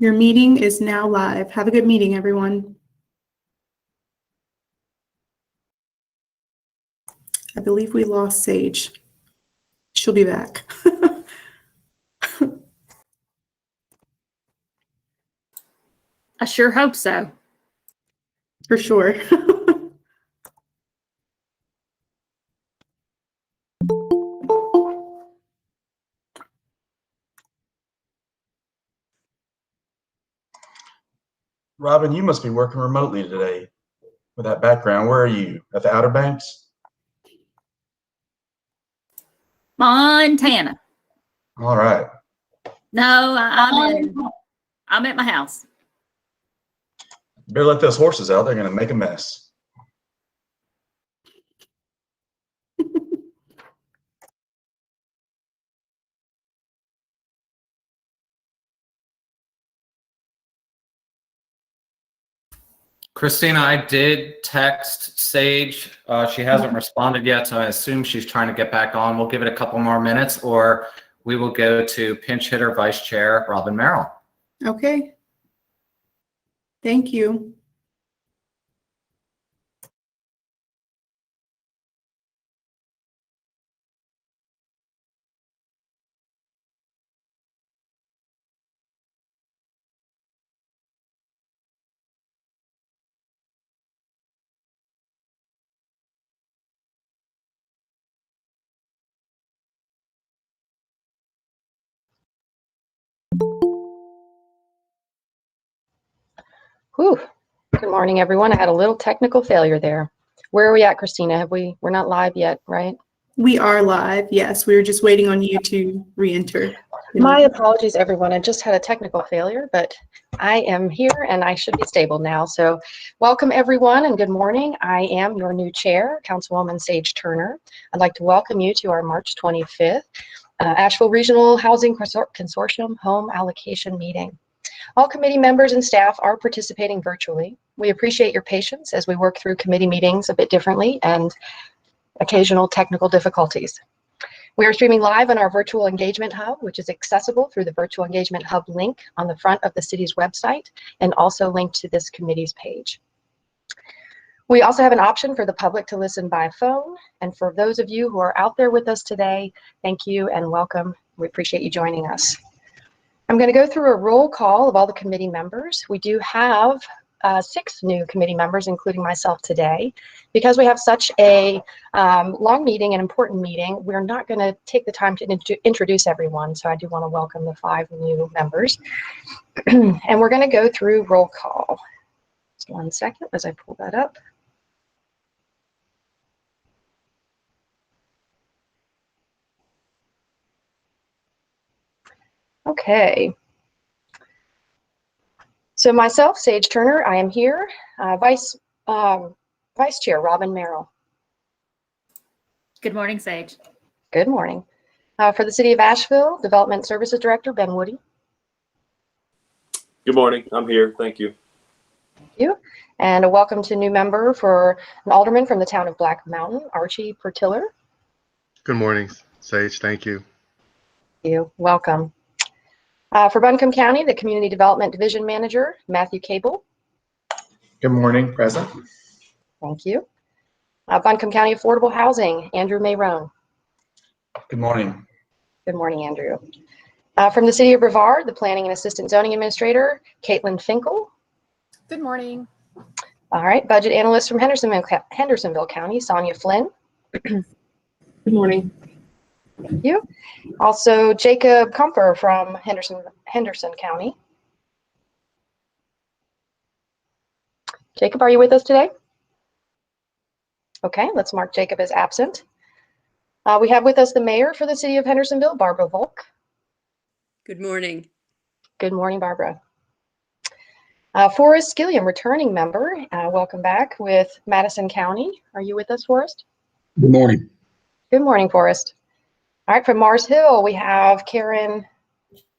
Your meeting is now live. Have a good meeting, everyone. I believe we lost Sage. She'll be back. I sure hope so. For sure. Robin, you must be working remotely today with that background. Where are you? At the Outer Banks? Montana. All right. No, I'm at my house. Better let those horses out. They're going to make a mess. Christina, I did text Sage. She hasn't responded yet, so I assume she's trying to get back on. We'll give it a couple more minutes, or we will go to pinch hitter Vice Chair Robin Merrill. Okay. Thank you. Whew. Good morning, everyone. I had a little technical failure there. Where are we at, Christina? We're not live yet, right? We are live. Yes, we were just waiting on you to re-enter. My apologies, everyone. I just had a technical failure, but I am here and I should be stable now. So welcome, everyone, and good morning. I am your new chair, Councilwoman Sage Turner. I'd like to welcome you to our March 25th Asheville Regional Housing Consortium Home Allocation Meeting. All committee members and staff are participating virtually. We appreciate your patience as we work through committee meetings a bit differently and occasional technical difficulties. We are streaming live on our Virtual Engagement Hub, which is accessible through the Virtual Engagement Hub link on the front of the city's website and also linked to this committee's page. We also have an option for the public to listen by phone. And for those of you who are out there with us today, thank you and welcome. We appreciate you joining us. I'm going to go through a roll call of all the committee members. We do have 6 new committee members, including myself today. Because we have such a long meeting, an important meeting, we're not going to take the time to introduce everyone. So I do want to welcome the 5 new members. And we're going to go through roll call. Just one second as I pull that up. Okay. So myself, Sage Turner, I am here. Vice Chair Robin Merrill. Good morning, Sage. Good morning. For the City of Asheville, Development Services Director Ben Woody. Good morning. I'm here. Thank you. Thank you. And a welcome to new member for an alderman from the town of Black Mountain, Archie Pertiller. Good morning, Sage. Thank you. Thank you. Welcome. For Buncombe County, the Community Development Division Manager, Matthew Cable. Good morning, present. Thank you. Buncombe County Affordable Housing, Andrew Mayrone. Good morning. Good morning, Andrew. From the City of Brevard, the Planning and Assistant Zoning Administrator, Caitlin Finkel. Good morning. All right, Budget Analyst from Hendersonville County, Sonia Flynn. Good morning. Thank you. Also, Jacob Comfer from Henderson County. Jacob, are you with us today? Okay, let's mark Jacob as absent. We have with us the mayor for the city of Hendersonville, Barbara Volk. Good morning. Good morning, Barbara. Forrest Skilliam, returning member. Welcome back with Madison County. Are you with us, Forrest? Good morning. Good morning, Forrest. All right, from Mars Hill, we have Karen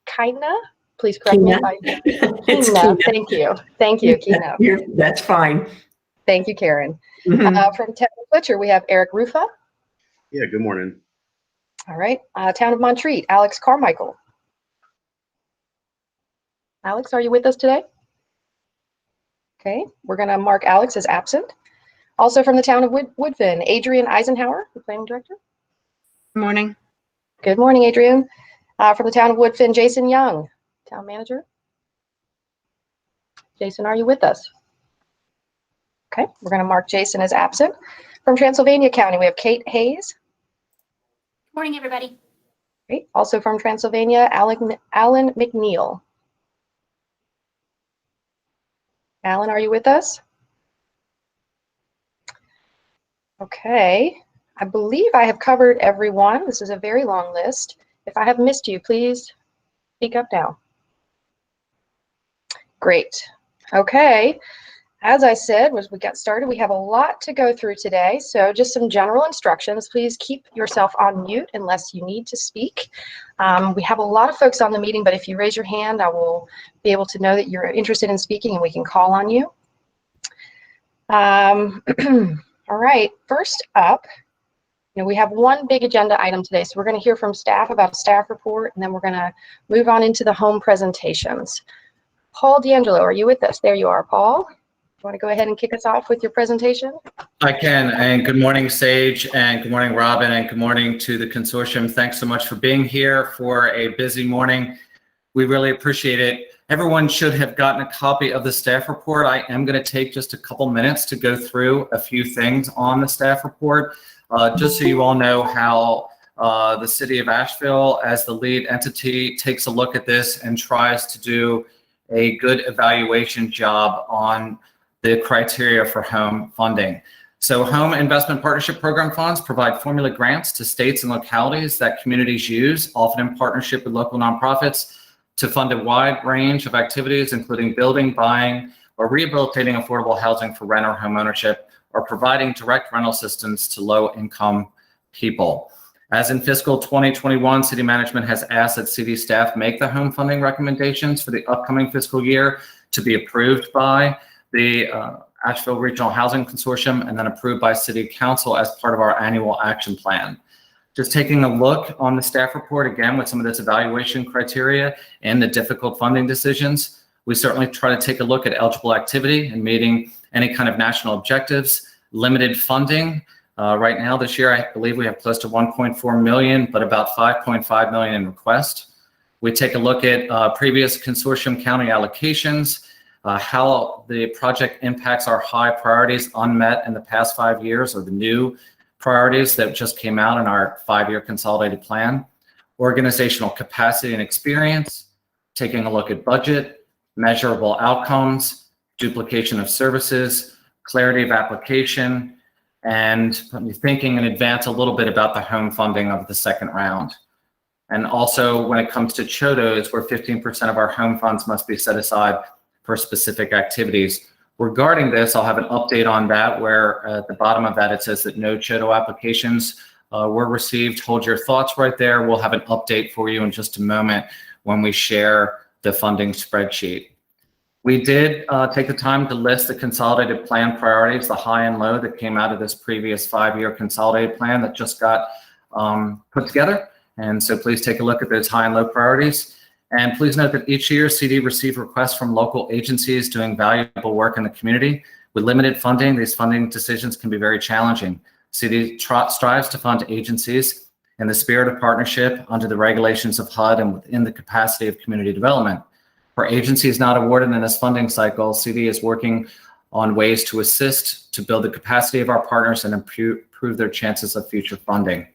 Kina. Please correct me if I... It's Kina. Kina. Thank you. Thank you, Kina. That's fine. Thank you, Karen. Mhm. From Town of Fletcher, we have Eric Rufa. Yeah, good morning. All right. Town of Montreat, Alex Carmichael. Alex, are you with us today? Okay, we're going to mark Alex as absent. Also from the town of Woodfin, Adrian Eisenhower, the planning director. Good morning. Good morning, Adrian. From the town of Woodfin, Jason Young, town manager. Jason, are you with us? Okay, we're going to mark Jason as absent. From Transylvania County, we have Kate Hayes. Morning, everybody. Great. Also from Transylvania, Alan McNeil. Alan, are you with us? Okay, I believe I have covered everyone. This is a very long list. If I have missed you, please speak up now. Great. Okay. As I said, as we got started, we have a lot to go through today. So just some general instructions. Please keep yourself on mute unless you need to speak. We have a lot of folks on the meeting, but if you raise your hand, I will be able to know that you're interested in speaking and we can call on you. All right, first up, we have one big agenda item today. So we're going to hear from staff about a staff report, and then we're going to move on into the home presentations. Paul D'Angelo, are you with us? There you are, Paul. You want to go ahead and kick us off with your presentation? I can, and good morning, Sage, and good morning, Robin, and good morning to the consortium. Thanks so much for being here for a busy morning. We really appreciate it. Everyone should have gotten a copy of the staff report. I am going to take just a couple minutes to go through a few things on the staff report, just so you all know how the city of Asheville, as the lead entity, takes a look at this and tries to do a good evaluation job on the criteria for home funding. So home investment partnership program funds provide formula grants to states and localities that communities use, often in partnership with local nonprofits, to fund a wide range of activities, including building, buying, or rehabilitating affordable housing for rent or home ownership, or providing direct rental assistance to low-income people. As in fiscal 2021, city management has asked that city staff make the home funding recommendations for the upcoming fiscal year to be approved by the Asheville Regional Housing Consortium and then approved by City Council as part of our annual action plan. Just taking a look on the staff report again with some of this evaluation criteria and the difficult funding decisions, we certainly try to take a look at eligible activity and meeting any kind of national objectives, limited funding. Right now this year, I believe we have close to 1.4 million, but about 5.5 million in request. We take a look at previous consortium county allocations, how the project impacts our high priorities unmet in the past 5 years, or the new priorities that just came out in our 5-year consolidated plan, organizational capacity and experience, taking a look at budget, measurable outcomes, duplication of services, clarity of application, and thinking in advance a little bit about the home funding of the second round. And also when it comes to CHODOs, where 15% of our home funds must be set aside for specific activities. Regarding this, I'll have an update on that, where at the bottom of that, it says that no CHODO applications were received. Hold your thoughts right there. We'll have an update for you in just a moment when we share the funding spreadsheet. We did take the time to list the consolidated plan priorities, the high and low that came out of this previous 5-year consolidated plan that just got put together. And so please take a look at those high and low priorities. And please note that each year CD receives requests from local agencies doing valuable work in the community. With limited funding, these funding decisions can be very challenging. CD strives to fund agencies in the spirit of partnership under the regulations of HUD and within the capacity of community development. For agencies not awarded in this funding cycle, CD is working on ways to assist to build the capacity of our partners and improve their chances of future funding.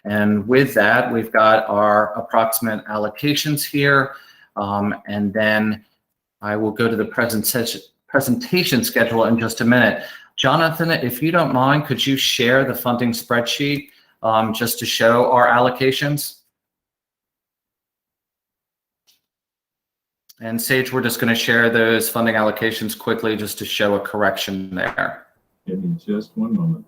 And with that, we've got our approximate allocations here. And then I will go to the presentation schedule in just a minute. Jonathan, if you don't mind, could you share the funding spreadsheet just to show our allocations? And Sage, we're just going to share those funding allocations quickly just to show a correction there. Give me just one moment.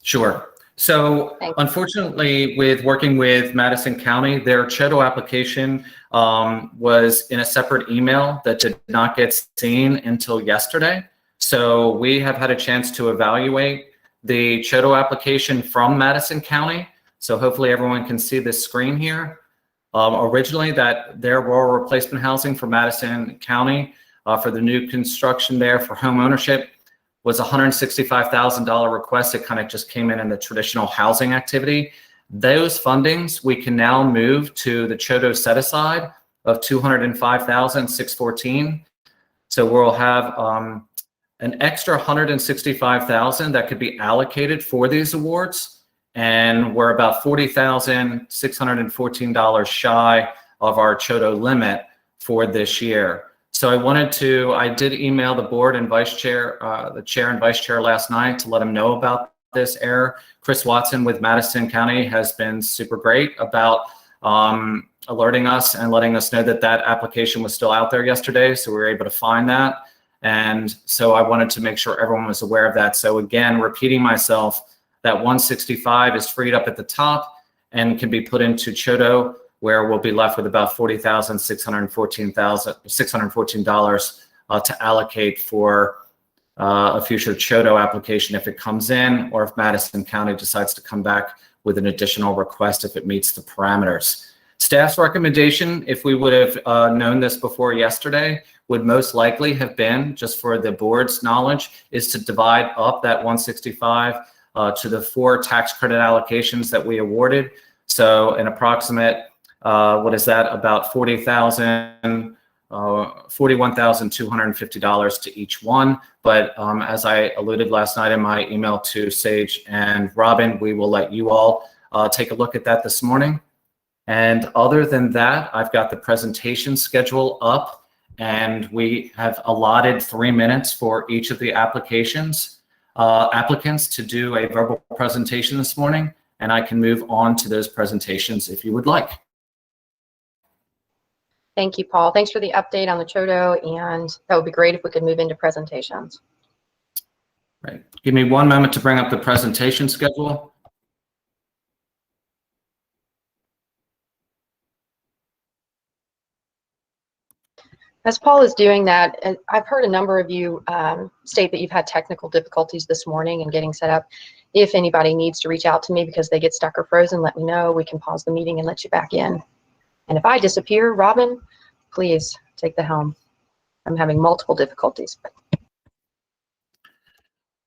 Sure. So unfortunately, with working with Madison County, their CHODO application was in a separate email that did not get seen until yesterday. So we have had a chance to evaluate the CHODO application from Madison County. So hopefully everyone can see this screen here. Originally, that their rural replacement housing for Madison County for the new construction there for home ownership was $165,000 request. It kind of just came in the traditional housing activity. Those fundings we can now move to the Chodo set aside of $205,614. So we'll have an extra $165,000 that could be allocated for these awards, and we're about $40,614 shy of our Chodo limit for this year. So I did email the board and vice chair, the chair and vice chair last night to let them know about this error. Chris Watson with Madison County has been super great about alerting us and letting us know that that application was still out there yesterday. So we were able to find that. And so I wanted to make sure everyone was aware of that. So again, repeating myself, that 165 is freed up at the top and can be put into Chodo, where we'll be left with about $40,614 to allocate for a future Chodo application if it comes in, or if Madison County decides to come back with an additional request if it meets the parameters. Staff's recommendation, if we would have known this before yesterday, would most likely have been, just for the board's knowledge, is to divide up that 165 to the 4 tax credit allocations that we awarded. So an approximate, what is that, about $41,250 to each one. But as I alluded last night in my email to Sage and Robin, we will let you all take a look at that this morning. And other than that, I've got the presentation schedule up, and we have allotted 3 minutes for each of the applicants to do a verbal presentation this morning, and I can move on to those presentations if you would like. Thank you, Paul. Thanks for the update on the Chodo, and that would be great if we could move into presentations. Right. Give me 1 moment to bring up the presentation schedule. As Paul is doing that, I've heard a number of you state that you've had technical difficulties this morning in getting set up. If anybody needs to reach out to me because they get stuck or frozen, let me know. We can pause the meeting and let you back in. And if I disappear, Robin, please take the helm. I'm having multiple difficulties.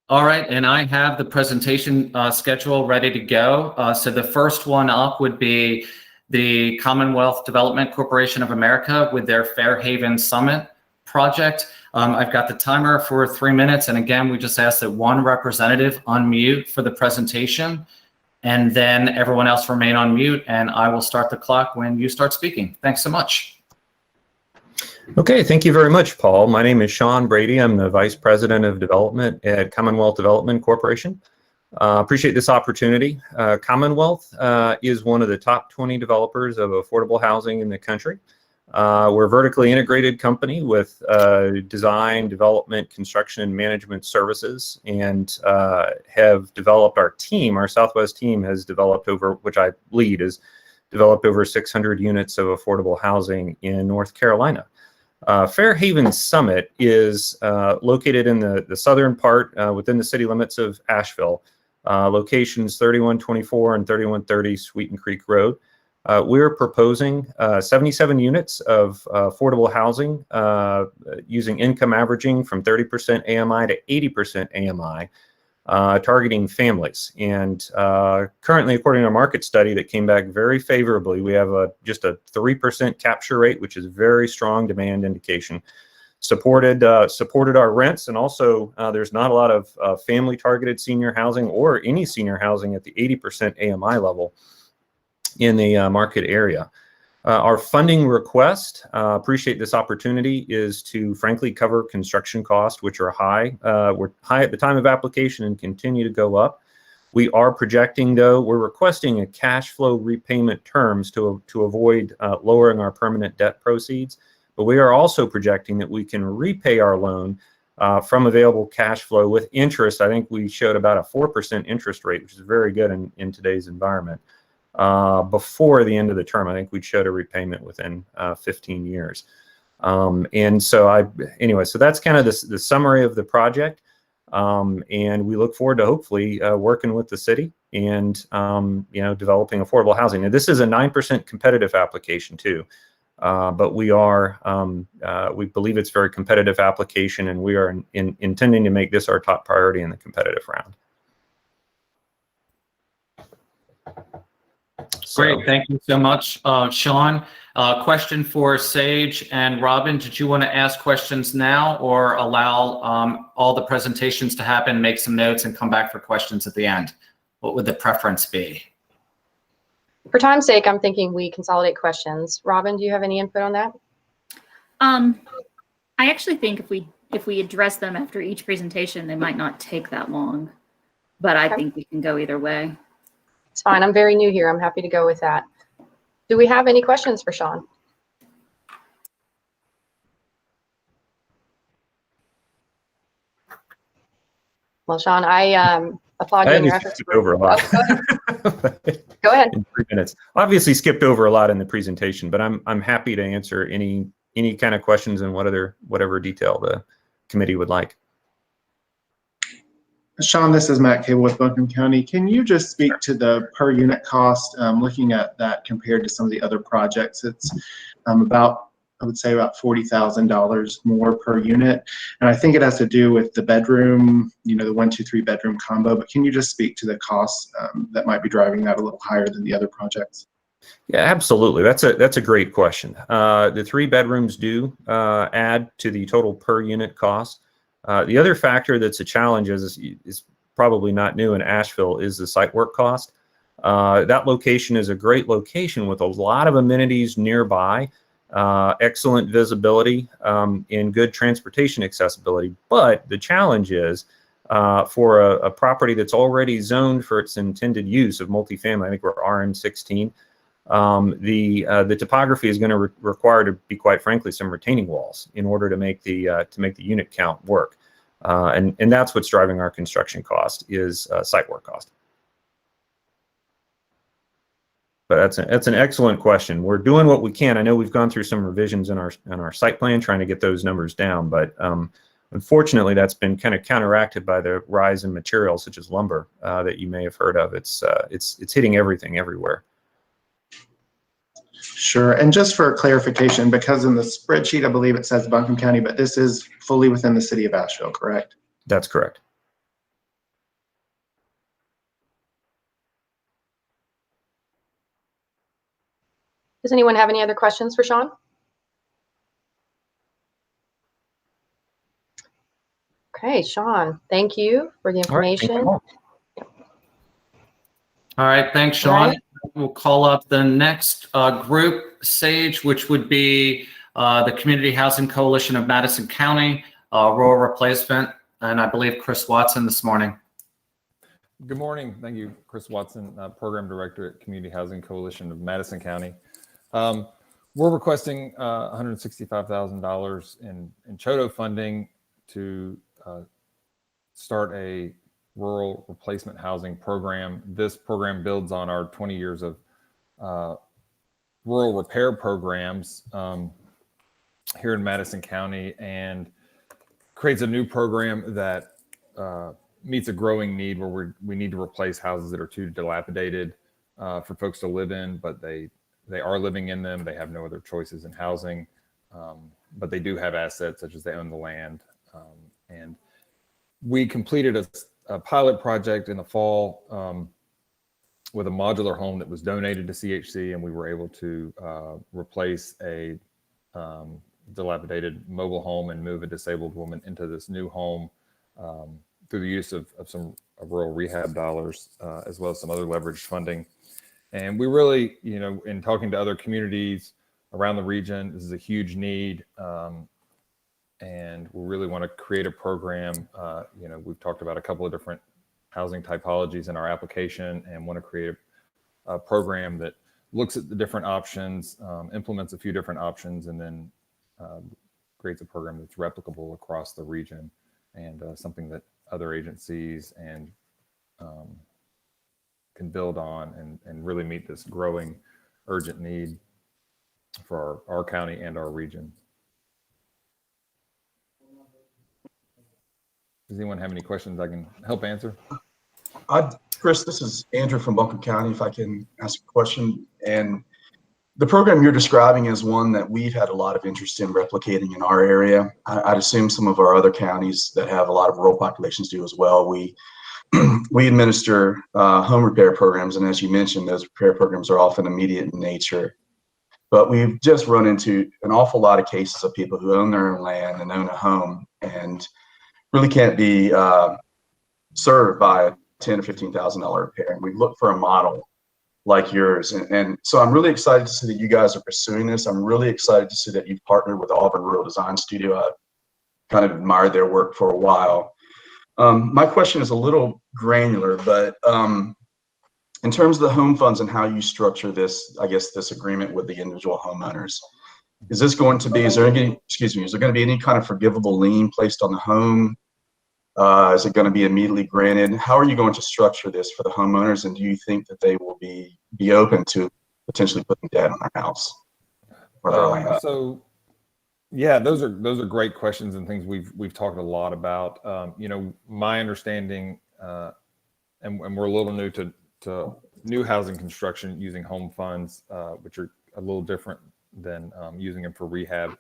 All right, and I have the presentation schedule ready to go. So the first one up would be the Commonwealth Development Corporation of America with their Fairhaven Summit project. I've got the timer for 3 minutes. And again, we just ask that one representative unmute for the presentation, and then everyone else remain on mute, and I will start the clock when you start speaking. Thanks so much. Okay, thank you very much, Paul. My name is Sean Brady. I'm the Vice President of Development at Commonwealth Development Corporation. Appreciate this opportunity. Commonwealth is one of the top 20 developers of affordable housing in the country. We're a vertically integrated company with design, development, construction, and management services, and have developed our team. Our Southwest team has developed which I lead, has developed over 600 units of affordable housing in North Carolina. Fairhaven Summit is located in the southern part within the city limits of Asheville. Locations 3124 and 3130 Sweeten Creek Road. We're proposing 77 units of affordable housing using income averaging from 30% AMI to 80% AMI, targeting families. And currently, according to a market study that came back very favorably, we have just a 3% capture rate, which is very strong demand indication. Supported our rents, and also there's not a lot of family targeted senior housing or any senior housing at the 80% AMI level in the market area. Our funding request, appreciate this opportunity, is to frankly cover construction costs, which are high. We're high at the time of application and continue to go up. We are projecting, though, we're requesting a cash flow repayment terms to avoid lowering our permanent debt proceeds. But we are also projecting that we can repay our loan from available cash flow with interest. I think we showed about a 4% interest rate, which is very good in today's environment. Before the end of the term, I think we showed a repayment within 15 years. And so so that's kind of the summary of the project. And we look forward to hopefully working with the city and developing affordable housing. Now, this is a 9% competitive application too, but we believe it's a very competitive application, and we are intending to make this our top priority in the competitive round. Great, thank you so much, Sean. Question for Sage and Robin. Did you want to ask questions now, or allow all the presentations to happen, make some notes, and come back for questions at the end? What would the preference be? For time's sake, I'm thinking we consolidate questions. Robin, do you have any input on that? I actually think if we address them after each presentation, they might not take that long, but I think we can go either way. It's fine. I'm very new here. I'm happy to go with that. Do we have any questions for Sean? Well, Sean, I applaud you in your efforts. Over a lot. Go ahead. In 3 minutes. Obviously skipped over a lot in the presentation, but I'm happy to answer any kind of questions in whatever detail the committee would like. Sean, this is Matt Cable with Buncombe County. Can you just speak to the per unit cost, looking at that compared to some of the other projects? It's I would say about $40,000 more per unit. And I think it has to do with the bedroom, the 1, 2, 3 bedroom combo, but can you just speak to the costs that might be driving that a little higher than the other projects? Yeah, absolutely. That's a great question. The 3 bedrooms do add to the total per unit cost. The other factor that's a challenge is probably not new in Asheville is the site work cost. That location is a great location with a lot of amenities nearby, excellent visibility, and good transportation accessibility. But the challenge is for a property that's already zoned for its intended use of multifamily, I think we're RM16, the topography is going to require, to be quite frankly, some retaining walls in order to make the unit count work. And that's what's driving our construction cost is site work cost. But that's an excellent question. We're doing what we can. I know we've gone through some revisions in our site plan trying to get those numbers down, but unfortunately that's been kind of counteracted by the rise in materials such as lumber that you may have heard of. It's hitting everything everywhere. Sure. And just for clarification, because in the spreadsheet, I believe it says Buncombe County, but this is fully within the city of Asheville, correct? That's correct. Does anyone have any other questions for Sean? Okay, Sean, thank you for the information. All right, thanks, Sean. All right. We'll call up the next group, Sage, which would be the Community Housing Coalition of Madison County, rural replacement, and I believe Chris Watson this morning. Good morning. Thank you, Chris Watson, Program Director at Community Housing Coalition of Madison County. We're requesting $165,000 in CHOTO funding to start a rural replacement housing program. This program builds on our 20 years of rural repair programs here in Madison County and creates a new program that meets a growing need where we need to replace houses that are too dilapidated for folks to live in, but they are living in them. They have no other choices in housing, but they do have assets such as they own the land. And we completed a pilot project in the fall with a modular home that was donated to CHC, and we were able to replace a dilapidated mobile home and move a disabled woman into this new home through the use of some rural rehab dollars, as well as some other leveraged funding. And we really, in talking to other communities around the region, this is a huge need. And we really want to create a program. We've talked about a couple of different housing typologies in our application and want to create a program that looks at the different options, implements a few different options, and then creates a program that's replicable across the region and something that other agencies and can build on and really meet this growing urgent need for our county and our region. Does anyone have any questions I can help answer? Chris, this is Andrew from Buncombe County, if I can ask a question. And the program you're describing is one that we've had a lot of interest in replicating in our area. I'd assume some of our other counties that have a lot of rural populations do as well. We administer home repair programs, and as you mentioned, those repair programs are often immediate in nature. But we've just run into an awful lot of cases of people who own their own land and own a home and really can't be served by a $10,000 or $15,000 repair. And we look for a model like yours. And so I'm really excited to see that you guys are pursuing this. I'm really excited to see that you've partnered with the Auburn Rural Design Studio. I've kind of admired their work for a while. My question is a little granular, but in terms of the home funds and how you structure this, I guess this agreement with the individual homeowners, is this going to be, is there going to be any kind of forgivable lien placed on the home? Is it going to be immediately granted? How are you going to structure this for the homeowners? And do you think that they will be open to potentially putting debt on their house or their land? So yeah, those are great questions and things we've talked a lot about. You know, my understanding, and we're a little new to new housing construction using home funds, which are a little different than using them for rehab.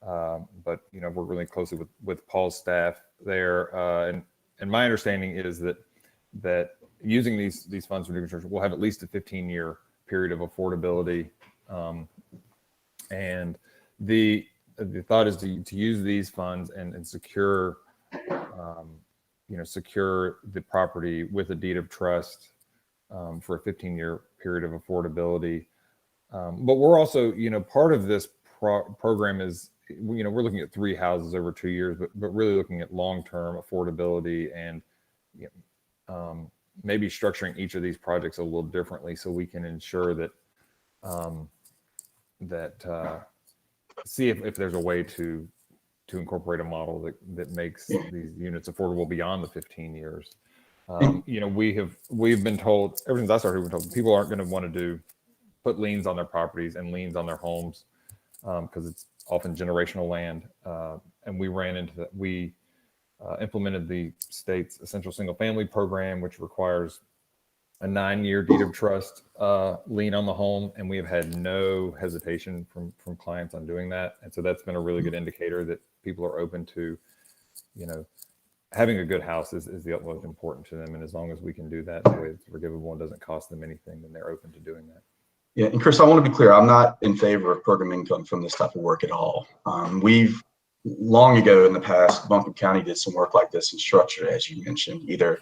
But you know, we're really closely with Paul's staff there, and my understanding is that using these funds for new construction, we'll have at least a 15-year period of affordability, and the thought is to use these funds and secure, secure the property with a deed of trust for a 15-year period of affordability. But we're also, part of this program is, we're looking at 3 houses over 2 years, but really looking at long-term affordability and maybe structuring each of these projects a little differently so we can ensure that see if there's a way to incorporate a model that makes these units affordable beyond the 15 years. We've been told, ever since I started, we've been told people aren't going to want to put liens on their properties and liens on their homes because it's often generational land. And we ran into that. We implemented the state's essential single family program, which requires a 9-year deed of trust lien on the home. And we have had no hesitation from clients on doing that. And so that's been a really good indicator that people are open to, having a good house is the utmost important to them. And as long as we can do that in a way that's forgivable and doesn't cost them anything, then they're open to doing that. Yeah, and Chris, I want to be clear, I'm not in favor of program income from this type of work at all. We've long ago in the past, Buncombe County did some work like this and structured, as you mentioned, either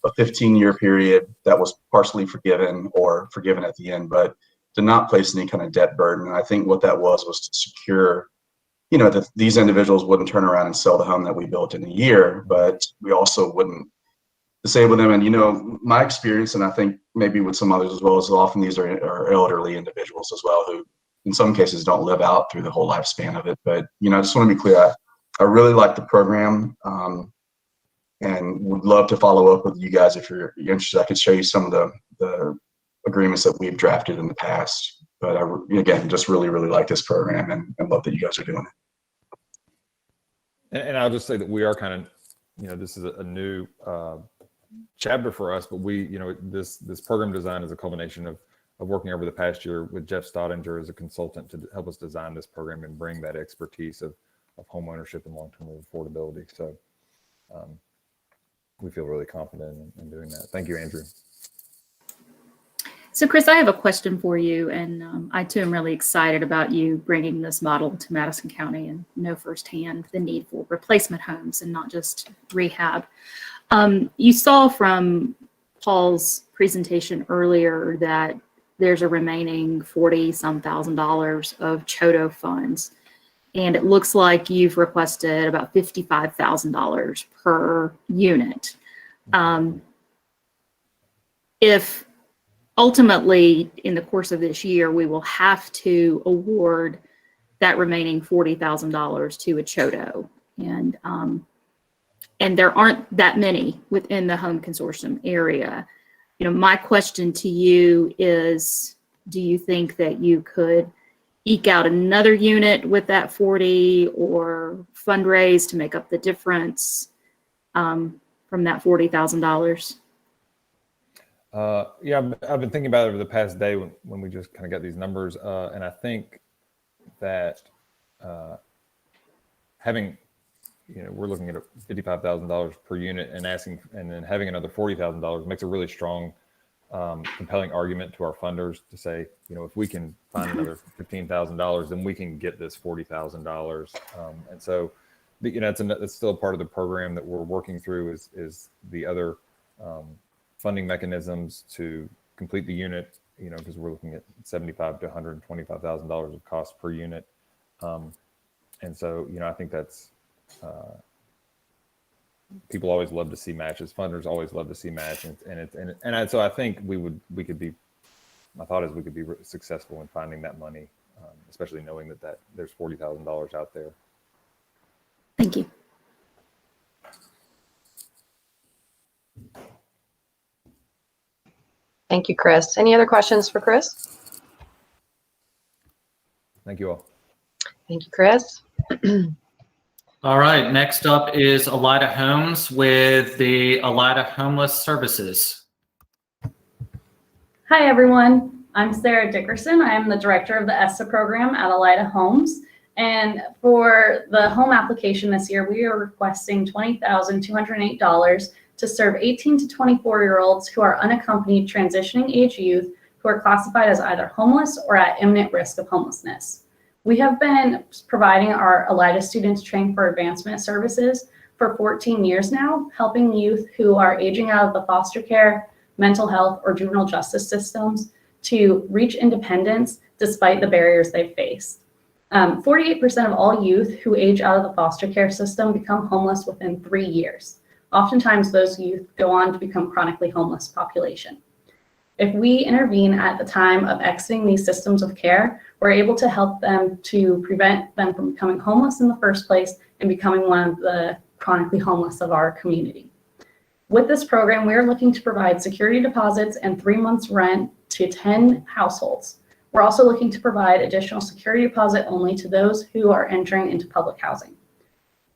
a 15-year period that was partially forgiven or forgiven at the end, but did not place any kind of debt burden. And I think what that was to secure, that these individuals wouldn't turn around and sell the home that we built in a year, but we also wouldn't disable them. And, my experience, and I think maybe with some others as well, is often these are elderly individuals as well, who in some cases don't live out through the whole lifespan of it. But, I just want to be clear, I really like the program and would love to follow up with you guys if you're interested. I could show you some of the agreements that we've drafted in the past. But again, just really, really like this program and love that you guys are doing it. And I'll just say that we are kind of, this is a new chapter for us, but this program design is a culmination of working over the past year with Jeff Staudinger as a consultant to help us design this program and bring that expertise of home ownership and long-term affordability. So we feel really confident in doing that. Thank you, Andrew. So Chris, I have a question for you, and I too am really excited about you bringing this model to Madison County and know firsthand the need for replacement homes and not just rehab. You saw from Paul's presentation earlier that there's a remaining $40-some thousand of CHODO funds, and it looks like you've requested about $55,000 per unit. If ultimately, in the course of this year, we will have to award that remaining $40,000 to a CHODO. And there aren't that many within the home consortium area. My question to you is, do you think that you could eke out another unit with that 40 or fundraise to make up the difference? from that $40,000? Yeah, I've been thinking about it over the past day when we just kind of got these numbers, and I think that having, we're looking at $55,000 per unit and then having another $40,000 makes a really strong, compelling argument to our funders to say, if we can find another $15,000, then we can get this $40,000. And so, it's still a part of the program that we're working through is the other funding mechanisms to complete the unit, because we're looking at $75,000 to $125,000 of cost per unit. And so, I think that's, people always love to see matches. Funders always love to see matches. So I think my thought is we could be successful in finding that money, especially knowing that there's $40,000 out there. Thank you. Thank you, Chris. Any other questions for Chris? Thank you all. Thank you, Chris. All right, next up is Elida Holmes with the Elida Homeless Services. Hi, everyone. I'm Sarah Dickerson. I am the director of the ESTA program at Elida Homes. And for the home application this year, we are requesting $20,208 to serve 18 to 24-year-olds who are unaccompanied transitioning age youth who are classified as either homeless or at imminent risk of homelessness. We have been providing our Elida Students Trained for Advancement services for 14 years now, helping youth who are aging out of the foster care, mental health, or juvenile justice systems to reach independence despite the barriers they face. 48% of all youth who age out of the foster care system become homeless within 3 years. Oftentimes, those youth go on to become chronically homeless population. If we intervene at the time of exiting these systems of care, we're able to help them to prevent them from becoming homeless in the first place and becoming one of the chronically homeless of our community. With this program, we are looking to provide security deposits and 3 months rent to 10 households. We're also looking to provide additional security deposit only to those who are entering into public housing.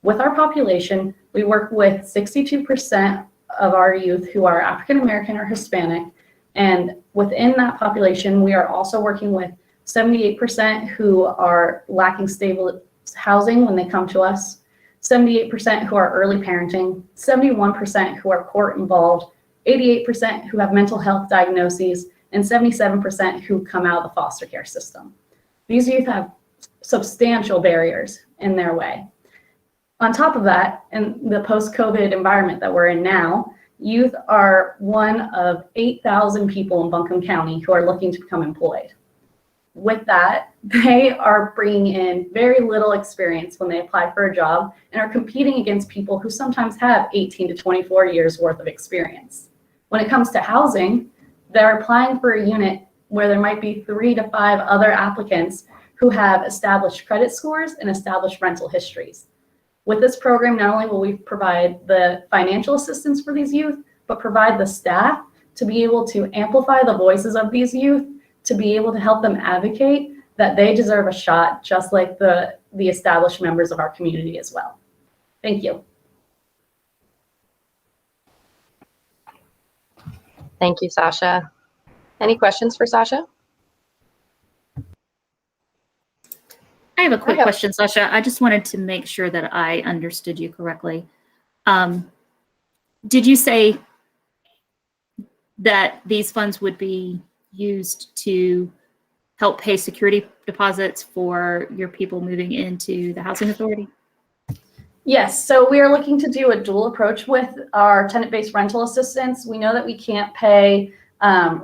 With our population, we work with 62% of our youth who are African American or Hispanic. And within that population, we are also working with 78% who are lacking stable housing when they come to us, 78% who are early parenting, 71% who are court involved, 88% who have mental health diagnoses, and 77% who come out of the foster care system. These youth have substantial barriers in their way. On top of that, in the post-COVID environment that we're in now, youth are one of 8,000 people in Buncombe County who are looking to become employed. With that, they are bringing in very little experience when they apply for a job and are competing against people who sometimes have 18 to 24 years worth of experience. When it comes to housing, they're applying for a unit where there might be 3 to 5 other applicants who have established credit scores and established rental histories. With this program, not only will we provide the financial assistance for these youth, but provide the staff to be able to amplify the voices of these youth, to be able to help them advocate that they deserve a shot, just like the established members of our community as well. Thank you. Thank you, Sasha. Any questions for Sasha? I have a quick question, Sasha. I just wanted to make sure that I understood you correctly. Did you say that these funds would be used to help pay security deposits for your people moving into the housing authority? Yes, so we are looking to do a dual approach with our tenant-based rental assistance. We know that we can't pay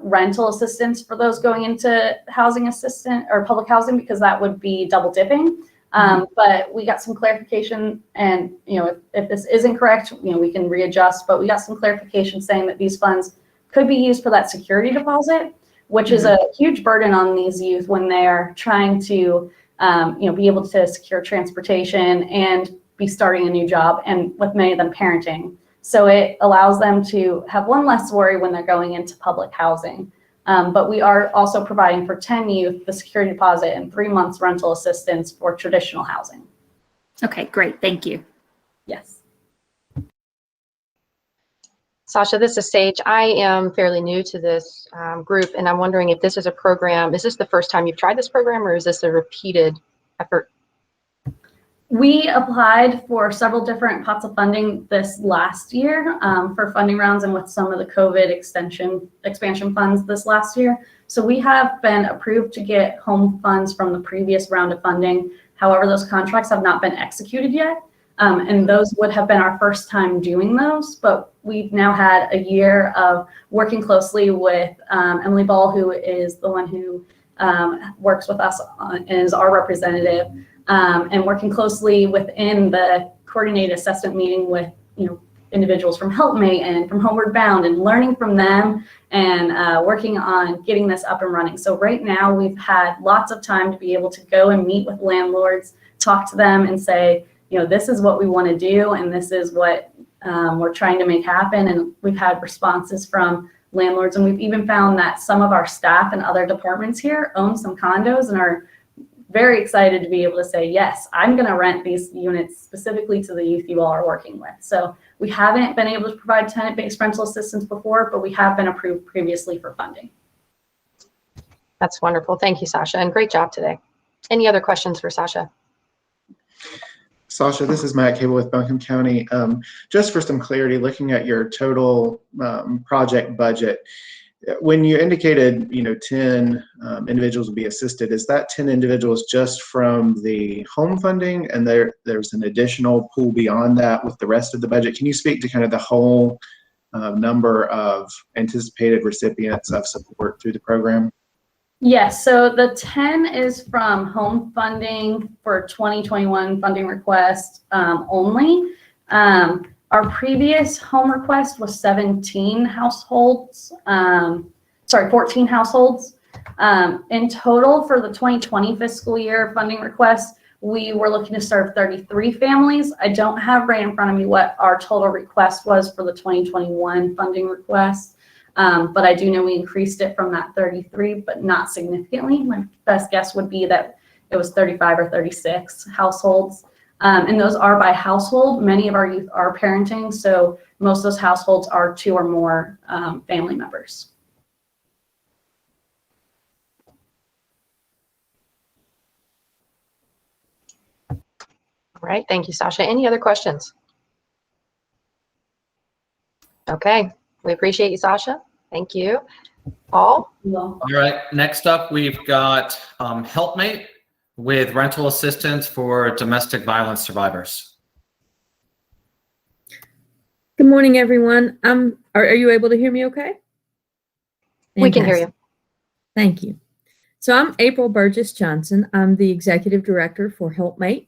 rental assistance for those going into housing assistant or public housing because that would be double dipping. But we got some clarification, and if this isn't correct, we can readjust. But we got some clarification saying that these funds could be used for that security deposit, which is a huge burden on these youth when they are trying to be able to secure transportation and be starting a new job, and with many of them parenting. So it allows them to have one less worry when they're going into public housing. But we are also providing for 10 youth the security deposit and 3 months rental assistance for traditional housing. Okay, great. Thank you. Yes. Sasha, this is Sage. I am fairly new to this group, and I'm wondering if this is a program, is this the first time you've tried this program, or is this a repeated effort? We applied for several different pots of funding this last year for funding rounds and with some of the COVID expansion funds this last year. So we have been approved to get home funds from the previous round of funding. However, those contracts have not been executed yet. And those would have been our first time doing those, but we've now had a year of working closely with Emily Ball, who is the one who works with us and is our representative, and working closely within the coordinated assessment meeting with individuals from HelpMate and from Homeward Bound, and learning from them and working on getting this up and running. So right now we've had lots of time to be able to go and meet with landlords, talk to them and say, this is what we want to do, and this is what we're trying to make happen. And we've had responses from landlords, and we've even found that some of our staff and other departments here own some condos and are very excited to be able to say, yes, I'm going to rent these units specifically to the youth you all are working with. So we haven't been able to provide tenant-based rental assistance before, but we have been approved previously for funding. That's wonderful. Thank you, Sasha, and great job today. Any other questions for Sasha? Sasha, this is Matt Cable with Buncombe County. Just for some clarity, looking at your total project budget, when you indicated 10 individuals will be assisted, is that 10 individuals just from the home funding, and there's an additional pool beyond that with the rest of the budget? Can you speak to kind of the whole number of anticipated recipients of support through the program? Yes, so the 10 is from home funding for 2021 funding request only. Our previous home request was 14 households. In total for the 2020 fiscal year funding request, we were looking to serve 33 families. I don't have right in front of me what our total request was for the 2021 funding request. But I do know we increased it from that 33, but not significantly. My best guess would be that it was 35 or 36 households. And those are by household. Many of our youth are parenting, so most of those households are 2 or more family members. All right, thank you, Sasha. Any other questions? Okay, we appreciate you, Sasha. Thank you. Paul? All right, next up we've got HelpMate with rental assistance for domestic violence survivors. Good morning, everyone. Are you able to hear me okay? We can hear you. Thank you. So I'm April Burgess Johnson. I'm the Executive Director for HelpMate.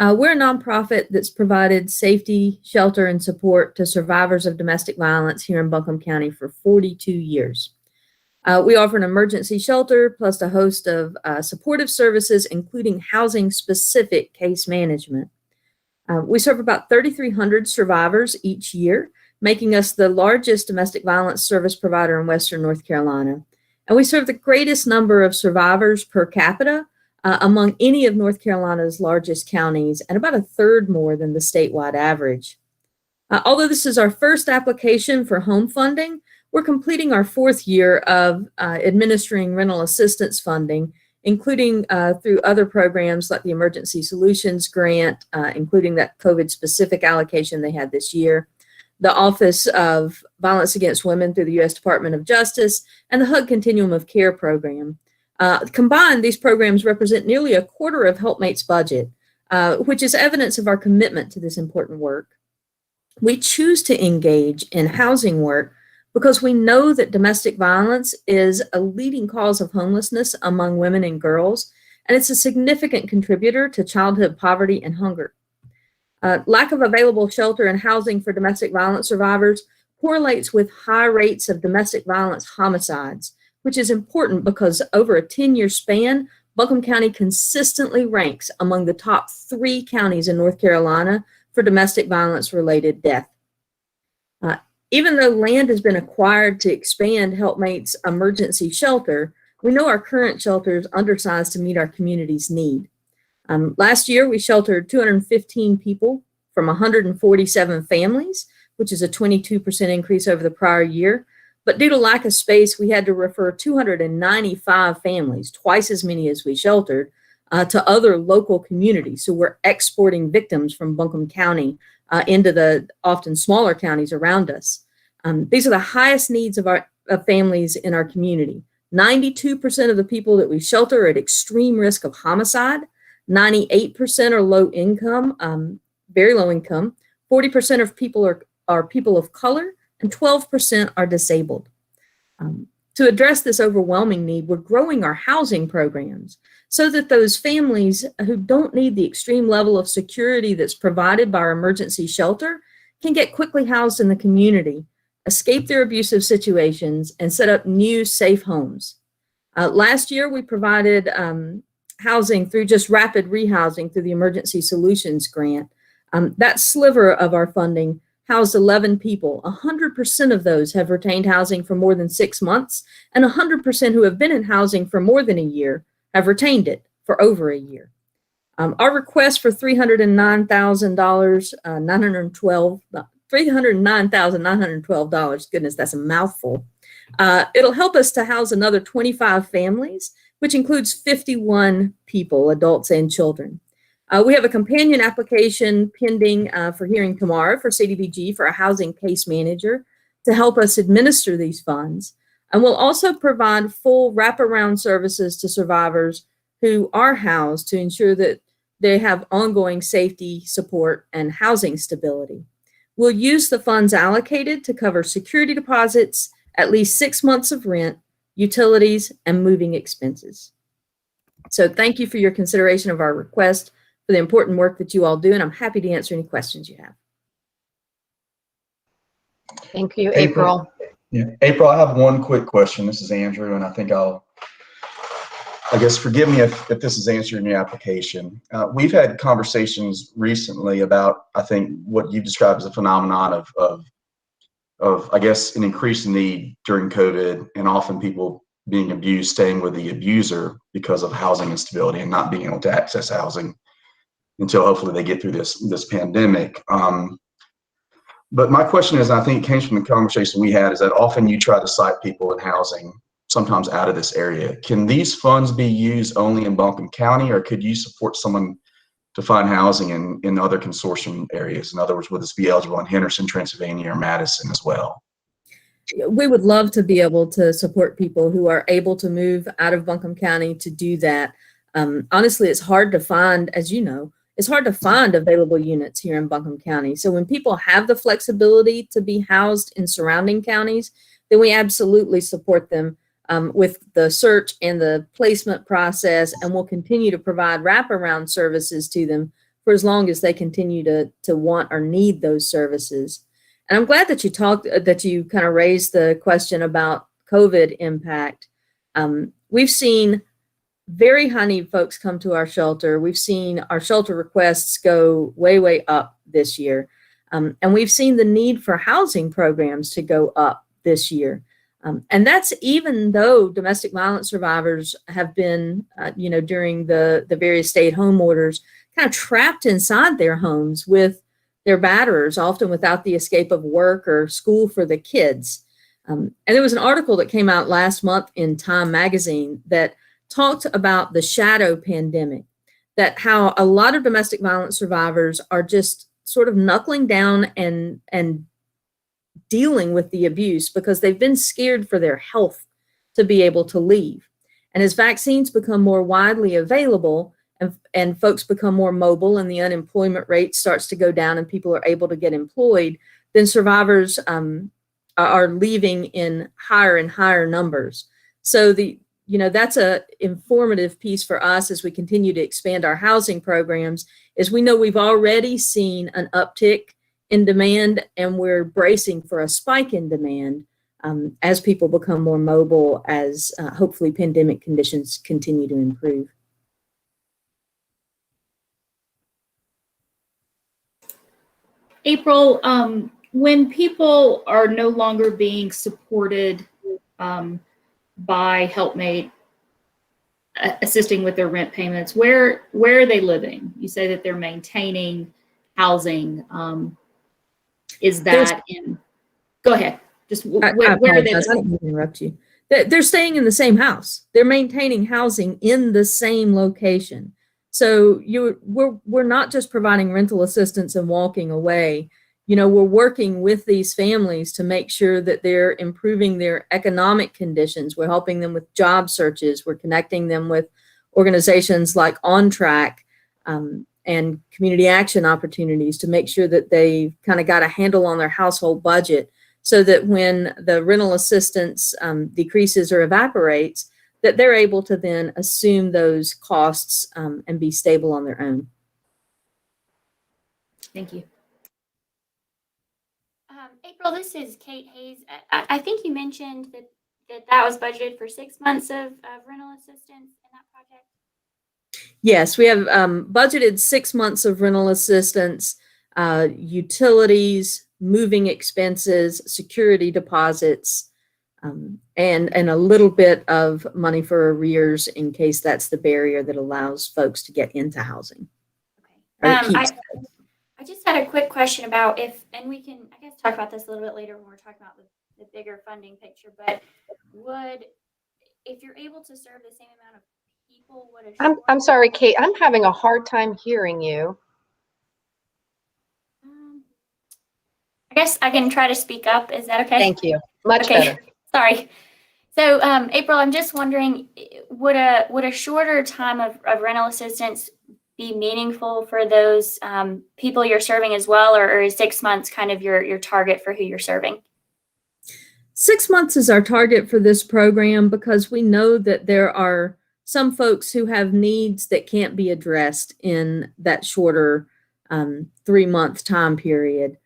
We're a nonprofit that's provided safety, shelter, and support to survivors of domestic violence here in Buncombe County for 42 years. We offer an emergency shelter plus a host of supportive services, including housing-specific case management. We serve about 3,300 survivors each year, making us the largest domestic violence service provider in Western North Carolina. And we serve the greatest number of survivors per capita among any of North Carolina's largest counties, and about a third more than the statewide average. Although this is our first application for home funding, we're completing our 4th year of administering rental assistance funding, including through other programs like the Emergency Solutions Grant, including that COVID-specific allocation they had this year, the Office of Violence Against Women through the U.S. Department of Justice, and the HUD Continuum of Care program. Combined, these programs represent nearly a quarter of HelpMate's budget, which is evidence of our commitment to this important work. We choose to engage in housing work because we know that domestic violence is a leading cause of homelessness among women and girls, and it's a significant contributor to childhood poverty and hunger. Lack of available shelter and housing for domestic violence survivors correlates with high rates of domestic violence homicides, which is important because over a 10-year span, Buncombe County consistently ranks among the top 3 counties in North Carolina for domestic violence-related death. Even though land has been acquired to expand HelpMate's emergency shelter, we know our current shelter is undersized to meet our community's need. Last year, we sheltered 215 people from 147 families, which is a 22% increase over the prior year. But due to lack of space, we had to refer 295 families, twice as many as we sheltered, to other local communities. So we're exporting victims from Buncombe County into the often smaller counties around us. These are the highest needs of families in our community. 92% of the people that we shelter are at extreme risk of homicide. 98% are low income, very low income. 40% of people are people of color, and 12% are disabled. To address this overwhelming need, we're growing our housing programs so that those families who don't need the extreme level of security that's provided by our emergency shelter can get quickly housed in the community, escape their abusive situations, and set up new safe homes. Last year, we provided housing through just rapid rehousing through the Emergency Solutions Grant. That sliver of our funding housed 11 people. 100% of those have retained housing for more than 6 months, and 100% who have been in housing for more than a year have retained it for over a year. Our request for $309,912, goodness, that's a mouthful. It'll help us to house another 25 families, which includes 51 people, adults and children. We have a companion application pending for hearing tomorrow for CDBG for a housing case manager to help us administer these funds. And we'll also provide full wraparound services to survivors who are housed to ensure that they have ongoing safety, support, and housing stability. We'll use the funds allocated to cover security deposits, at least 6 months of rent, utilities, and moving expenses. So thank you for your consideration of our request, for the important work that you all do, and I'm happy to answer any questions you have. Thank you, April. Yeah, April, I have one quick question. This is Andrew, and I guess forgive me if this is answering your application. We've had conversations recently about, I think, what you've described as a phenomenon of I guess, an increased need during COVID, and often people being abused, staying with the abuser because of housing instability and not being able to access housing until hopefully they get through this pandemic. But my question is, I think it came from the conversation we had, is that often you try to site people in housing, sometimes out of this area. Can these funds be used only in Buncombe County, or could you support someone to find housing in other consortium areas? In other words, would this be eligible in Henderson, Transylvania, or Madison as well? We would love to be able to support people who are able to move out of Buncombe County to do that. Honestly, it's hard to find, as you know, it's hard to find available units here in Buncombe County. So when people have the flexibility to be housed in surrounding counties, then we absolutely support them with the search and the placement process, and we'll continue to provide wraparound services to them for as long as they continue to want or need those services. And I'm glad that you kind of raised the question about COVID impact. We've seen very high need folks come to our shelter. We've seen our shelter requests go way, way up this year. And we've seen the need for housing programs to go up this year. And that's even though domestic violence survivors have been, during the various stay-at-home orders, kind of trapped inside their homes with their batterers, often without the escape of work or school for the kids. And there was an article that came out last month in Time magazine that talked about the shadow pandemic, that how a lot of domestic violence survivors are just sort of knuckling down and dealing with the abuse because they've been scared for their health to be able to leave. And as vaccines become more widely available and folks become more mobile and the unemployment rate starts to go down and people are able to get employed, then survivors are leaving in higher and higher numbers. So that's a informative piece for us as we continue to expand our housing programs, is we know we've already seen an uptick in demand, and we're bracing for a spike in demand as people become more mobile, as hopefully pandemic conditions continue to improve. April, when people are no longer being supported by Helpmate, assisting with their rent payments, where are they living? You say that they're maintaining housing. Is that in? Go ahead. Just I where are apologize. I they? didn't mean to interrupt you. They're staying in the same house. They're maintaining housing in the same location. So we're not just providing rental assistance and walking away. You know, we're working with these families to make sure that they're improving their economic conditions. We're helping them with job searches. We're connecting them with organizations like On Track and community action opportunities to make sure that they've kind of got a handle on their household budget, so that when the rental assistance decreases or evaporates, that they're able to then assume those costs and be stable on their own. Thank you. April, this is Kate Hayes. I think you mentioned that was budgeted for 6 months of rental assistance in that project. Yes, we have budgeted 6 months of rental assistance, utilities, moving expenses, security deposits, and a little bit of money for arrears in case that's the barrier that allows folks to get into housing. Okay. I just had a quick question about and we can, I guess, talk about this a little bit later when we're talking about the bigger funding picture, but if you're able to serve the same amount of people, I'm sorry, Kate, I'm having a hard time hearing you. I guess I can try to speak up. Is that okay? Thank you. Much better. Sorry. So, April, I'm just wondering, would a shorter time of rental assistance be meaningful for those people you're serving as well, or is 6 months kind of your target for who you're serving? 6 months is our target for this program because we know that there are some folks who have needs that can't be addressed in that shorter 3-month time period.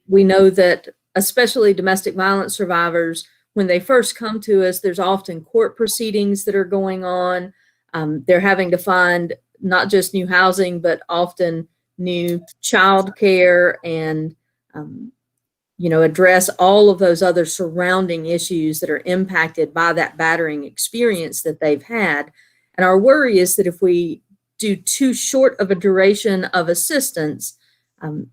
We know that especially domestic violence survivors, when they first come to us, there's often court proceedings that are going on. They're having to find not just new housing, but often new child care and, address all of those other surrounding issues that are impacted by that battering experience that they've had. And our worry is that if we do too short of a duration of assistance,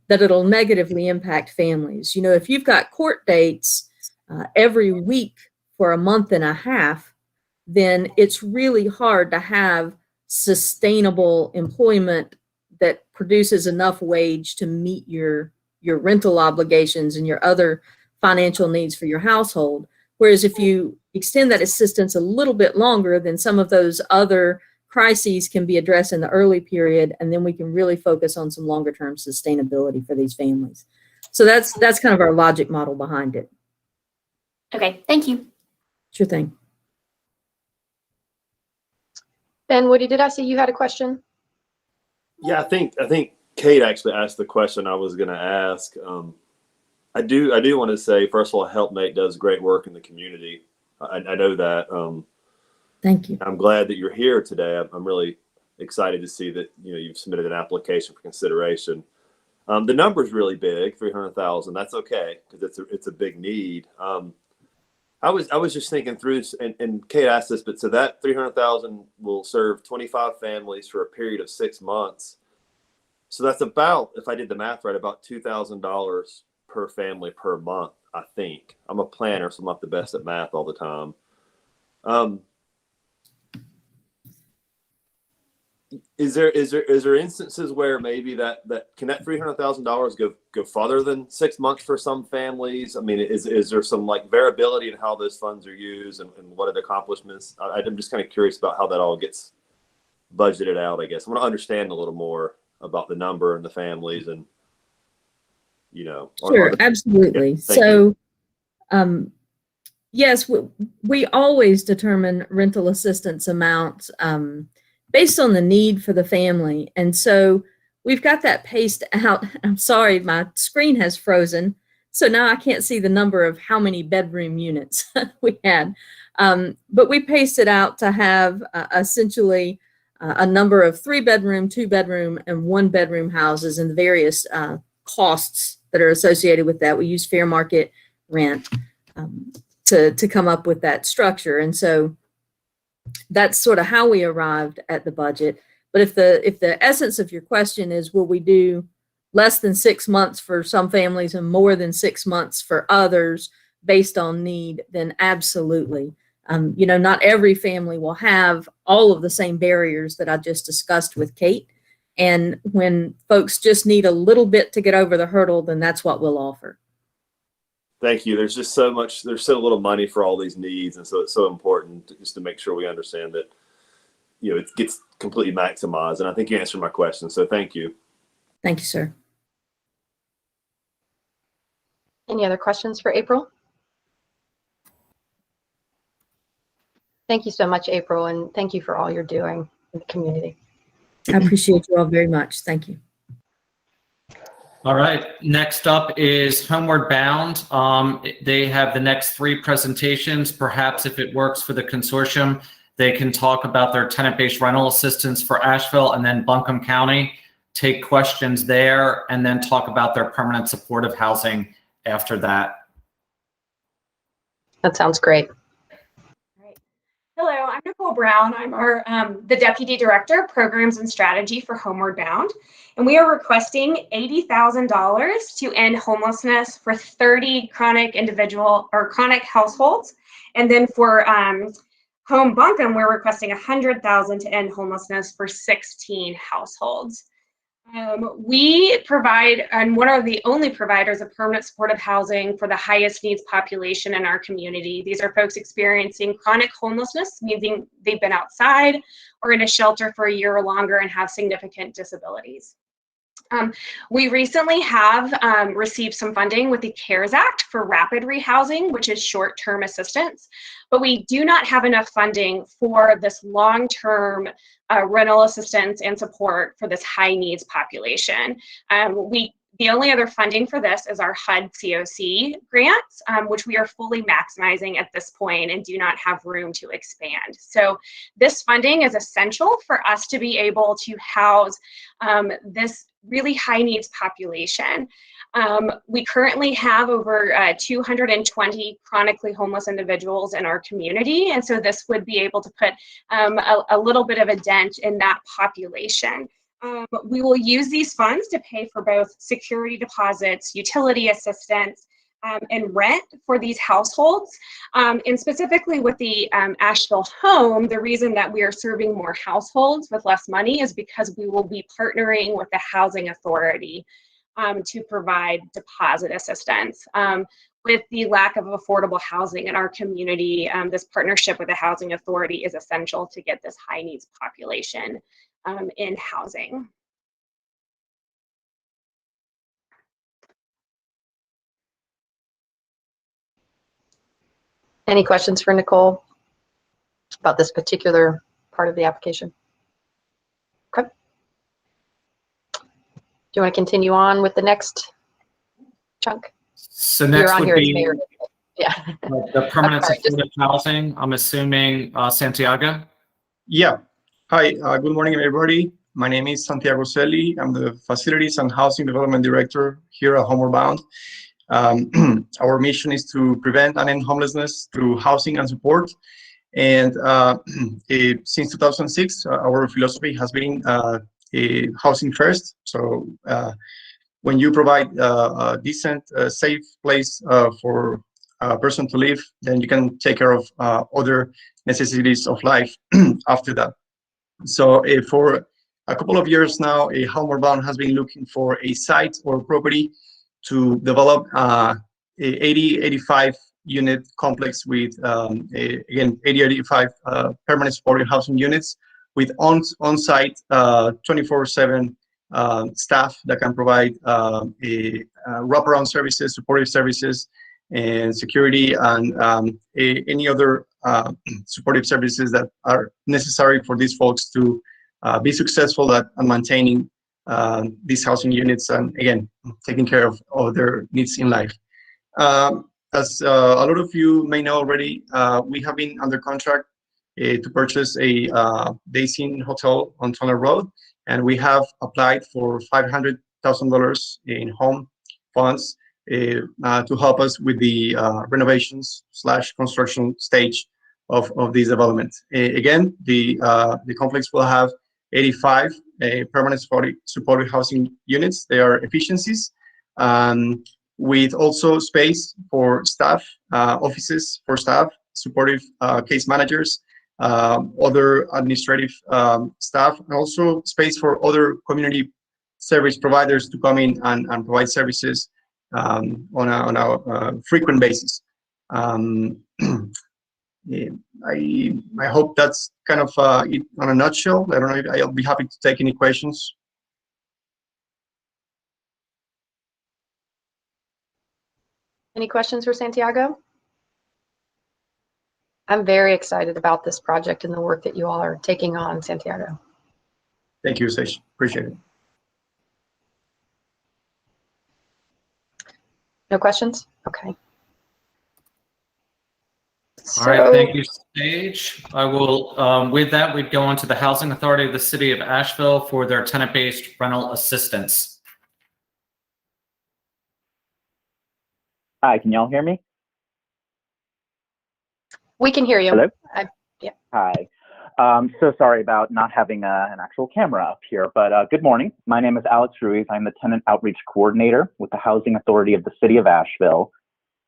that it'll negatively impact families. If you've got court dates every week for a month and a half, then it's really hard to have sustainable employment that produces enough wage to meet your rental obligations and your other financial needs for your household. Whereas if you extend that assistance a little bit longer, then some of those other crises can be addressed in the early period, and then we can really focus on some longer term sustainability for these families. So that's kind of our logic model behind it. Okay, thank you. Sure thing. Ben Woody, did I see you had a question? Yeah, I think Kate actually asked the question I was going to ask. I do want to say, first of all, HelpMate does great work in the community. I know that. Thank you. I'm glad that you're here today. I'm really excited to see that you've submitted an application for consideration. The number's really big, 300,000. That's okay because it's a big need. I was just thinking through this, and Kate asked this, but so that 300,000 will serve 25 families for a period of 6 months. So that's about, if I did the math right, about $2,000 per family per month. I think I'm a planner, so I'm not the best at math all the time. Is there instances where maybe that can that $300,000 go farther than 6 months for some families? I mean, is there some like variability in how those funds are used and what are the accomplishments? I'm just kind of curious about how that all gets budgeted out. I guess I want to understand a little more about the number and the families and Sure, absolutely. Yeah, so yes, we always determine rental assistance amounts based on the need for the family. And so we've got that paced out. I'm sorry, my screen has frozen. So now I can't see the number of how many bedroom units we had. But we paced it out to have essentially a number of 3-bedroom, 2-bedroom, and 1-bedroom houses and the various costs that are associated with that. We use fair market rent to come up with that structure. And so that's sort of how we arrived at the budget. But if the essence of your question is, will we do less than 6 months for some families and more than 6 months for others based on need, then absolutely. Not every family will have all of the same barriers that I just discussed with Kate. And when folks just need a little bit to get over the hurdle, then that's what we'll offer. Thank you. There's just so much, there's so little money for all these needs. And so it's so important just to make sure we understand that, it gets completely maximized. And I think you answered my question. So thank you. Thank you, sir. Any other questions for April? Thank you so much, April, and thank you for all you're doing in the community. I appreciate you all very much. Thank you. All right, next up is Homeward Bound. They have the next 3 presentations. Perhaps if it works for the consortium, they can talk about their tenant-based rental assistance for Asheville and then Buncombe County, take questions there, and then talk about their permanent supportive housing after that. That sounds great. Hello, I'm Nicole Brown. I'm the Deputy Director of Programs and Strategy for Homeward Bound, and we are requesting $80,000 to end homelessness for 30 chronic households. And then for Home Buncombe, we're requesting $100,000 to end homelessness for 16 households. We provide, and one of the only providers of permanent supportive housing for the highest needs population in our community. These are folks experiencing chronic homelessness, meaning they've been outside or in a shelter for a year or longer and have significant disabilities. We recently have received some funding with the CARES Act for rapid rehousing, which is short-term assistance, but we do not have enough funding for this long-term rental assistance and support for this high needs population. The only other funding for this is our HUD COC grants, which we are fully maximizing at this point and do not have room to expand. So this funding is essential for us to be able to house this really high needs population. We currently have over 220 chronically homeless individuals in our community, and so this would be able to put a little bit of a dent in that population. We will use these funds to pay for both security deposits, utility assistance, and rent for these households. And specifically with the Asheville home, the reason that we are serving more households with less money is because we will be partnering with the housing authority to provide deposit assistance. With the lack of affordable housing in our community, this partnership with the housing authority is essential to get this high needs population in housing. Any questions for Nicole about this particular part of the application? Okay. Do you want to continue on with the next chunk? So next would be yeah. the permanent supportive housing. I'm assuming Santiago. Yeah. Hi, good morning, everybody. My name is Santiago Selli. I'm the Facilities and Housing Development Director here at Homeward Bound. Our mission is to prevent and end homelessness through housing and support. And since 2006, our philosophy has been housing first. So when you provide a decent, safe place for a person to live, then you can take care of other necessities of life after that. So for a couple of years now, Homeward Bound has been looking for a site or property to develop a 80-85 unit complex with, again, 80-85 permanent supportive housing units with on-site 24/7 staff that can provide wraparound services, supportive services, and security, and any other supportive services that are necessary for these folks to be successful at maintaining these housing units and, again, taking care of their needs in life. As a lot of you may know already, we have been under contract to purchase a Daisy Hotel on Tunnel Road, and we have applied for $500,000 in home funds to help us with the renovations/construction stage of this development. Again, the complex will have 85 permanent supported housing units. They are efficiencies, with also space for staff, offices for staff, supportive case managers, other administrative staff, and also space for other community service providers to come in and provide services on a frequent basis. Yeah, I hope that's kind of it on a nutshell. I don't know. I'll be happy to take any questions. Any questions for Santiago? I'm very excited about this project and the work that you all are taking on, Santiago. Thank you, Sage. Appreciate it. No questions? Okay. All right, thank you, Sage. I will, with that, we'd go on to the Housing Authority of the City of Asheville for their tenant-based rental assistance. Hi, can y'all hear me? We can hear you. Hello? Yeah. Hi. So sorry about not having an actual camera up here, but good morning. My name is Alex Ruiz. I'm the Tenant Outreach Coordinator with the Housing Authority of the City of Asheville.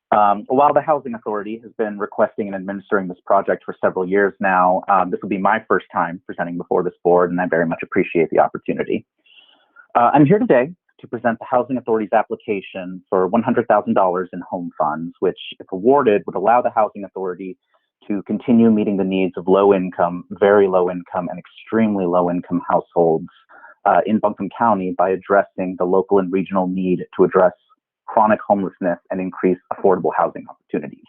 While the Housing Authority has been requesting and administering this project for several years now, this will be my first time presenting before this board, and I very much appreciate the opportunity. I'm here today to present the Housing Authority's application for $100,000 in home funds, which, if awarded, would allow the Housing Authority to continue meeting the needs of low-income, very low-income, and extremely low-income households in Buncombe County by addressing the local and regional need to address chronic homelessness and increase affordable housing opportunities.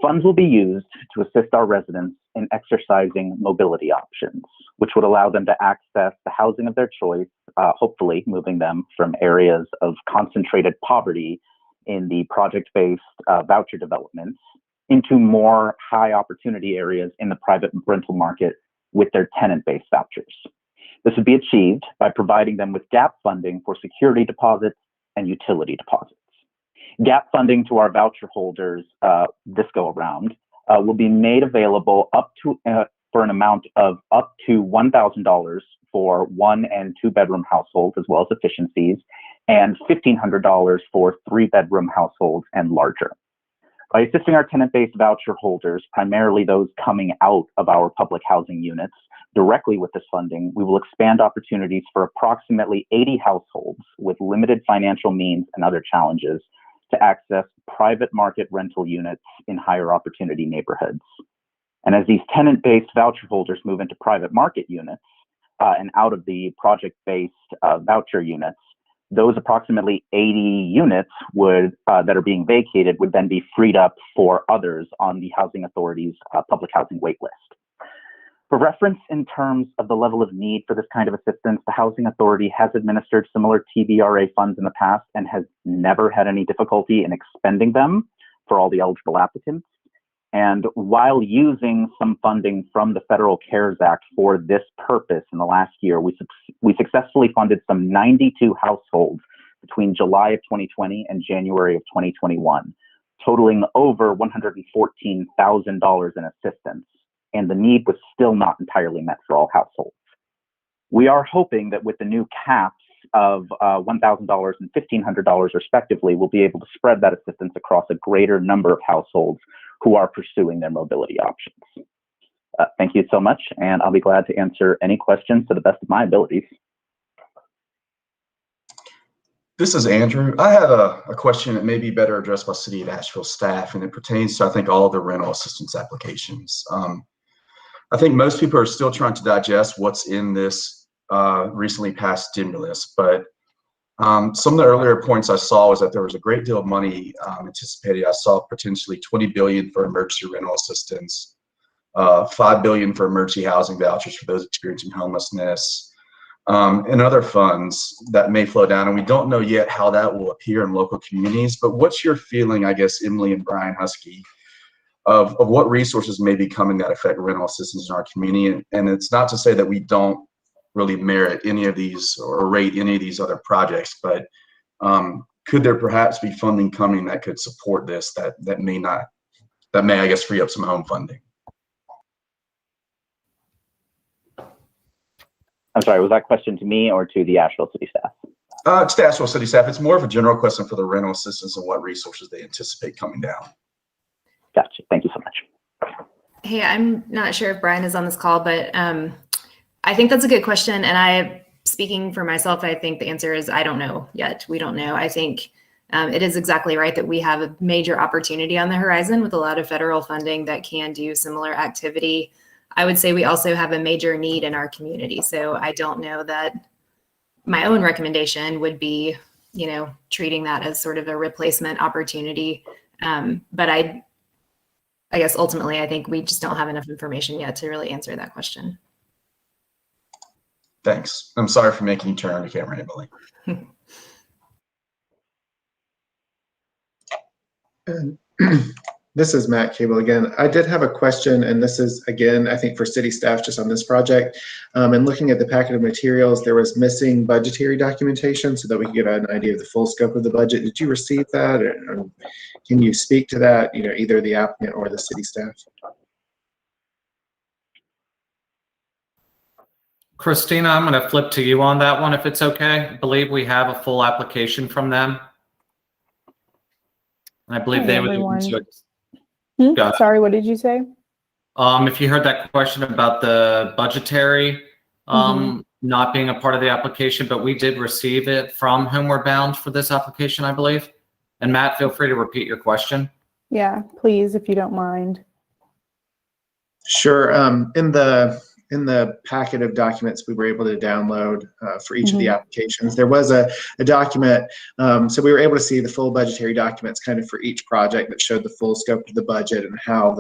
Funds will be used to assist our residents in exercising mobility options, which would allow them to access the housing of their choice, hopefully moving them from areas of concentrated poverty in the project-based voucher developments into more high opportunity areas in the private rental market with their tenant-based vouchers. This would be achieved by providing them with gap funding for security deposits and utility deposits. Gap funding to our voucher holders this go around will be made available up to for an amount of up to $1,000 for 1 and 2 bedroom households as well as efficiencies, and $1,500 for 3 bedroom households and larger. By assisting our tenant-based voucher holders, primarily those coming out of our public housing units, directly with this funding, we will expand opportunities for approximately 80 households with limited financial means and other challenges to access private market rental units in higher opportunity neighborhoods. And as these tenant-based voucher holders move into private market units and out of the project-based voucher units, those approximately 80 units would that are being vacated would then be freed up for others on the Housing Authority's public housing wait list. For reference in terms of the level of need for this kind of assistance, the Housing Authority has administered similar TBRA funds in the past and has never had any difficulty in expending them for all the eligible applicants. And while using some funding from the Federal CARES Act for this purpose in the last year, we successfully funded some 92 households between July of 2020 and January of 2021, totaling over $114,000 in assistance. And the need was still not entirely met for all households. We are hoping that with the new caps of $1,000 and $1,500 respectively, we'll be able to spread that assistance across a greater number of households who are pursuing their mobility options. Thank you so much, and I'll be glad to answer any questions to the best of my abilities. This is Andrew. I have a question that may be better addressed by City of Asheville staff, and it pertains to, I think, all of the rental assistance applications. I think most people are still trying to digest what's in this recently passed stimulus, but some of the earlier points I saw was that there was a great deal of money anticipated. I saw potentially $20 billion for emergency rental assistance, $5 billion for emergency housing vouchers for those experiencing homelessness, and other funds that may flow down. And we don't know yet how that will appear in local communities. But what's your feeling, I guess, Emily and Brian Husky, of what resources may be coming that affect rental assistance in our community? And it's not to say that we don't really merit any of these or rate any of these other projects, but could there perhaps be funding coming that could support this that may, I guess, free up some home funding? I'm sorry, was that question to me or to the Asheville City staff? It's the Asheville City staff. It's more of a general question for the rental assistance and what resources they anticipate coming down. Gotcha. Thank you so much. Hey, I'm not sure if Brian is on this call, but I think that's a good question. And speaking for myself, I think the answer is I don't know yet. We don't know. I think it is exactly right that we have a major opportunity on the horizon with a lot of federal funding that can do similar activity. I would say we also have a major need in our community. So I don't know that my own recommendation would be, treating that as sort of a replacement opportunity. But I guess ultimately, I think we just don't have enough information yet to really answer that question. Thanks. I'm sorry for making you turn on the camera, Emily. And this is Matt Cable again. I did have a question, and this is, again, I think for city staff just on this project. And looking at the packet of materials, there was missing budgetary documentation so that we could get an idea of the full scope of the budget. Did you receive that? Or can you speak to that, either the applicant or the city staff? Christina, I'm going to flip to you on that one if it's okay. I believe we have a full application from them. And I believe they would. Sorry, what did you say? If you heard that question about the budgetary not being a part of the application, but we did receive it from Homeward Bound for this application, I believe. And Matt, feel free to repeat your question. Yeah, please, if you don't mind. Sure. In the packet of documents we were able to download for each of the applications, there was a document. So we were able to see the full budgetary documents kind of for each project that showed the full scope of the budget and how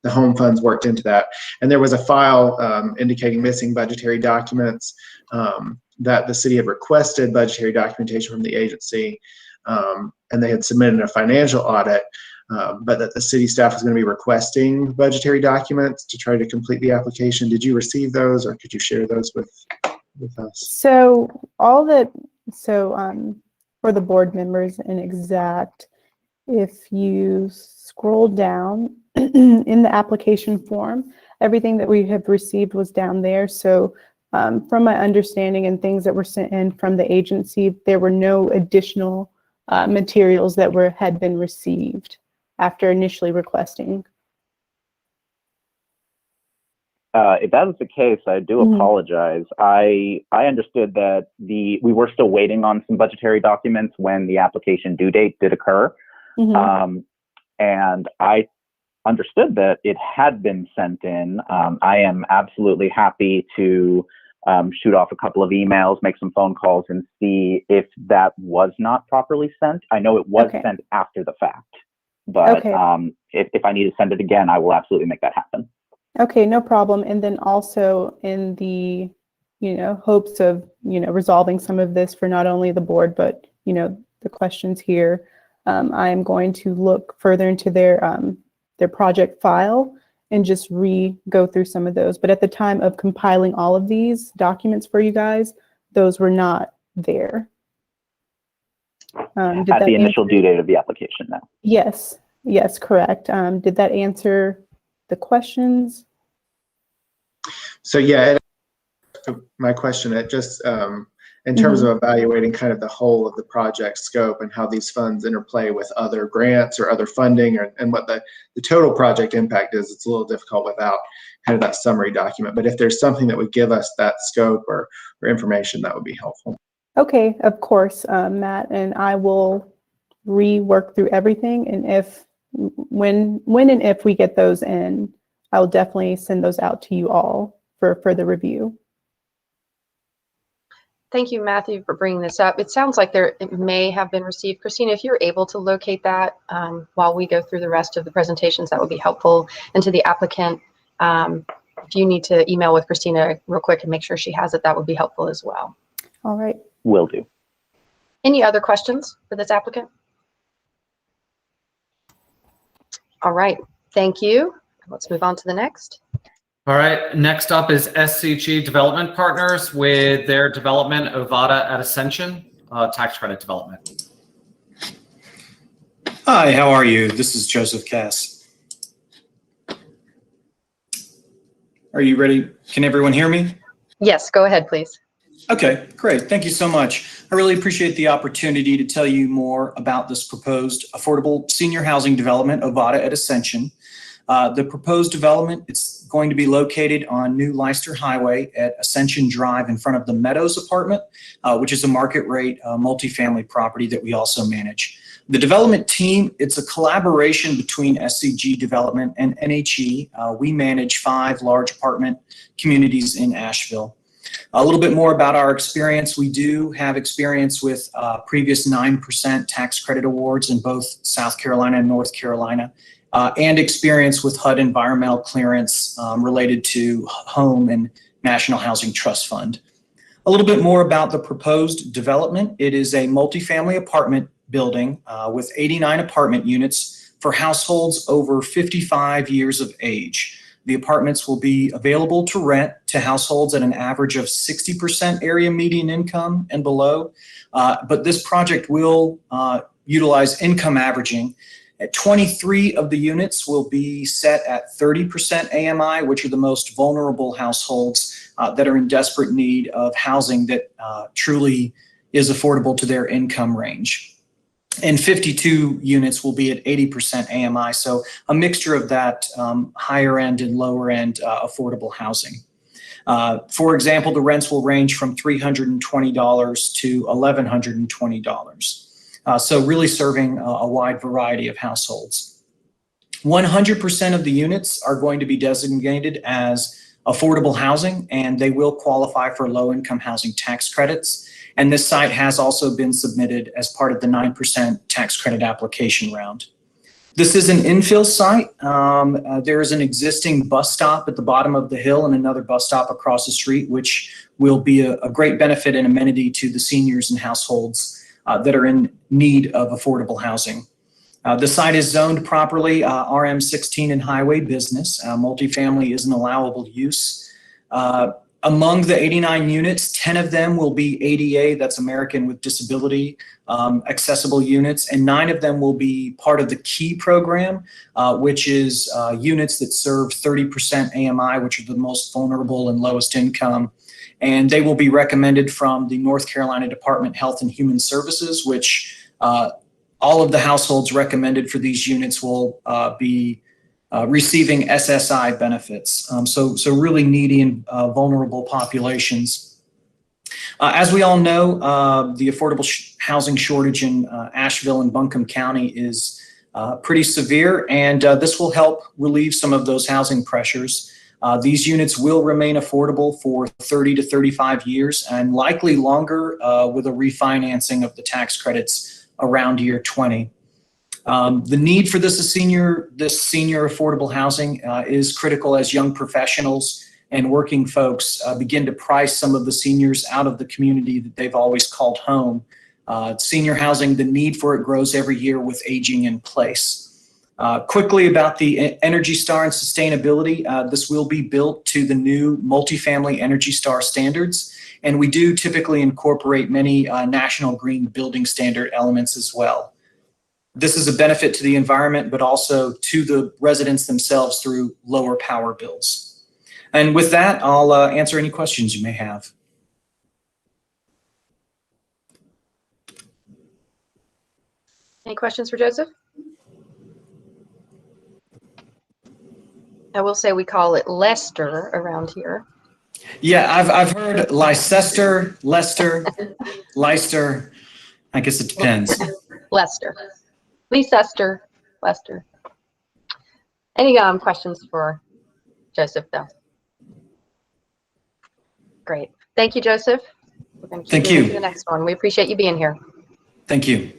the home funds worked into that. And there was a file indicating missing budgetary documents that the city had requested budgetary documentation from the agency. And they had submitted a financial audit. But that the city staff is going to be requesting budgetary documents to try to complete the application. Did you receive those, or could you share those with us? So for the board members in exact, if you scroll down in the application form, everything that we have received was down there. So from my understanding and things that were sent in from the agency, there were no additional materials that had been received after initially requesting. If that was the case, I do apologize. I understood that we were still waiting on some budgetary documents when the application due date did occur. And I understood that it had been sent in. I am absolutely happy to shoot off a couple of emails, make some phone calls, and see if that was not properly sent. I know it was sent after the fact. But if I need to send it again, I will absolutely make that happen. Okay, no problem. And then also in the, hopes of, resolving some of this for not only the board, but, the questions here, I am going to look further into their project file and just go through some of those. But at the time of compiling all of these documents for you guys, those were not there. At the initial due date of the application now. Yes, correct. Did that answer the questions? So yeah, my question, it just in terms of evaluating kind of the whole of the project scope and how these funds interplay with other grants or other funding and what the total project impact is, it's a little difficult without kind of that summary document. But if there's something that would give us that scope or information, that would be helpful. Okay, of course, Matt, and I will rework through everything. And when and if we get those in, I will definitely send those out to you all for further review. Thank you, Matthew, for bringing this up. It sounds like it may have been received. Christina, if you're able to locate that while we go through the rest of the presentations, that would be helpful. And to the applicant, if you need to email with Christina real quick and make sure she has it, that would be helpful as well. All right. Will do. Any other questions for this applicant? All right, thank you. Let's move on to the next. All right, next up is SCG Development Partners with their development Ovada at Ascension, tax credit development. Hi, how are you? This is Joseph Cass. Are you ready? Can everyone hear me? Yes, go ahead, please. Okay, great. Thank you so much. I really appreciate the opportunity to tell you more about this proposed affordable senior housing development, Ovada at Ascension. The proposed development, it's going to be located on New Leicester Highway at Ascension Drive in front of the Meadows apartment, which is a market rate multifamily property that we also manage. The development team, it's a collaboration between SCG Development and NHE. We manage 5 large apartment communities in Asheville. A little bit more about our experience. We do have experience with previous 9% tax credit awards in both South Carolina and North Carolina, and experience with HUD environmental clearance related to home and National Housing Trust Fund. A little bit more about the proposed development. It is a multifamily apartment building with 89 apartment units for households over 55 years of age. The apartments will be available to rent to households at an average of 60% area median income and below. But this project will utilize income averaging. At 23 of the units will be set at 30% AMI, which are the most vulnerable households that are in desperate need of housing that truly is affordable to their income range. And 52 units will be at 80% AMI, so a mixture of that higher end and lower end affordable housing. For example, the rents will range from $320 to $1,120. So really serving a wide variety of households. 100% of the units are going to be designated as affordable housing, and they will qualify for low-income housing tax credits. And this site has also been submitted as part of the 9% tax credit application round. This is an infill site. There is an existing bus stop at the bottom of the hill and another bus stop across the street, which will be a great benefit and amenity to the seniors and households that are in need of affordable housing. The site is zoned properly, RM16 and highway business. Multifamily is an allowable use. Among the 89 units, 10 of them will be ADA, that's American with Disability, accessible units, and 9 of them will be part of the KEY program, which is units that serve 30% AMI, which are the most vulnerable and lowest income. And they will be recommended from the North Carolina Department of Health and Human Services, which all of the households recommended for these units will be receiving SSI benefits. So really needy and vulnerable populations. As we all know, the affordable housing shortage in Asheville and Buncombe County is pretty severe, and this will help relieve some of those housing pressures. These units will remain affordable for 30 to 35 years and likely longer with a refinancing of the tax credits around year 20. The need for this senior affordable housing is critical as young professionals and working folks begin to price some of the seniors out of the community that they've always called home. Senior housing, the need for it grows every year with aging in place. Quickly about the Energy Star and sustainability, this will be built to the new multifamily Energy Star standards, and we do typically incorporate many National Green Building Standard elements as well. This is a benefit to the environment, but also to the residents themselves through lower power bills. And with that, I'll answer any questions you may have. Any questions for Joseph? I will say we call it Leicester around here. Yeah, I've heard Leicester, Leicester, Leicester. I guess it depends. Leicester. Leicester. Leicester. Any questions for Joseph, though? Great. Thank you, Joseph. We're going to keep moving to the next one. We appreciate you being here. Thank you.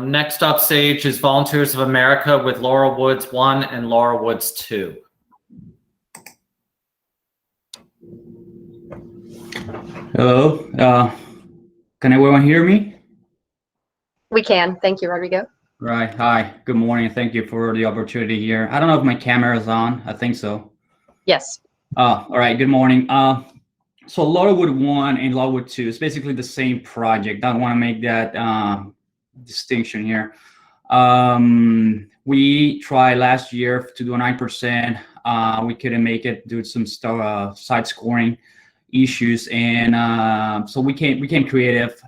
Next up, Sage, is Volunteers of America with Laurel Woods 1 and Laurel Woods 2. Hello. Can everyone hear me? We can. Thank you, Rodrigo. Right. Hi. Good morning. Thank you for the opportunity here. I don't know if my camera is on. I think so. Yes. All right. Good morning. So Laurelwood 1 and Laurelwood 2 is basically the same project. I want to make that distinction here. We tried last year to do a 9%. We couldn't make it due to some side scoring issues, and so we became creative.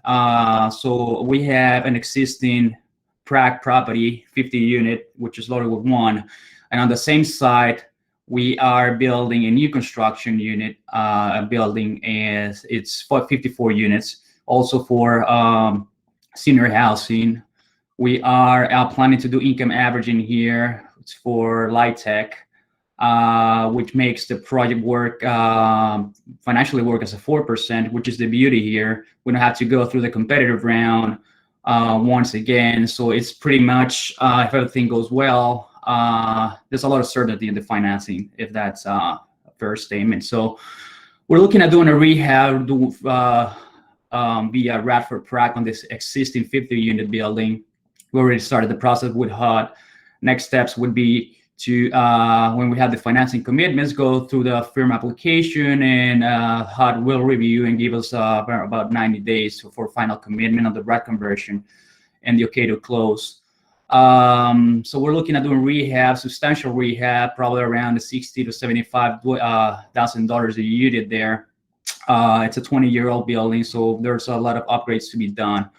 So we have an existing Prague property, 50 unit, which is loaded with one, and on the same site we are building a new construction unit, building, and it's for 54 units, also for senior housing. We are planning to do income averaging here. It's for light tech, which makes the project work financially work as a 4%, which is the beauty here. We don't have to go through the competitive round once again. So it's pretty much, if everything goes well, there's a lot of certainty in the financing, if that's a fair statement. So we're looking at doing a rehab via Radford Prague on this existing 50-unit building. We already started the process with HUD. Next steps would be to, when we have the financing commitments, go through the firm application, and HUD will review and give us about 90 days for final commitment on the RAD conversion and the okay to close. So we're looking at doing rehab, substantial rehab, probably around the $60,000 to $75,000 a unit there. It's a 20-year-old building, so there's a lot of upgrades to be done.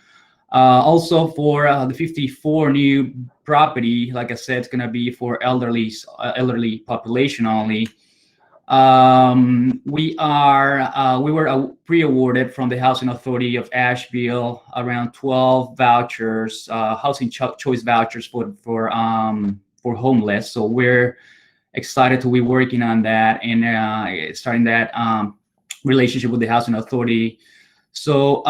Also for the 54 new property, like I said, it's going to be for elderly population only. We were pre-awarded from the Housing Authority of Asheville around 12 vouchers, housing choice vouchers for homeless. So we're excited to be working on that and starting that relationship with the Housing Authority. So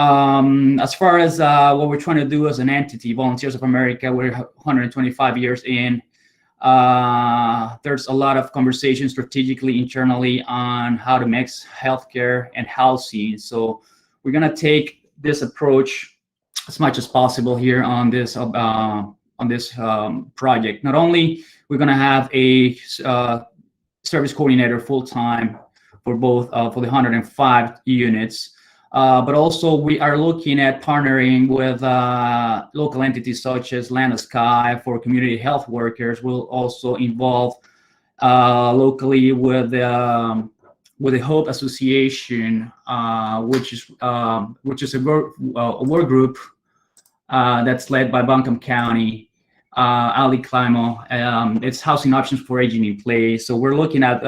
as far as what we're trying to do as an entity, Volunteers of America, we're 125 years in. There's a lot of conversation strategically internally on how to mix healthcare and housing. So we're going to take this approach as much as possible here on this project. Not only we're going to have a service coordinator full-time for both for the 105 units, but also we are looking at partnering with local entities such as Land of Sky for community health workers. We'll also involve locally with the Hope Association, which is a work group that's led by Buncombe County, Ali Climo. It's housing options for aging in place. So we're looking at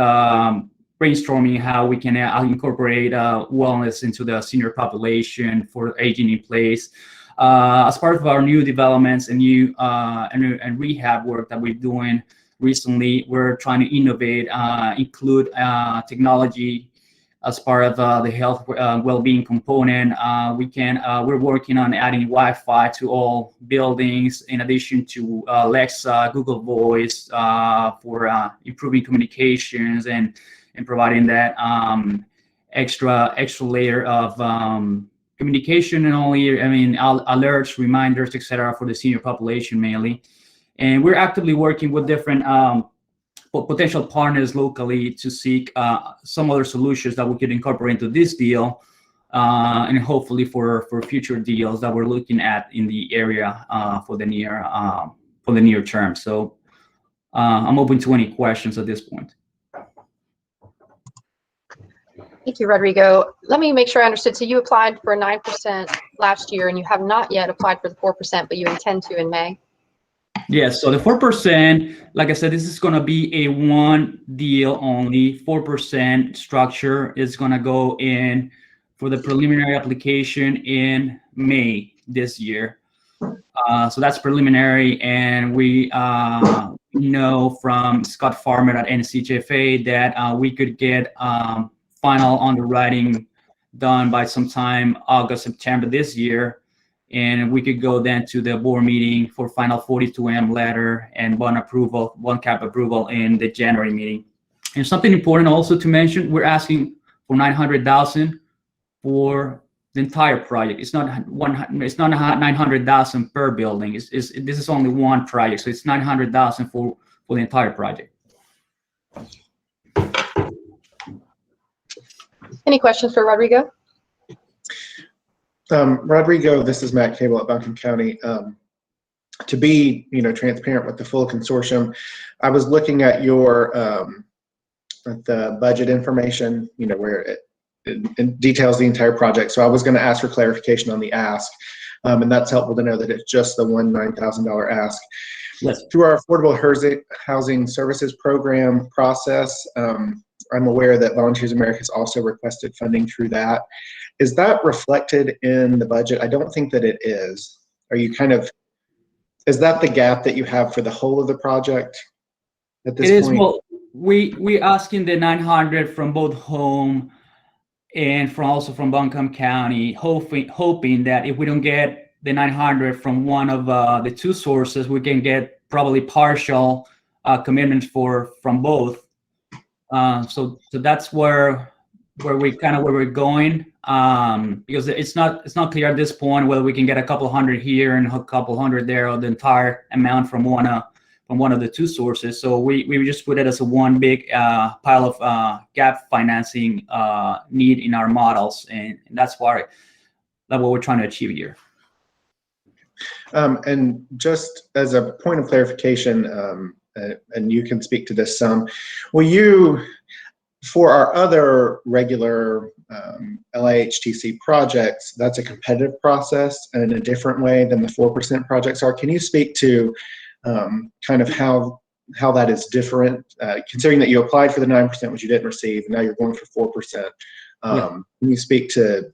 brainstorming how we can incorporate wellness into the senior population for aging in place. As part of our new developments and new and rehab work that we're doing recently, we're trying to innovate, include technology as part of the health well-being component. We're working on adding Wi-Fi to all buildings, in addition to Alexa, Google Voice for improving communications and providing that extra layer of communication, and alerts, reminders, etc., for the senior population mainly. And we're actively working with different potential partners locally to seek some other solutions that we could incorporate into this deal, and hopefully for future deals that we're looking at in the area for the near term. So I'm open to any questions at this point. Thank you, Rodrigo. Let me make sure I understood. So you applied for 9% last year, and you have not yet applied for the 4%, but you intend to in May? Yes, so the 4%, like I said, this is going to be a one deal only. 4% structure is going to go in for the preliminary application in May this year. So that's preliminary, and we know from Scott Farmer at NCGFA that we could get final underwriting done by sometime August, September this year, and we could go then to the board meeting for final 42M letter and one cap approval in the January meeting. And something important also to mention, we're asking for $900,000 for the entire project. It's not $900,000 per building. This is only one project, so it's $900,000 for the entire project. Any questions for Rodrigo? Rodrigo, this is Matt Cable at Buncombe County. To be, transparent with the full consortium, I was looking at your at the budget information, where it details the entire project. So I was going to ask for clarification on the ask, and that's helpful to know that it's just the one $9,000 ask. Yes. Through our Affordable Housing Services Program process, I'm aware that Volunteers America has also requested funding through that. Is that reflected in the budget? I don't think that it is. Are you is that the gap that you have for the whole of the project at this point? Well, we asking the 900 from both home and from Buncombe County, hoping that if we don't get the 900 from one of the two sources, we can get probably partial commitments from both. So that's where we're going, because it's not clear at this point whether we can get a couple hundred here and a couple hundred there, or the entire amount from one of the two sources. So we just put it as a one big pile of gap financing need in our models, and that's what we're trying to achieve here. And just as a point of clarification, and you can speak to this some, will you, for our other regular LIHTC projects, that's a competitive process and in a different way than the 4% projects are. Can you speak to kind of how that is different, considering that you applied for the 9%, which you didn't receive, and now you're going for 4%? Can you speak to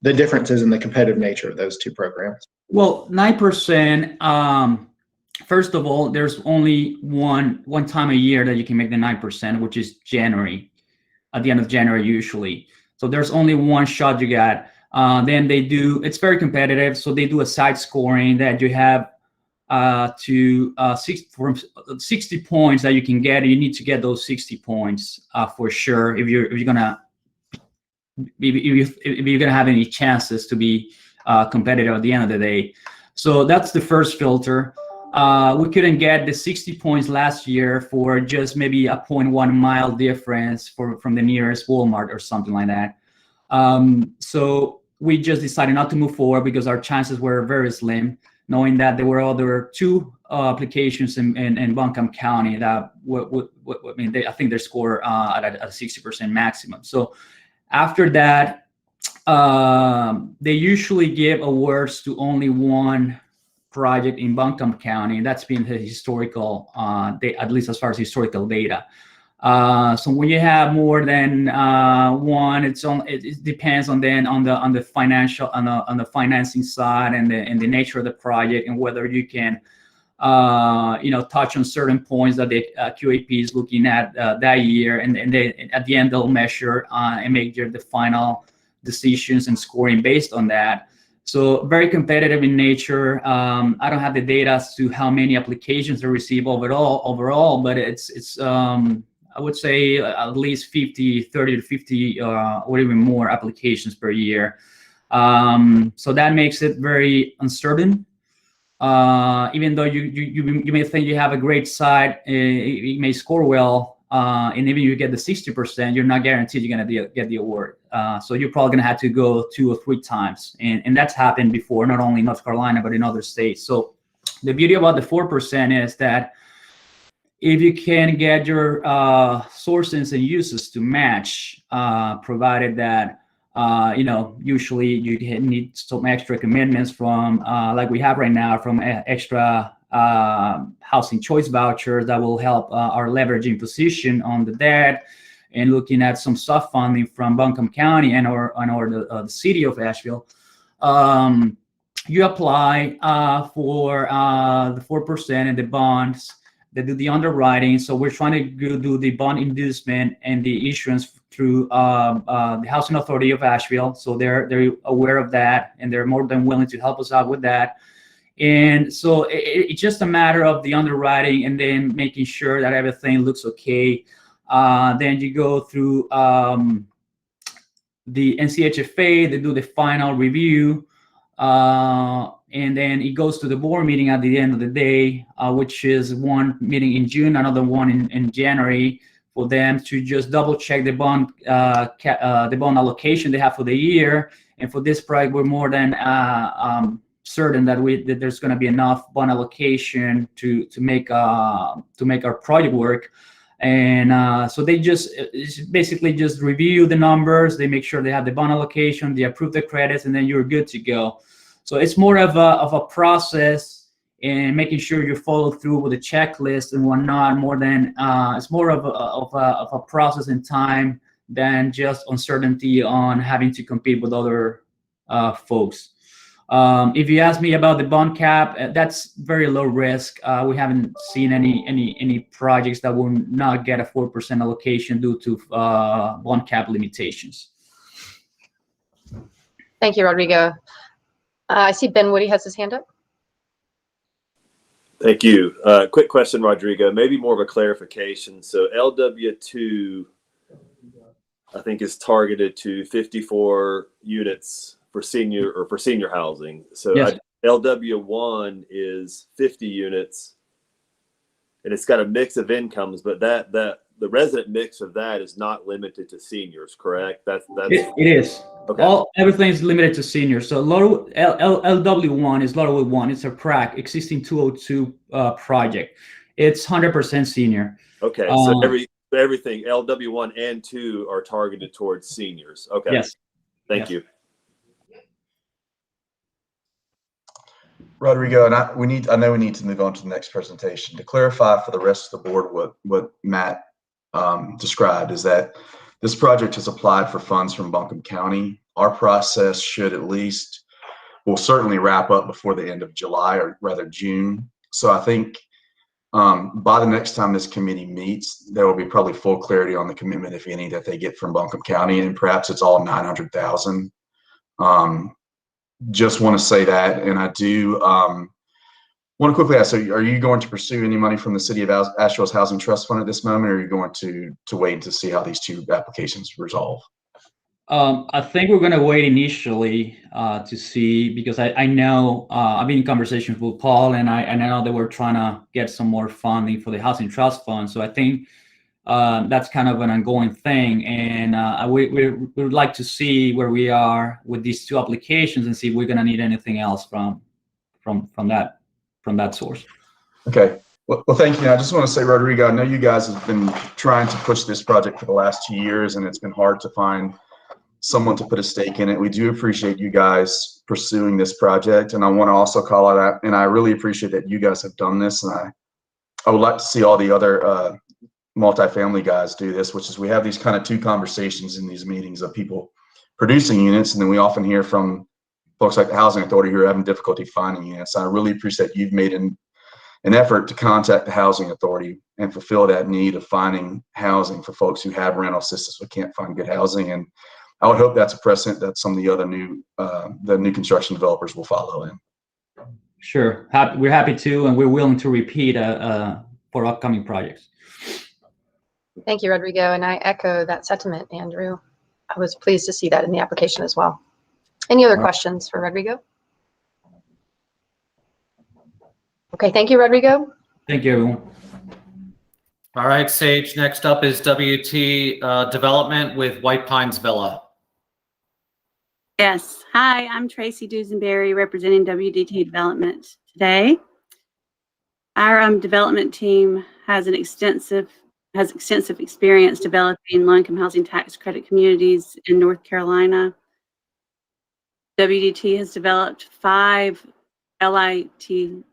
the differences in the competitive nature of those two programs? Well, 9%, first of all, there's only one time a year that you can make the 9%, which is January, at the end of January usually. So there's only one shot you got. Then it's very competitive, so they do a side scoring that you have from 60 points that you can get. You need to get those 60 points for sure if you're gonna have any chances to be competitive at the end of the day. So that's the first filter. We couldn't get the 60 points last year for just maybe a 0.1 mile difference from the nearest Walmart or something like that. So we just decided not to move forward because our chances were very slim, knowing that there were two applications in Buncombe County that I think they score at a 60% maximum. So after that, they usually give awards to only one project in Buncombe County, and that's been the historical, at least as far as historical data. So when you have more than one, it depends on the financial on the financing side and the nature of the project, and whether you can touch on certain points that the QAP is looking at that year, and at the end they'll measure and make the final decisions and scoring based on that. So very competitive in nature. I don't have the data as to how many applications they receive overall, but it's I would say at least 30 to 50 or even more applications per year. So that makes it very uncertain. Even though you may think you have a great site, it may score well, and even you get the 60%, you're not guaranteed you're going to get the award. So you're probably going to have to go 2 or 3 times, and that's happened before, not only in North Carolina but in other states. So the beauty about the 4% is that if you can get your sources and uses to match, provided that usually you need some extra commitments from, like we have right now, from extra housing choice vouchers that will help our leveraging position on the debt, and looking at some soft funding from Buncombe County or the city of Asheville. You apply for the 4% and the bonds. They do the underwriting. So we're trying to do the bond inducement and the issuance through the Housing Authority of Asheville. So they're aware of that, and they're more than willing to help us out with that. And so it's just a matter of the underwriting and then making sure that everything looks okay. Then you go through the NCHFA, they do the final review, and then it goes to the board meeting at the end of the day, which is one meeting in June, another one in January, for them to just double check the bond allocation they have for the year. And for this project, we're more than certain that there's going to be enough bond allocation to make our project work. And so they it's basically just review the numbers, they make sure they have the bond allocation, they approve the credits, and then you're good to go. So it's more of a process and making sure you follow through with the checklist and whatnot, more than it's more of a process in time than just uncertainty on having to compete with other folks. If you ask me about the bond cap, that's very low risk. We haven't seen any projects that will not get a 4% allocation due to bond cap limitations. Thank you, Rodrigo. I see Ben Woody has his hand up. Thank you. Quick question, Rodrigo, maybe more of a clarification. So LW2, I think, is targeted to 54 units for senior housing. So yes. LW1 is 50 units, and it's got a mix of incomes, but the resident mix of that is not limited to seniors, correct? It is. Okay. Everything is limited to seniors. So LW1 is Laurelwood 1. It's a PRAC, existing 202 project. It's 100% senior. Okay. So everything LW1 and 2 are targeted towards seniors. Okay. Yes. Thank you. Rodrigo, and I know we need to move on to the next presentation. To clarify for the rest of the board what Matt described is that this project has applied for funds from Buncombe County. Our process will certainly wrap up before the end of July, or rather June. So I think by the next time this committee meets, there will be probably full clarity on the commitment, if any, that they get from Buncombe County, and perhaps it's all 900,000. Just want to say that, and I do want to quickly ask, so are you going to pursue any money from the City of Asheville's Housing Trust Fund at this moment, or are you going to wait to see how these two applications resolve? I think we're going to wait initially to see, because I know I've been in conversations with Paul, and I know that we're trying to get some more funding for the Housing Trust Fund. So I think that's kind of an ongoing thing, and we would like to see where we are with these two applications and see if we're going to need anything else from that source. Okay. Well, thank you. I just want to say, Rodrigo, I know you guys have been trying to push this project for the last 2 years, and it's been hard to find someone to put a stake in it. We do appreciate you guys pursuing this project, and I want to also call out, and I really appreciate that you guys have done this, and I would like to see all the other multifamily guys do this, which is we have these kind of two conversations in these meetings of people producing units, and then we often hear from folks like the Housing Authority who are having difficulty finding units. I really appreciate that you've made an effort to contact the Housing Authority and fulfill that need of finding housing for folks who have rental assistance but can't find good housing. And I would hope that's a precedent that some of the other new construction developers will follow in. Sure. We're happy to, and we're willing to repeat for upcoming projects. Thank you, Rodrigo, and I echo that sentiment, Andrew. I was pleased to see that in the application as well. Any other questions for Rodrigo? Okay, thank you, Rodrigo. Thank you, everyone. All right, Sage, next up is WT Development with White Pines Villa. Yes. Hi, I'm Tracy Dusenberry representing WDT Development today. Our development team has extensive experience developing low-income housing tax credit communities in North Carolina. WDT has developed 5 LIHTC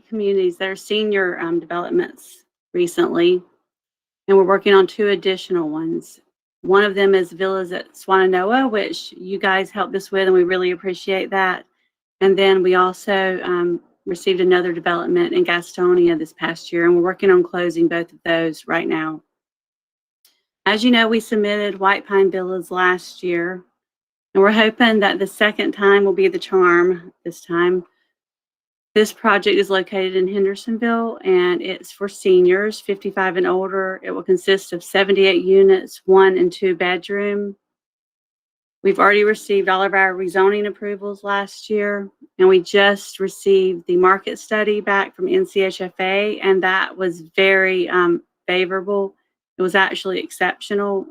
communities that are senior developments recently, and we're working on 2 additional ones. One of them is Villas at Swananoa, which you guys helped us with, and we really appreciate that. And then we also received another development in Gastonia this past year, and we're working on closing both of those right now. As you know, we submitted White Pine Villas last year, and we're hoping that the second time will be the charm this time. This project is located in Hendersonville, and it's for seniors 55 and older. It will consist of 78 units, 1 and 2 bedroom. We've already received all of our rezoning approvals last year, and we just received the market study back from NCHFA, and that was very favorable. It was actually exceptional.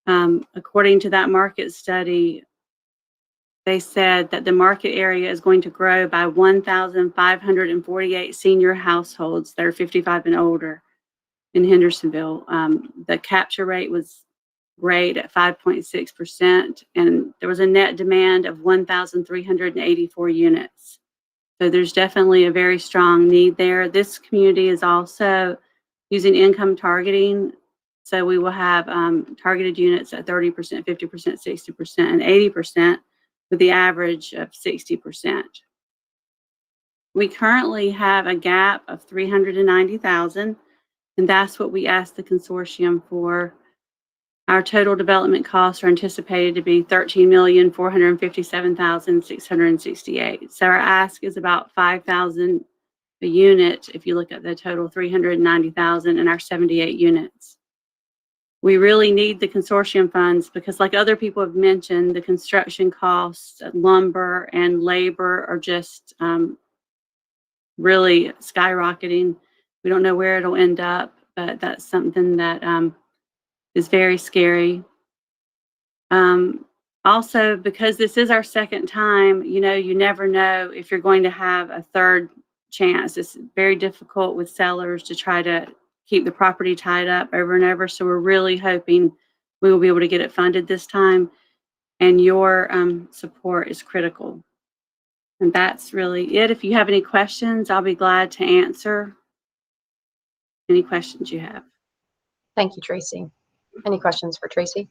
According to that market study, they said that the market area is going to grow by 1,548 senior households that are 55 and older. in Hendersonville. The capture rate was great at 5.6%, and there was a net demand of 1,384 units. So there's definitely a very strong need there. This community is also using income targeting. So we will have targeted units at 30%, 50%, 60%, and 80%, with the average of 60%. We currently have a gap of 390,000, and that's what we asked the consortium for. Our total development costs are anticipated to be $13,457,668. So our ask is about 5,000 a unit if you look at the total 390,000 and our 78 units. We really need the consortium funds because, like other people have mentioned, the construction costs, lumber and labor are just really skyrocketing. We don't know where it'll end up, but that's something that is very scary. Also, because this is our second time, you know, you never know if you're going to have a third chance. It's very difficult with sellers to try to keep the property tied up over and over. So we're really hoping we will be able to get it funded this time. And your support is critical. And that's really it. If you have any questions, I'll be glad to answer any questions you have. Thank you, Tracy. Any questions for Tracy?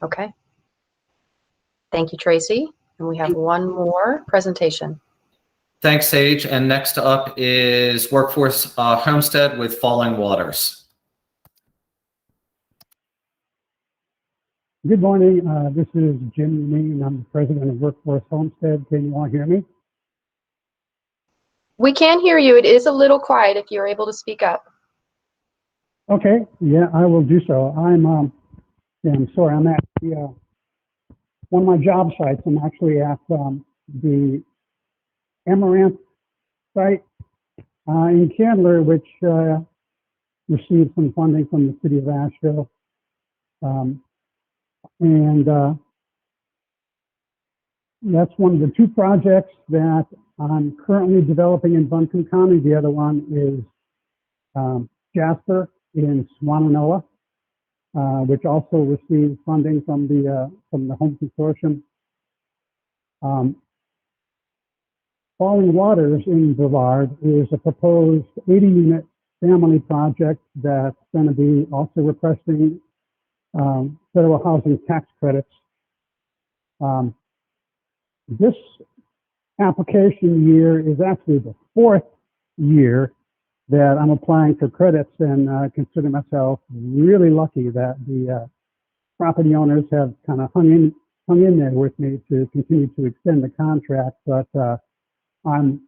Okay. Thank you, Tracy. And we have one more presentation. Thanks, Sage. And next up is Workforce Homestead with Falling Waters. Good morning. This is Jim Mean. I'm the president of Workforce Homestead. Can you all hear me? We can hear you. It is a little quiet if you're able to speak up. Okay. Yeah, I will do so. I'm sorry. I'm at the, one of my job sites. I'm actually at the Amaranth site in Candler, which received some funding from the city of Asheville. That's one of the two projects that I'm currently developing in Buncombe County. The other one is Jasper in Swannanoa, which also received funding from the Home Consortium. Falling Waters in Brevard is a proposed 80-unit family project that's going to be also requesting federal housing tax credits. This application year is actually the fourth year that I'm applying for credits, and consider myself really lucky that the property owners have kind of hung in there with me to continue to extend the contract. But I'm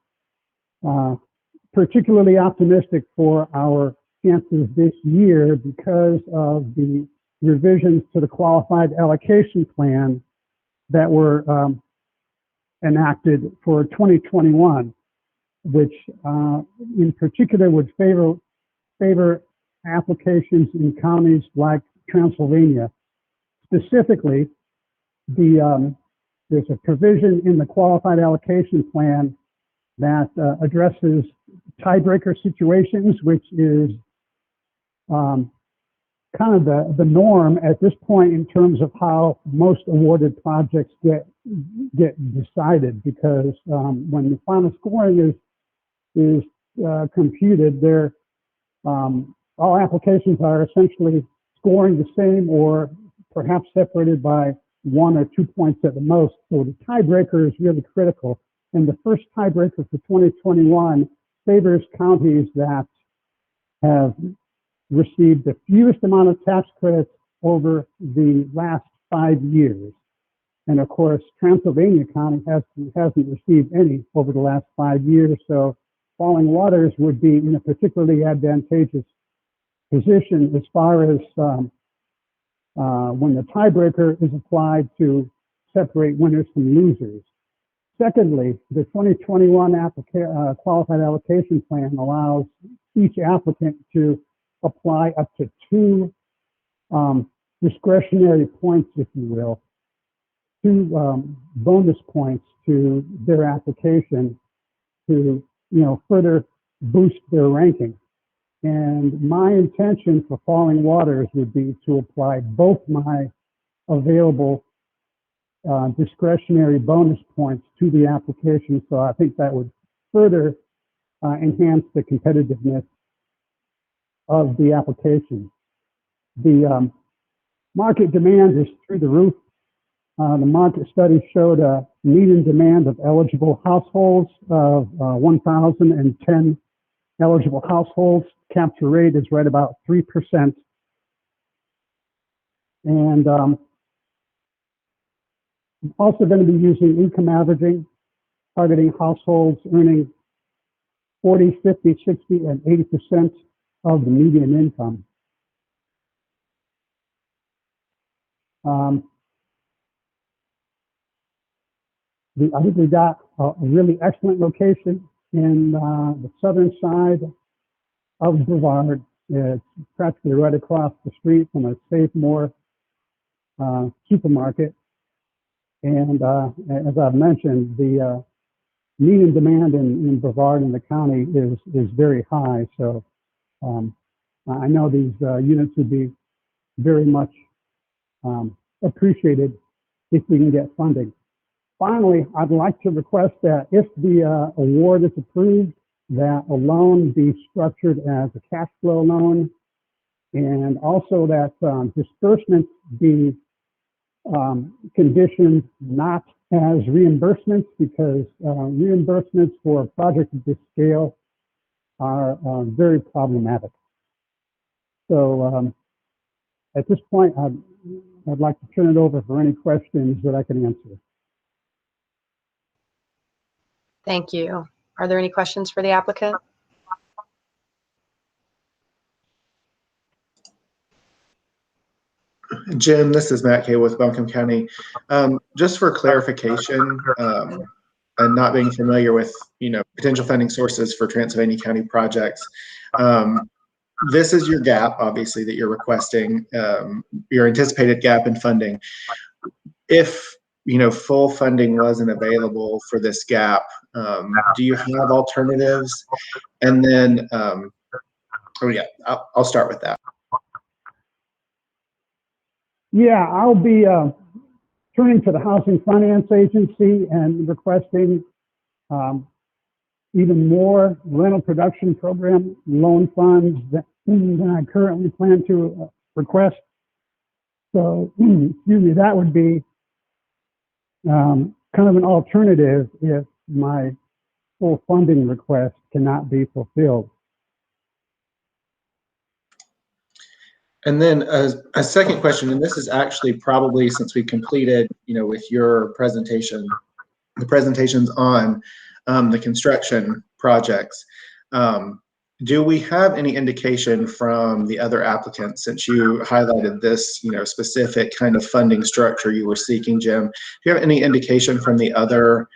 particularly optimistic for our chances this year because of the revisions to the qualified allocation plan that were enacted for 2021, which in particular would favor applications in counties like Transylvania. Specifically, there's a provision in the qualified allocation plan that addresses tiebreaker situations, which is kind of the norm at this point in terms of how most awarded projects get decided, because when the final scoring is computed, all applications are essentially scoring the same or perhaps separated by 1 or 2 points at the most. So the tiebreaker is really critical. And the first tiebreaker for 2021 favors counties that have received the fewest amount of tax credits over the last 5 years. And of course, Transylvania County hasn't received any over the last 5 years. So Falling Waters would be in a particularly advantageous position as far as when the tiebreaker is applied to separate winners from losers. Secondly, the 2021 qualified allocation plan allows each applicant to apply up to 2 discretionary points, if you will, 2 bonus points to their application to, further boost their ranking. And my intention for Falling Waters would be to apply both my available discretionary bonus points to the application. So I think that would further enhance the competitiveness of the application. The market demand is through the roof. The market study showed a median demand of eligible households of 1,010 eligible households. Capture rate is right about 3%. And I'm also going to be using income averaging, targeting households earning 40, 50, 60, and 80% of the median income. I think we got a really excellent location in the southern side of Brevard. It's practically right across the street from a Save More supermarket. And as I've mentioned, the median demand in Brevard and the county is very high. So I know these units would be very much appreciated if we can get funding. Finally, I'd like to request that if the award is approved, that a loan be structured as a cash flow loan, and also that disbursements be conditioned not as reimbursements, because reimbursements for a project of this scale are very problematic. So at this point, I'd like to turn it over for any questions that I can answer. Thank you. Are there any questions for the applicant? Jim, this is Matt Kay with Buncombe County. Just for clarification, and not being familiar with, potential funding sources for Transylvania County projects, this is your gap, obviously, that you're requesting, your anticipated gap in funding. If, full funding wasn't available for this gap, do you have alternatives? And then, I'll start with that. Yeah, I'll be turning to the Housing Finance Agency and requesting even more rental production program loan funds than I currently plan to request. So, excuse me, that would be kind of an alternative if my full funding request cannot be fulfilled. And then a second question, and this is actually probably since we completed, with your presentation, the presentations on the construction projects. Do we have any indication from the other applicants, since you highlighted this, specific kind of funding structure you were seeking, Jim? Do you have any indication from the other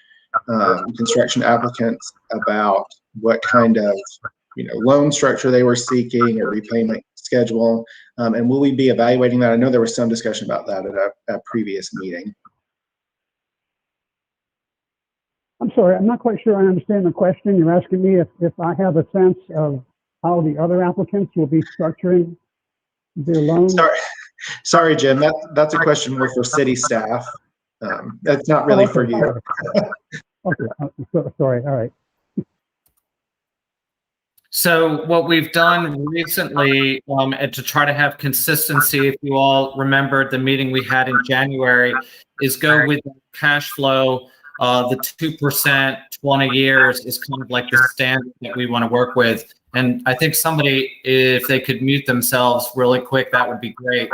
construction applicants about what kind of, loan structure they were seeking or repayment schedule? And will we be evaluating that? I know there was some discussion about that at a previous meeting. I'm sorry, I'm not quite sure I understand the question. You're asking me if I have a sense of how the other applicants will be structuring their loans? Sorry, Jim, that's a question more for city staff. That's not really for you. Okay, sorry, all right. So what we've done recently, and to try to have consistency, if you all remembered the meeting we had in January, is go with cash flow. The 2%, 20 years is kind of like the standard that we want to work with. And I think somebody, if they could mute themselves really quick, that would be great.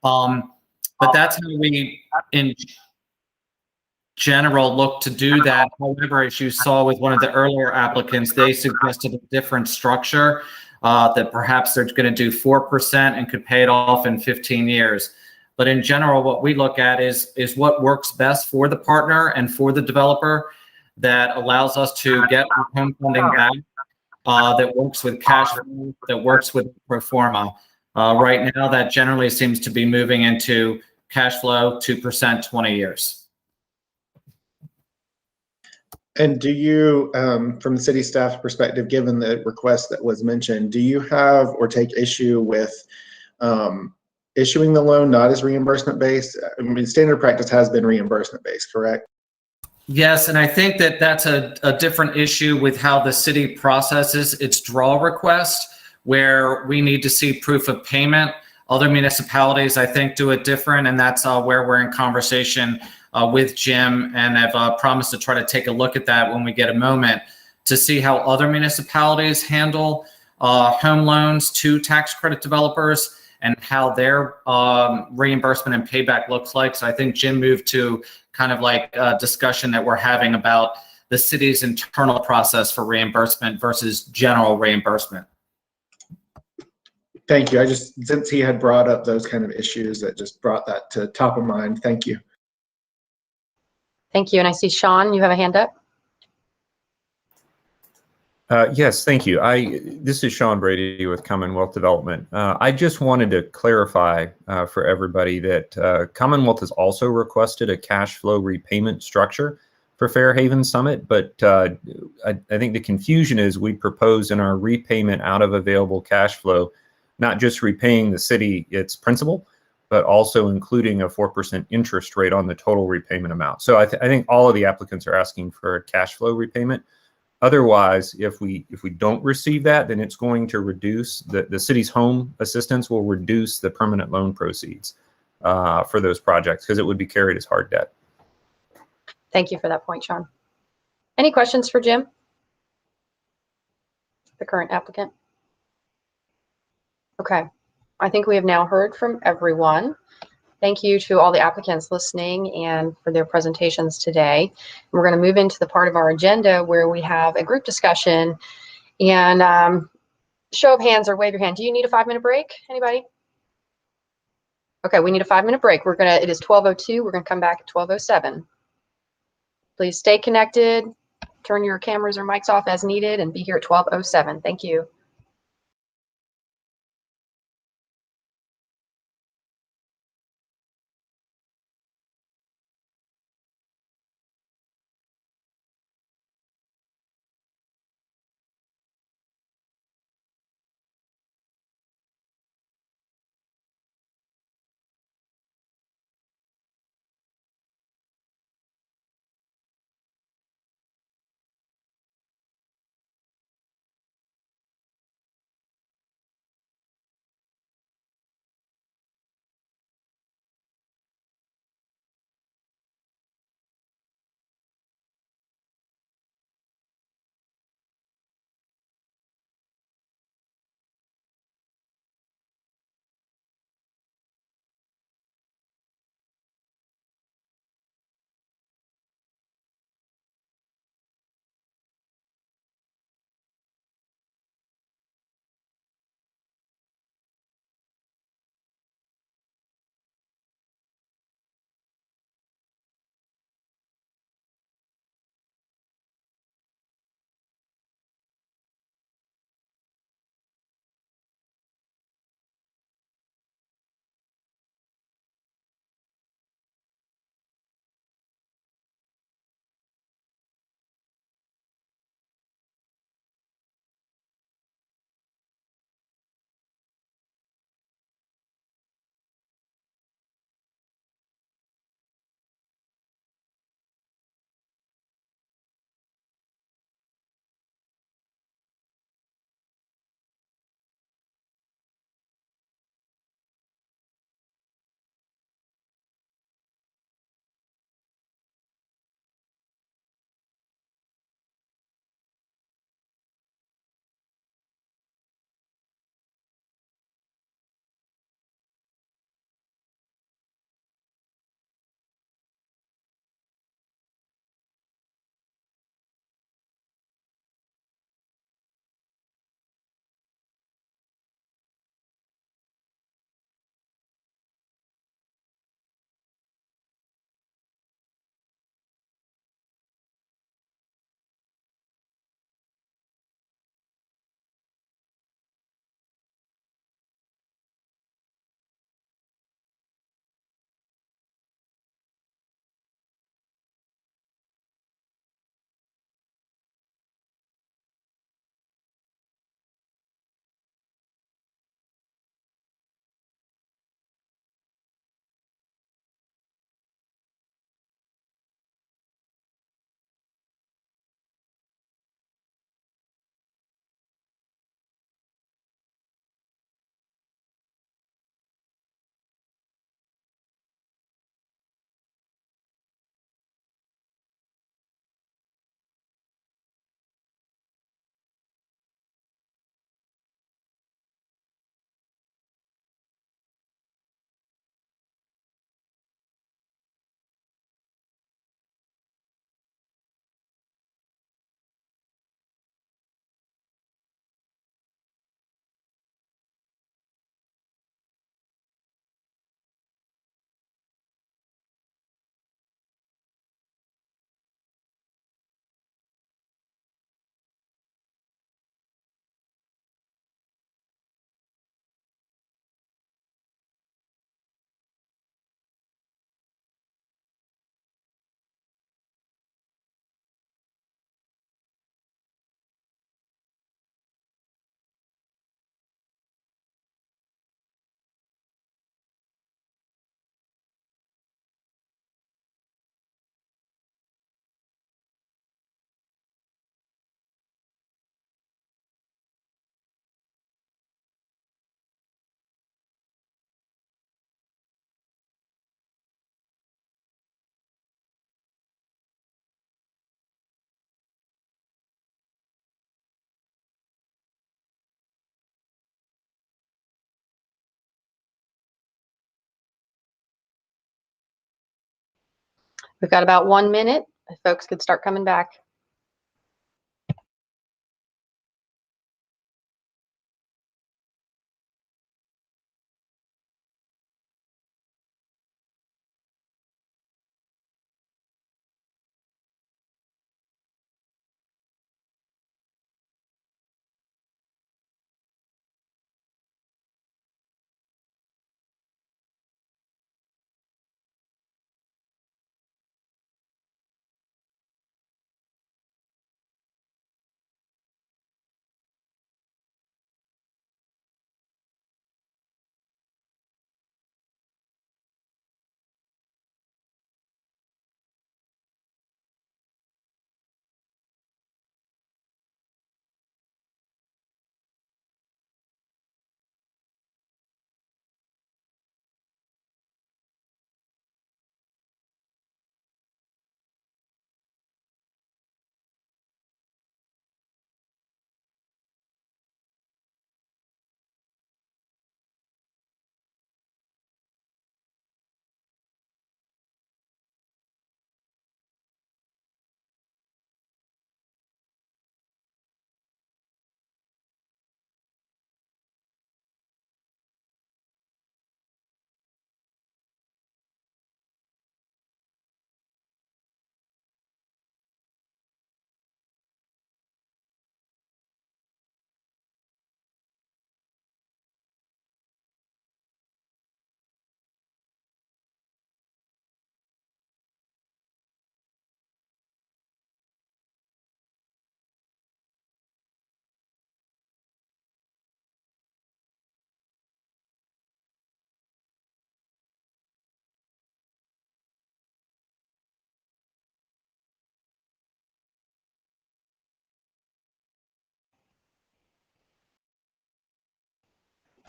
But that's how we, in general, look to do that. However, as you saw with one of the earlier applicants, they suggested a different structure, that perhaps they're going to do 4% and could pay it off in 15 years. But in general, what we look at is what works best for the partner and for the developer, that allows us to get our home funding back, that works with cash flow, that works with pro forma. Right now, that generally seems to be moving into cash flow, 2%, 20 years. And do you, from the city staff perspective, given the request that was mentioned, do you have or take issue with issuing the loan not as reimbursement based? I mean, standard practice has been reimbursement based, correct? Yes, and I think that that's a different issue with how the city processes its draw request, where we need to see proof of payment. Other municipalities, I think, do it different, and that's where we're in conversation with Jim, and I've promised to try to take a look at that when we get a moment to see how other municipalities handle home loans to tax credit developers and how their reimbursement and payback looks like. So I think Jim moved to kind of like a discussion that we're having about the city's internal process for reimbursement versus general reimbursement. Thank you. I just, since he had brought up those kind of issues, that just brought that to top of mind. Thank you. Thank you. And I see Sean, you have a hand up. Yes, thank you. This is Sean Brady with Commonwealth Development. I just wanted to clarify for everybody that Commonwealth has also requested a cash flow repayment structure for Fairhaven Summit, but I think the confusion is we propose in our repayment out of available cash flow, not just repaying the city its principal, but also including a 4% interest rate on the total repayment amount. So I think all of the applicants are asking for a cash flow repayment. Otherwise, if we don't receive that, then it's going to reduce the city's home assistance will reduce the permanent loan proceeds for those projects because it would be carried as hard debt. Thank you for that point, Sean. Any questions for Jim, the current applicant? Okay, I think we have now heard from everyone. Thank you to all the applicants listening and for their presentations today. We're going to move into the part of our agenda where we have a group discussion and show of hands or wave your hand. Do you need a 5-minute break? Anybody? Okay, we need a 5-minute break. It is 12:02. We're going to come back at 12:07. Please stay connected, turn your cameras or mics off as needed, and be here at 12:07. Thank you. We've got about 1 minute. If folks could start coming back.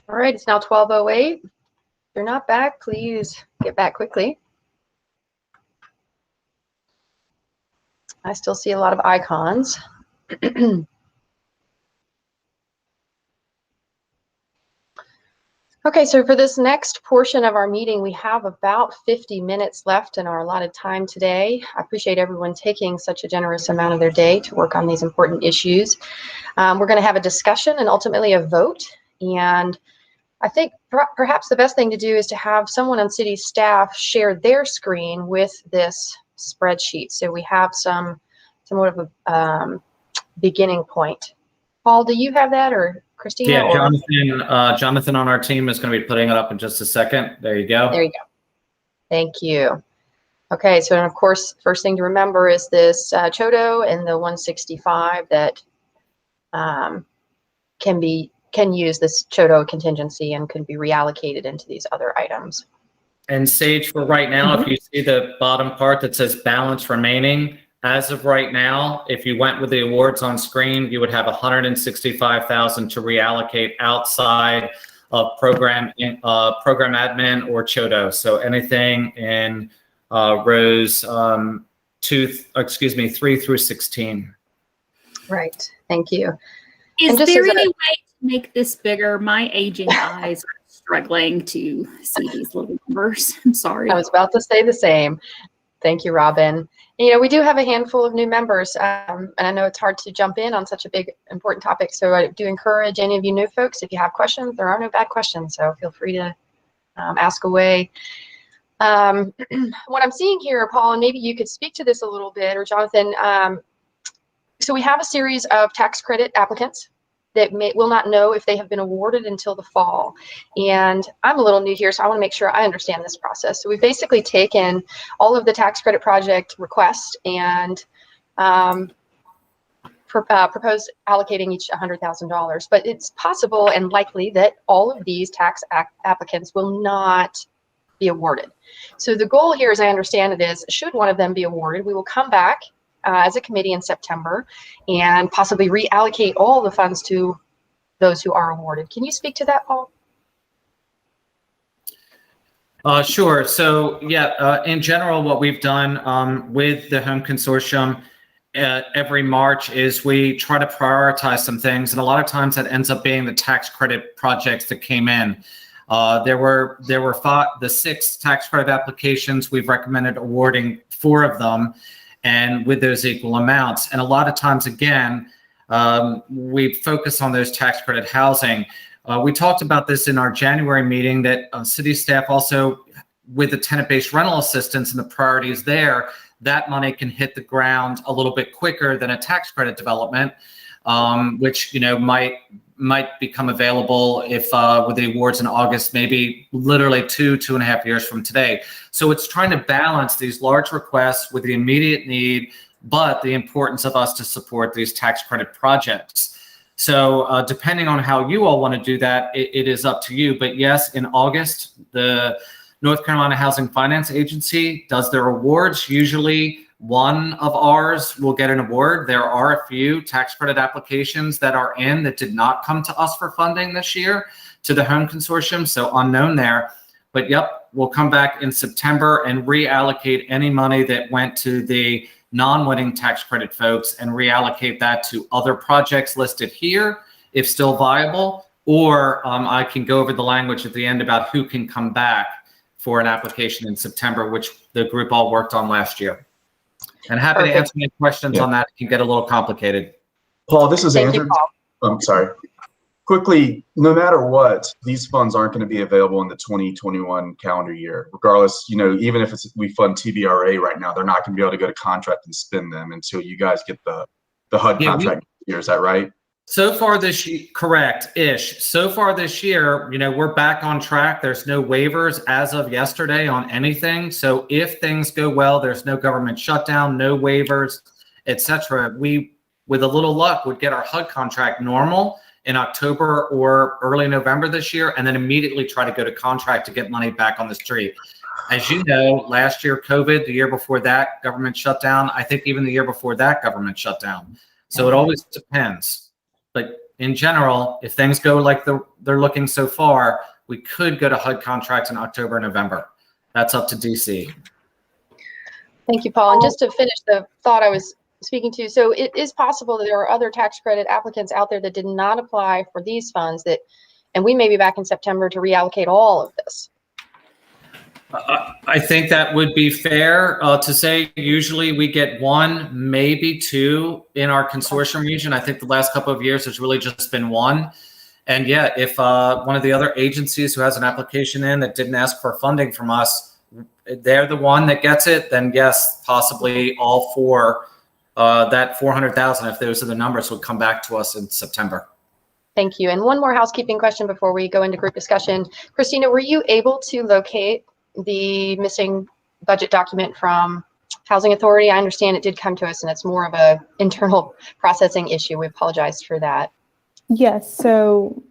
All right, it's now 12:08. If you're not back, please get back quickly. I still see a lot of icons. Okay, so for this next portion of our meeting, we have about 50 minutes left in our allotted time today. I appreciate everyone taking such a generous amount of their day to work on these important issues. We're going to have a discussion and ultimately a vote. And I think perhaps the best thing to do is to have someone on city staff share their screen with this spreadsheet, so we have somewhat of a beginning point. Paul, do you have that, or Christina? Yeah, or Jonathan on our team is going to be putting it up in just a second. There you go. There you go. Thank you. Okay, so of course, first thing to remember is this Chodo and the 165 that can use this Chodo contingency and can be reallocated into these other items. And Sage, for right now, if you see the bottom part that says balance remaining, as of right now, if you went with the awards on screen, you would have 165,000 to reallocate outside of program admin or Chodo. So anything in rows 3 through 16. Right. Thank you. Is there any way to make this bigger? My aging eyes are struggling to see these little numbers. I'm sorry. I was about to say the same. Thank you, Robin. You know, we do have a handful of new members, and I know it's hard to jump in on such a big, important topic. So I do encourage any of you new folks, if you have questions, there are no bad questions. So feel free to ask away. What I'm seeing here, Paul, and maybe you could speak to this a little bit, or Jonathan. So we have a series of tax credit applicants that will not know if they have been awarded until the fall. And I'm a little new here, so I want to make sure I understand this process. So we've basically taken all of the tax credit project requests and proposed allocating each $100,000. But it's possible and likely that all of these tax applicants will not be awarded. So the goal here, as I understand it, is should one of them be awarded, we will come back as a committee in September and possibly reallocate all the funds to those who are awarded. Can you speak to that, Paul? Sure. So yeah, in general, what we've done with the Home Consortium every March is we try to prioritize some things. And a lot of times that ends up being the tax credit projects that came in. The 6 tax credit applications, we've recommended awarding 4 of them, and with those equal amounts. And a lot of times, again, we focus on those tax credit housing. We talked about this in our January meeting, that city staff also, with the tenant-based rental assistance and the priorities there, that money can hit the ground a little bit quicker than a tax credit development, which might become available if with the awards in August, maybe literally 2.5 years from today. So it's trying to balance these large requests with the immediate need, but the importance of us to support these tax credit projects. So depending on how you all want to do that, it is up to you. But yes, in August, the North Carolina Housing Finance Agency does their awards. Usually one of ours will get an award. There are a few tax credit applications that are in that did not come to us for funding this year, to the Home Consortium, so unknown there. But yep, we'll come back in September and reallocate any money that went to the non-winning tax credit folks and reallocate that to other projects listed here, if still viable, or I can go over the language at the end about who can come back for an application in September, which the group all worked on last year. And happy to answer any questions on that. It can get a little complicated. Paul, this is Thank Andrew. you, Paul. I'm sorry. Quickly, no matter what, these funds aren't going to be available in the 2021 calendar year. Regardless, even if we fund TBRA right now, they're not going to be able to go to contract and spend them until you guys get the HUD contract next year. Is that right? So far this year, correct-ish. So far this year, we're back on track. There's no waivers as of yesterday on anything. So if things go well, there's no government shutdown, no waivers, etc. We, with a little luck, would get our HUD contract normal in October or early November this year, and then immediately try to go to contract to get money back on the street. As you know, last year, COVID, the year before that, government shutdown. I think even the year before that, government shutdown. So it always depends. But in general, if things go like they're looking so far, we could go to HUD contracts in October, November. That's up to DC. Thank you, Paul. And just to finish the thought I was speaking to, so it is possible that there are other tax credit applicants out there that did not apply for these funds, and we may be back in September to reallocate all of this. I think that would be fair to say. Usually we get 1, maybe 2 in our consortium region. I think the last couple of years has really just been 1. And yeah, if one of the other agencies who has an application in that didn't ask for funding from us, they're the one that gets it, then yes, possibly all 4, that 400,000, if those are the numbers, would come back to us in September. Thank you. And one more housekeeping question before we go into group discussion. Christina, were you able to locate the missing budget document from Housing Authority? I understand it did come to us and it's more of a internal processing issue. We apologize for that. Yes, so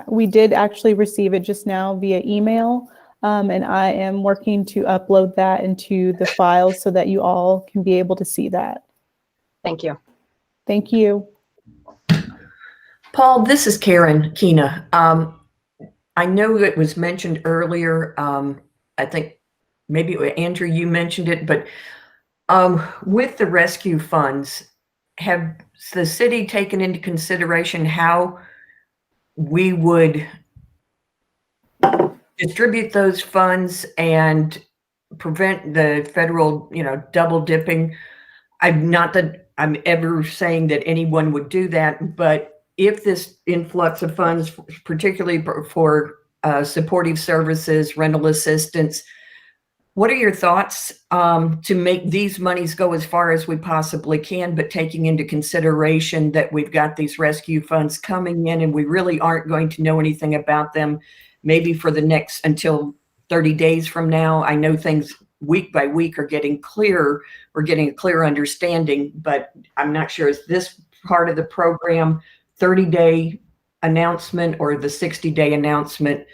we did actually receive it just now via email, and I am working to upload that into the files so that you all can be able to see that. Thank you. Thank you. Paul, this is Karen Keena. I know it was mentioned earlier, I think maybe Andrew, you mentioned it, but with the rescue funds, have the city taken into consideration how we would distribute those funds and prevent the federal, double dipping? Not that I'm ever saying that anyone would do that, but if this influx of funds, particularly for supportive services, rental assistance, what are your thoughts to make these monies go as far as we possibly can, but taking into consideration that we've got these rescue funds coming in and we really aren't going to know anything about them maybe for the next until 30 days from now? I know things week by week are getting clearer. We're getting a clear understanding, but I'm not sure, is this part of the program 30-day announcement or the 60-day announcement?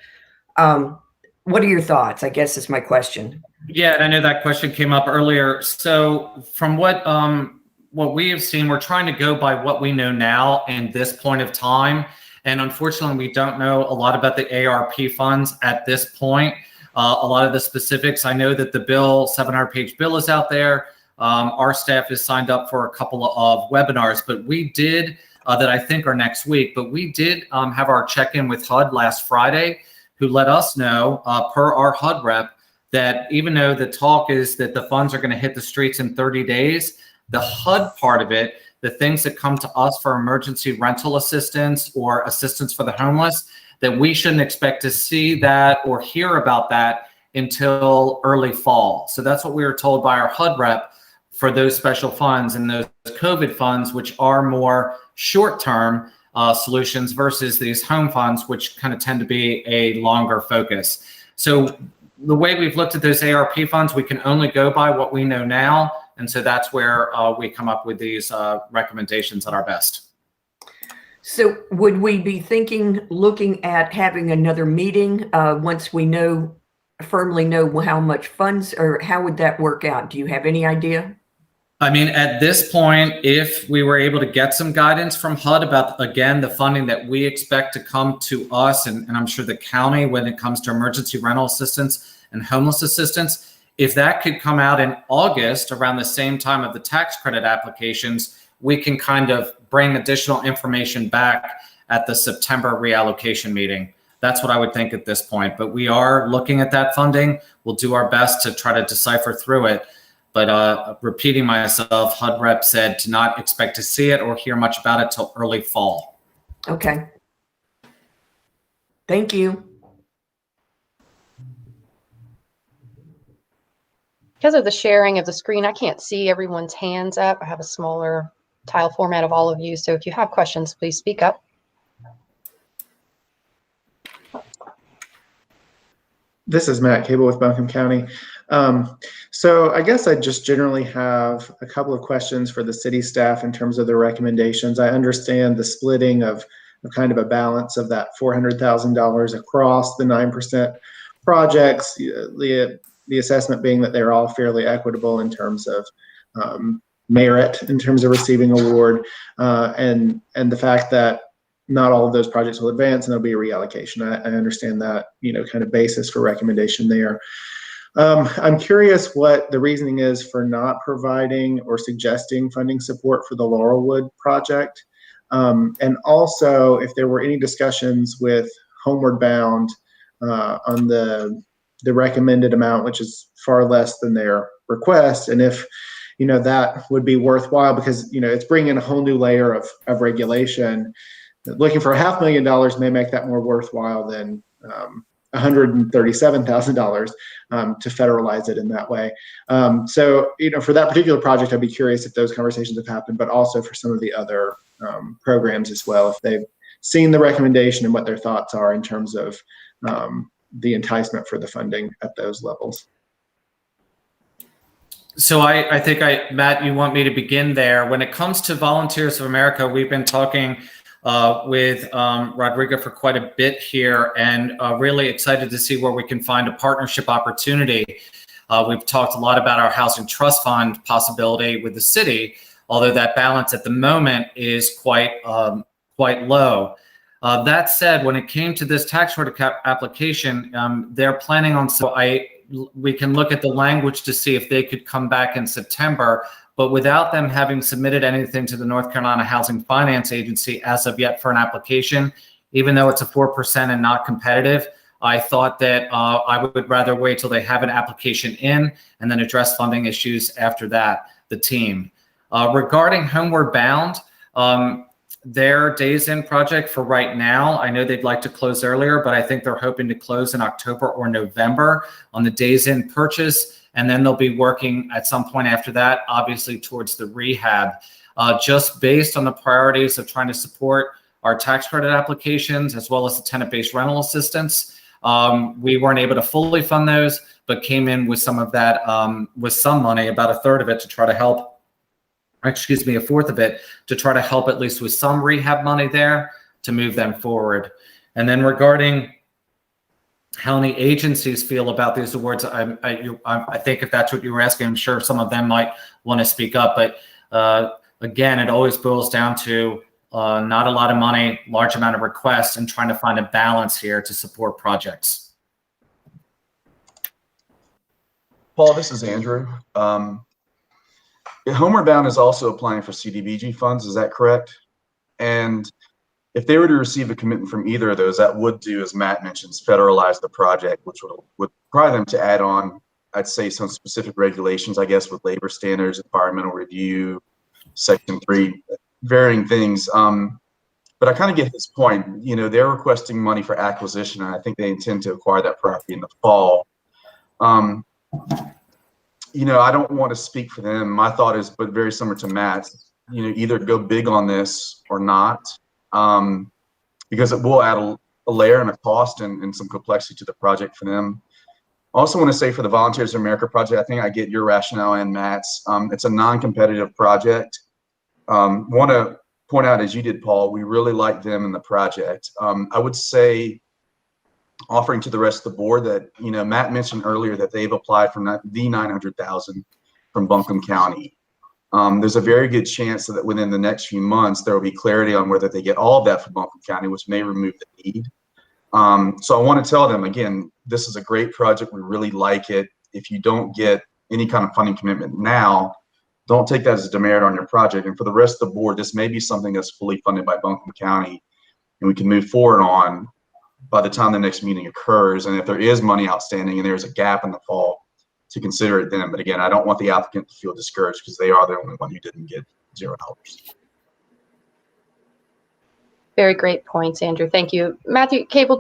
What are your thoughts, I guess, is my question. Yeah, and I know that question came up earlier. So from what we have seen, we're trying to go by what we know now in this point of time. And unfortunately, we don't know a lot about the ARP funds at this point. A lot of the specifics, I know that the bill, 700-page bill is out there. Our staff is signed up for a couple of webinars, but we did, that I think are next week, but we did have our check-in with HUD last Friday. who let us know, per our HUD rep, that even though the talk is that the funds are going to hit the streets in 30 days, the HUD part of it, the things that come to us for emergency rental assistance or assistance for the homeless, that we shouldn't expect to see that or hear about that until early fall. So that's what we were told by our HUD rep for those special funds and those COVID funds, which are more short-term solutions versus these home funds, which kind of tend to be a longer focus. So the way we've looked at those ARP funds, we can only go by what we know now. And so that's where we come up with these recommendations at our best. So would we be looking at having another meeting once we firmly know how much funds, or how would that work out? Do you have any idea? I mean, at this point, if we were able to get some guidance from HUD about, again, the funding that we expect to come to us, and I'm sure the county when it comes to emergency rental assistance and homeless assistance, if that could come out in August around the same time of the tax credit applications, we can kind of bring additional information back at the September reallocation meeting. That's what I would think at this point. But we are looking at that funding. We'll do our best to try to decipher through it. But repeating myself, HUD rep said to not expect to see it or hear much about it till early fall. Okay. Thank you. Because of the sharing of the screen, I can't see everyone's hands up. I have a smaller tile format of all of you. So if you have questions, please speak up. This is Matt Cable with Buncombe County. So I guess I just generally have a couple of questions for the city staff in terms of the recommendations. I understand the splitting of kind of a balance of that $400,000 across the 9% projects, the assessment being that they're all fairly equitable in terms of merit, in terms of receiving award, and the fact that not all of those projects will advance and there'll be a reallocation. I understand that, kind of basis for recommendation there. I'm curious what the reasoning is for not providing or suggesting funding support for the Laurelwood project. And also if there were any discussions with Homeward Bound on the recommended amount, which is far less than their request. And if, that would be worthwhile because, it's bringing a whole new layer of regulation. Looking for $500,000 may make that more worthwhile than $137,000 to federalize it in that way. So, for that particular project, I'd be curious if those conversations have happened, but also for some of the other programs as well, if they've seen the recommendation and what their thoughts are in terms of the enticement for the funding at those levels. So I think, Matt, you want me to begin there. When it comes to Volunteers of America, we've been talking with Rodrigo for quite a bit here, and really excited to see where we can find a partnership opportunity. We've talked a lot about our housing trust fund possibility with the city, although that balance at the moment is quite low. That said, when it came to this tax credit application, they're planning on, we can look at the language to see if they could come back in September, but without them having submitted anything to the North Carolina Housing Finance Agency as of yet for an application, even though it's a 4% and not competitive, I thought that I would rather wait till they have an application in and then address funding issues after that, the team. Regarding Homeward Bound, their Days In project for right now, I know they'd like to close earlier, but I think they're hoping to close in October or November on the Days In purchase. And then they'll be working at some point after that, obviously towards the rehab, just based on the priorities of trying to support our tax credit applications, as well as the tenant-based rental assistance. We weren't able to fully fund those, but came in with some of that, with some money, about a third of it to try to help, a fourth of it to try to help at least with some rehab money there to move them forward. And then regarding how many agencies feel about these awards, I think if that's what you were asking, I'm sure some of them might want to speak up. But again, it always boils down to not a lot of money, large amount of requests, and trying to find a balance here to support projects. Paul, this is Andrew. Homeward Bound is also applying for CDBG funds, is that correct? And if they were to receive a commitment from either of those, that would do, as Matt mentions, federalize the project, which would require them to add on, I'd say, some specific regulations, I guess, with labor standards, environmental review, Section 3, varying things. But I kind of get his point. You know, they're requesting money for acquisition, and I think they intend to acquire that property in the fall. You know, I don't want to speak for them. My thought is, but very similar to Matt's, you know, either go big on this or not, because it will add a layer and a cost and some complexity to the project for them. I also want to say for the Volunteers of America project, I think I get your rationale and Matt's. It's a non-competitive project. Want to point out, as you did, Paul, we really like them in the project. I would say, offering to the rest of the board, that, you know, Matt mentioned earlier that they've applied for the $900,000 from Buncombe County. There's a very good chance that within the next few months there will be clarity on whether they get all of that from Buncombe County, which may remove the need. So I want to tell them again, this is a great project. We really like it. If you don't get any kind of funding commitment now, don't take that as a demerit on your project. And for the rest of the board, this may be something that's fully funded by Buncombe County, and we can move forward on by the time the next meeting occurs. And if there is money outstanding and there's a gap in the fall, to consider it then. But again, I don't want the applicant to feel discouraged because they are the only one who didn't get $0. Very great points, Andrew. Thank you. Matthew Cable,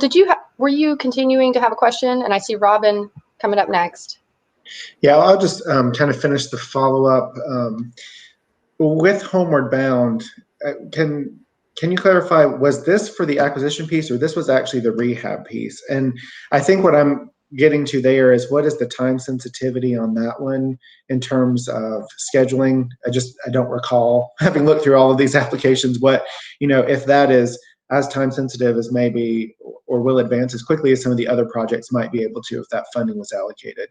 were you continuing to have a question? And I see Robin coming up next. Yeah, I'll just kind of finish the follow-up. With Homeward Bound, can you clarify, was this for the acquisition piece, or this was actually the rehab piece? And I think what I'm getting to there is, what is the time sensitivity on that one in terms of scheduling? I don't recall, having looked through all of these applications, what, you know, if that is as time sensitive as maybe, or will advance as quickly as some of the other projects might be able to if that funding was allocated.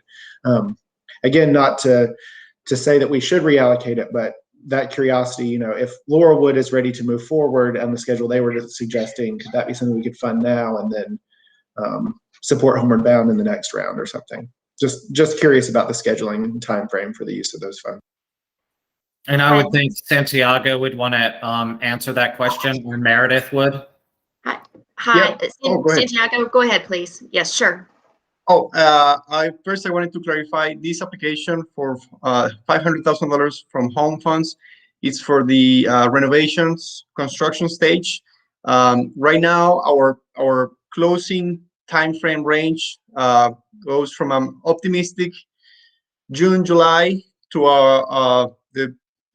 Again, not to say that we should reallocate it, but that curiosity, you know, if Laurelwood is ready to move forward on the schedule they were suggesting, could that be something we could fund now and then support Homeward Bound in the next round or something? Just curious about the scheduling and time frame for the use of those funds. And I would think Santiago would want to answer that question, or Meredith would. Hi, Yeah. Oh, go ahead. Santiago, go ahead, please. Yes, sure. Oh, I wanted to clarify this application for $500,000 from home funds. It's for the renovations construction stage. Right now, our closing timeframe range goes from optimistic June, July to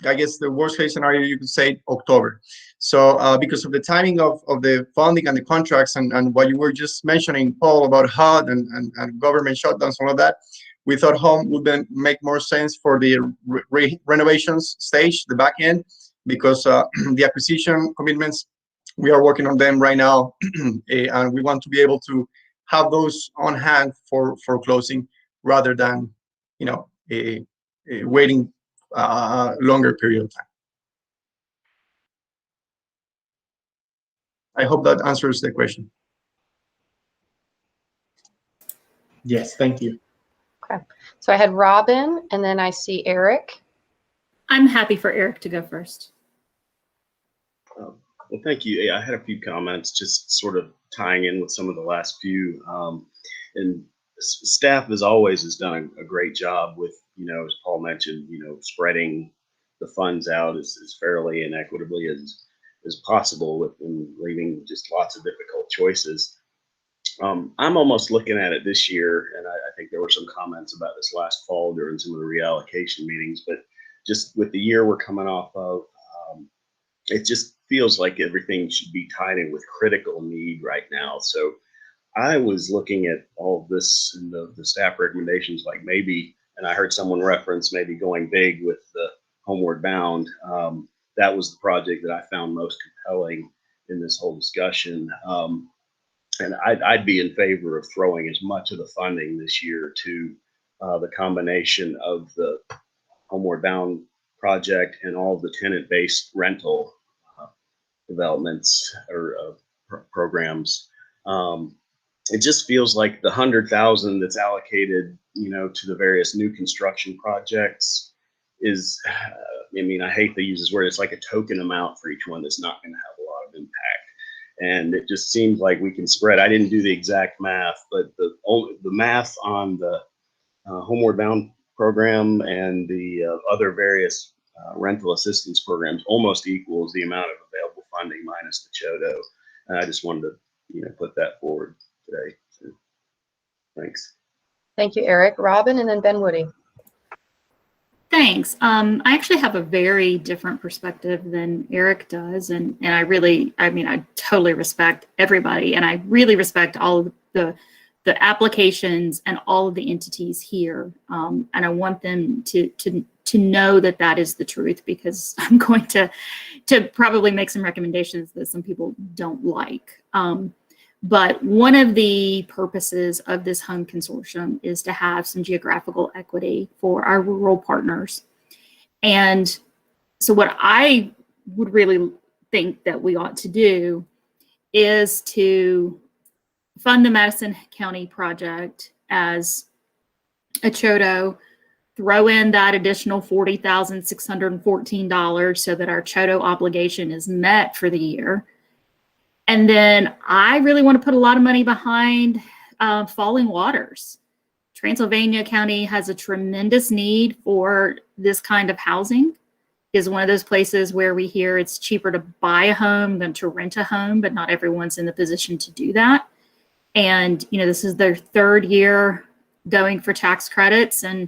I guess the worst case scenario, you could say October. So because of the timing of the funding and the contracts and what you were just mentioning, Paul, about HUD and government shutdowns, all of that, we thought home would then make more sense for the renovations stage, the back end, because the acquisition commitments, we are working on them right now, and we want to be able to have those on hand for closing rather than, you know, waiting a longer period of time. I hope that answers the question. Yes, thank you. Okay, so I had Robin, and then I see Eric. I'm happy for Eric to go first. Well, thank you. Yeah, I had a few comments, just sort of tying in with some of the last few. And staff, as always, has done a great job with, you know, as Paul mentioned, you know, spreading the funds out as fairly and equitably as possible, and leaving just lots of difficult choices. I'm almost looking at it this year, and I think there were some comments about this last fall during some of the reallocation meetings, but just with the year we're coming off of, it just feels like everything should be tied in with critical need right now. So I was looking at all of this and the staff recommendations, like maybe, and I heard someone reference maybe going big with the Homeward Bound. That was the project that I found most compelling in this whole discussion. And I'd be in favor of throwing as much of the funding this year to the combination of the Homeward Bound project and all of the tenant-based rental developments or programs. It just feels like the $100,000 that's allocated, you know, to the various new construction projects is, I mean, I hate to use this word, it's like a token amount for each one that's not going to have a lot of impact. and it just seems like we can spread. I didn't do the exact math, but the math on the Homeward Bound program and the other various rental assistance programs almost equals the amount of available funding minus the CHODO. And I just wanted to, put that forward today. So, thanks. Thank you, Eric. Robin, and then Ben Woody. Thanks. I actually have a very different perspective than Eric does. And I totally respect everybody. And I really respect all of the applications and all of the entities here. And I want them to know that that is the truth, because I'm going to probably make some recommendations that some people don't like. But one of the purposes of this home consortium is to have some geographical equity for our rural partners. And so what I would really think that we ought to do is to fund the Madison County project as a CHODO, throw in that additional $40,614 so that our CHODO obligation is met for the year. And then I really want to put a lot of money behind Falling Waters. Transylvania County has a tremendous need for this kind of housing. It is one of those places where we hear it's cheaper to buy a home than to rent a home, but not everyone's in the position to do that. And, this is their third year going for tax credits. And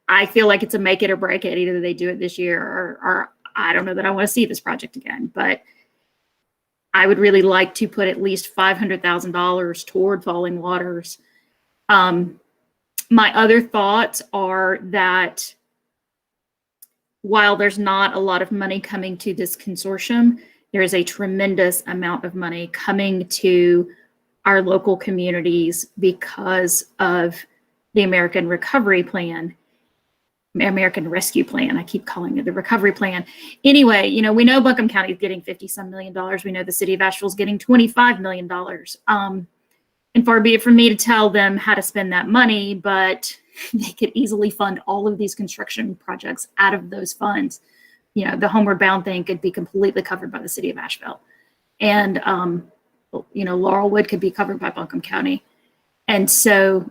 I feel like it's a make it or break it. Either they do it this year or I don't know that I want to see this project again. But I would really like to put at least $500,000 toward Falling Waters. My other thoughts are that while there's not a lot of money coming to this consortium, there is a tremendous amount of money coming to our local communities because of the American Rescue Plan. I keep calling it the Recovery Plan. Anyway, we know Buncombe County is getting $50-some million. We know the city of Asheville is getting $25 million. And far be it from me to tell them how to spend that money, but they could easily fund all of these construction projects out of those funds. The Homeward Bound thing could be completely covered by the city of Asheville. And, Laurelwood could be covered by Buncombe County. And so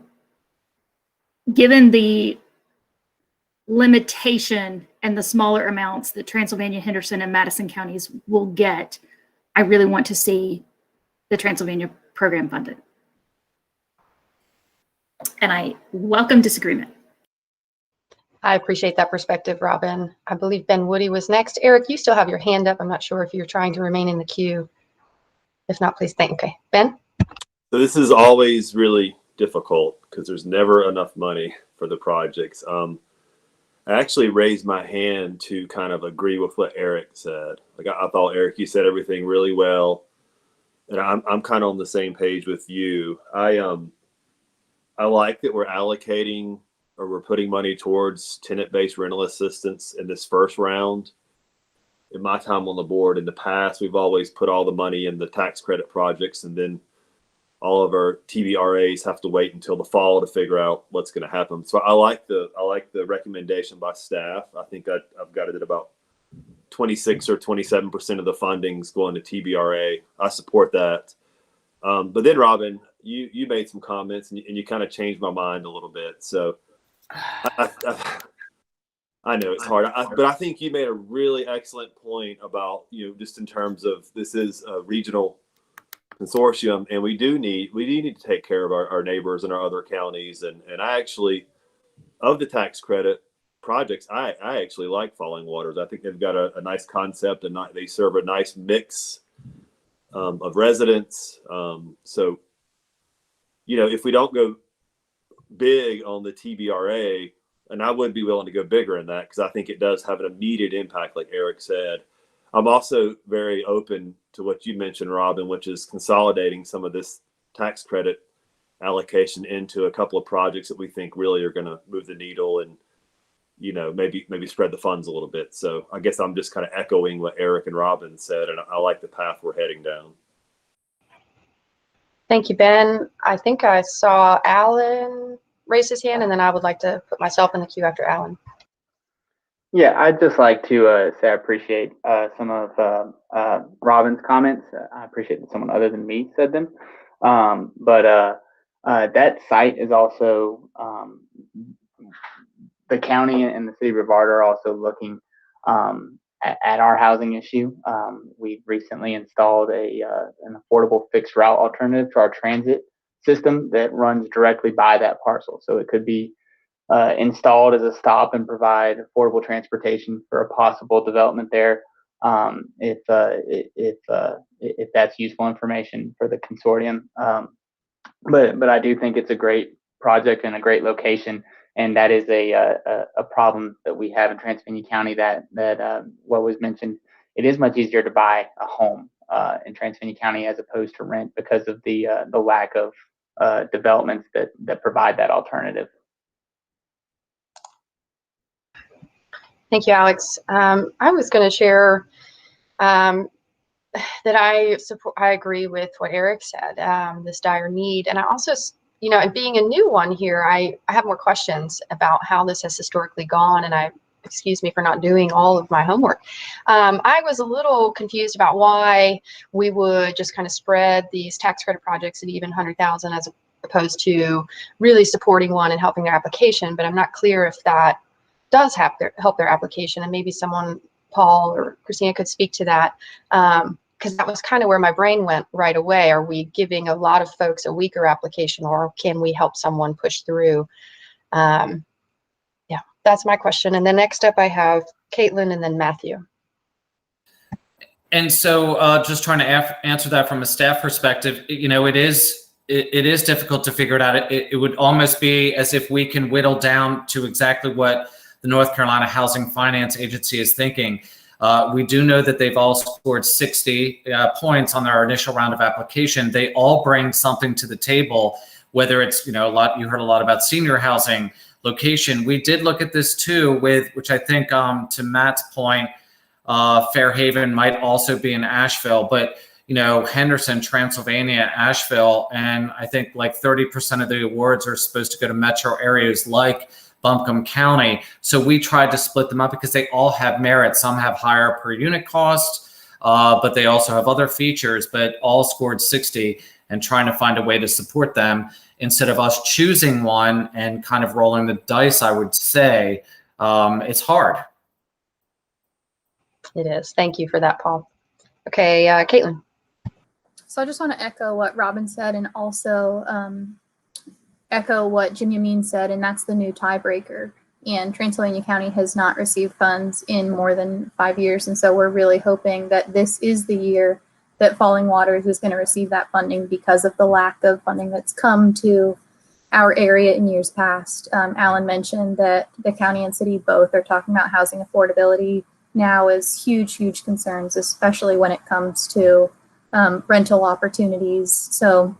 given the limitation and the smaller amounts that Transylvania, Henderson, and Madison counties will get, I really want to see the Transylvania program funded. And I welcome disagreement. I appreciate that perspective, Robin. I believe Ben Woody was next. Eric, you still have your hand up. I'm not sure if you're trying to remain in the queue. If not, please thank. Okay, Ben? So this is always really difficult because there's never enough money for the projects. I actually raised my hand to kind of agree with what Eric said. Like I thought, Eric, you said everything really well. And I'm kind of on the same page with you. I like that we're allocating or we're putting money towards tenant-based rental assistance in this first round. In my time on the board in the past, we've always put all the money in the tax credit projects, and then all of our TBRAs have to wait until the fall to figure out what's going to happen. So I like the recommendation by staff. I think I've got it at about 26 or 27% of the fundings going to TBRA. I support that. But then Robin, you made some comments and you kind of changed my mind a little bit. So I know it's hard, but I think you made a really excellent point about, just in terms of this is a regional consortium, and we do need to take care of our neighbors in our other counties. And I actually, of the tax credit projects, I actually like Falling Waters. I think they've got a nice concept, and they serve a nice mix of residents. So, if we don't go big on the TBRA, and I would be willing to go bigger in that because I think it does have an immediate impact, like Eric said. I'm also very open to what you mentioned, Robin, which is consolidating some of this tax credit allocation into a couple of projects that we think really are going to move the needle and, maybe spread the funds a little bit. So I guess I'm just kind of echoing what Eric and Robin said, and I like the path we're heading down. Thank you, Ben. I think I saw Alan raise his hand, and then I would like to put myself in the queue after Alan. Yeah, I'd just like to say I appreciate some of Robin's comments. I appreciate that someone other than me said them. But that site is also, the county and the city of Brevard are also looking at our housing issue. We've recently installed an affordable fixed route alternative to our transit system that runs directly by that parcel. So it could be installed as a stop and provide affordable transportation for a possible development there. If that's useful information for the consortium. But I do think it's a great project and a great location, and that is a problem that we have in Transylvania County. That what was mentioned, it is much easier to buy a home in Transylvania County as opposed to rent because of the lack of developments that provide that alternative. Thank you, Alex. I was going to share that I agree with what Eric said, this dire need. And I also, you know, being a new one here, I have more questions about how this has historically gone. And excuse me for not doing all of my homework. I was a little confused about why we would just kind of spread these tax credit projects at even 100,000 as opposed to really supporting one and helping their application. But I'm not clear if that does help their application, and maybe someone, Paul or Christina, could speak to that, because that was kind of where my brain went right away. Are we giving a lot of folks a weaker application, or can we help someone push through? Yeah, that's my question. And then next up I have Caitlin and then Matthew. And so just trying to answer that from a staff perspective, you know, it is difficult to figure it out. It would almost be as if we can whittle down to exactly what the North Carolina Housing Finance Agency is thinking. We do know that they've all scored 60 points on their initial round of application. They all bring something to the table, whether it's, you know, you heard a lot about senior housing, location. We did look at this too with, which I think to Matt's point, Fairhaven might also be in Asheville, but you know, Henderson, Transylvania, Asheville, and I think like 30% of the awards are supposed to go to metro areas like Buncombe County. So we tried to split them up because they all have merit. Some have higher per unit cost, but they also have other features, but all scored 60, and trying to find a way to support them instead of us choosing one and kind of rolling the dice, I would say. It's hard. It is. Thank you for that, Paul. Okay, Caitlin. So I just want to echo what Robin said, and also echo what Jim Yameen said, and that's the new tiebreaker. And Transylvania County has not received funds in more than 5 years. And so we're really hoping that this is the year that Falling Waters is going to receive that funding because of the lack of funding that's come to our area in years past. Alan mentioned that the county and city both are talking about housing affordability now as huge, huge concerns, especially when it comes to rental opportunities. So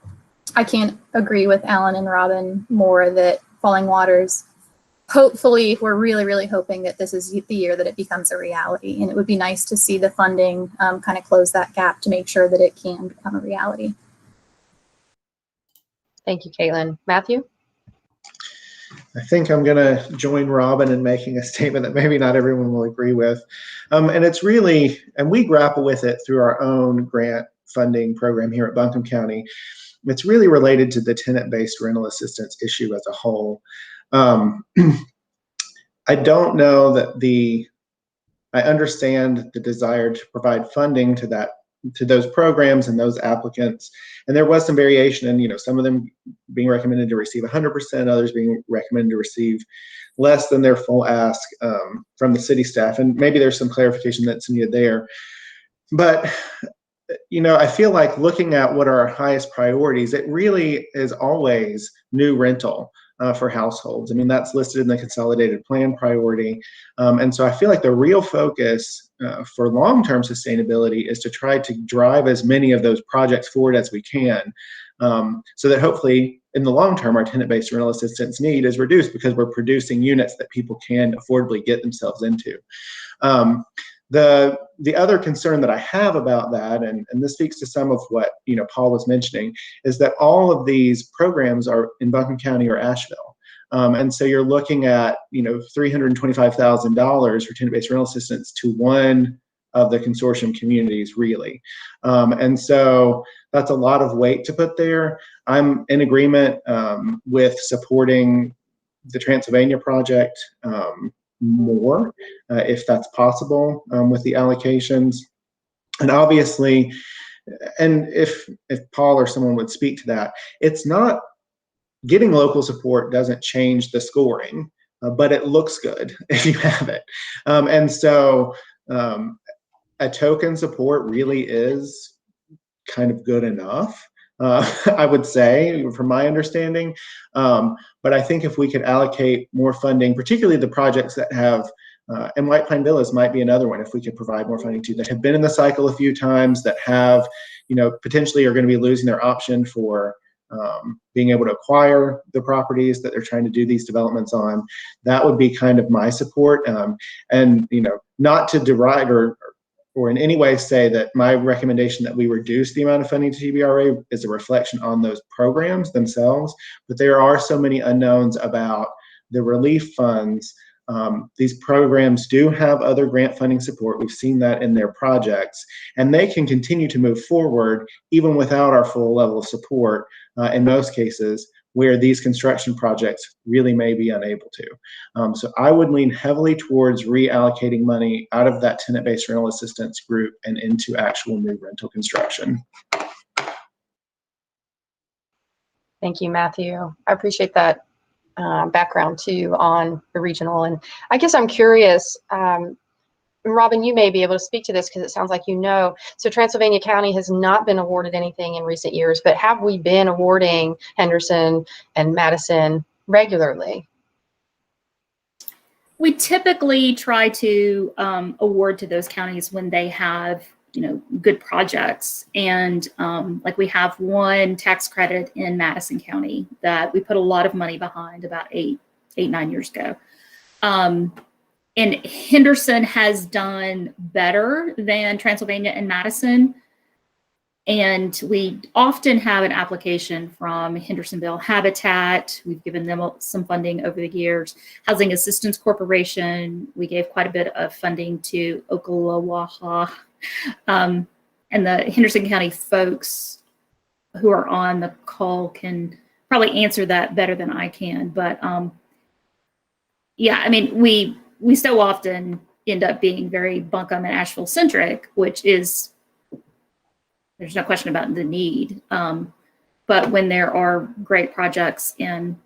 I can't agree with Alan and Robin more that Falling Waters, hopefully, we're really, really hoping that this is the year that it becomes a reality. And it would be nice to see the funding kind of close that gap to make sure that it can become a reality. Thank you, Caitlin. Matthew? I think I'm going to join Robin in making a statement that maybe not everyone will agree with. And it's really, and we grapple with it through our own grant funding program here at Buncombe County. It's really related to the tenant-based rental assistance issue as a whole. I don't know that I understand the desire to provide funding to those programs and those applicants. And there was some variation in, you know, some of them being recommended to receive 100%, others being recommended to receive less than their full ask from the city staff. And maybe there's some clarification that's needed there. But, you know, I feel like looking at what are our highest priorities, it really is always new rental for households. I mean, that's listed in the consolidated plan priority. And so I feel like the real focus for long-term sustainability is to try to drive as many of those projects forward as we can, so that hopefully in the long term, our tenant-based rental assistance need is reduced because we're producing units that people can affordably get themselves into. The other concern that I have about that, and this speaks to some of what, you know, Paul was mentioning, is that all of these programs are in Buncombe County or Asheville. And so you're looking at, $325,000 for tenant-based rental assistance to one of the consortium communities, really. And so that's a lot of weight to put there. I'm in agreement with supporting the Transylvania project more, if that's possible, with the allocations. And obviously, and if Paul or someone would speak to that, it's not getting local support doesn't change the scoring, but it looks good if you have it. And so a token support really is kind of good enough, I would say, from my understanding. But I think if we could allocate more funding, particularly the projects that have, and White Pine Villas might be another one, if we could provide more funding to, that have been in the cycle a few times, that have, potentially are going to be losing their option for being able to acquire the properties that they're trying to do these developments on. That would be kind of my support. And, not to deride or in any way say that my recommendation that we reduce the amount of funding to TBRA is a reflection on those programs themselves, but there are so many unknowns about the relief funds. These programs do have other grant funding support. We've seen that in their projects, and they can continue to move forward even without our full level of support in most cases, where these construction projects really may be unable to. So I would lean heavily towards reallocating money out of that tenant-based rental assistance group and into actual new rental construction. Thank you, Matthew. I appreciate that background too on the regional. And I guess I'm curious, Robin, you may be able to speak to this because it sounds like you know. So Transylvania County has not been awarded anything in recent years, but have we been awarding Henderson and Madison regularly? We typically try to award to those counties when they have, good projects. And like we have one tax credit in Madison County that we put a lot of money behind about 9 years ago. And Henderson has done better than Transylvania and Madison. And we often have an application from Hendersonville Habitat. We've given them some funding over the years. Housing Assistance Corporation, we gave quite a bit of funding to Okalawaha. And the Henderson County folks who are on the call can probably answer that better than I can. But yeah, I mean, we so often end up being very Buncombe and Asheville centric, which is, there's no question about the need. But when there are great projects in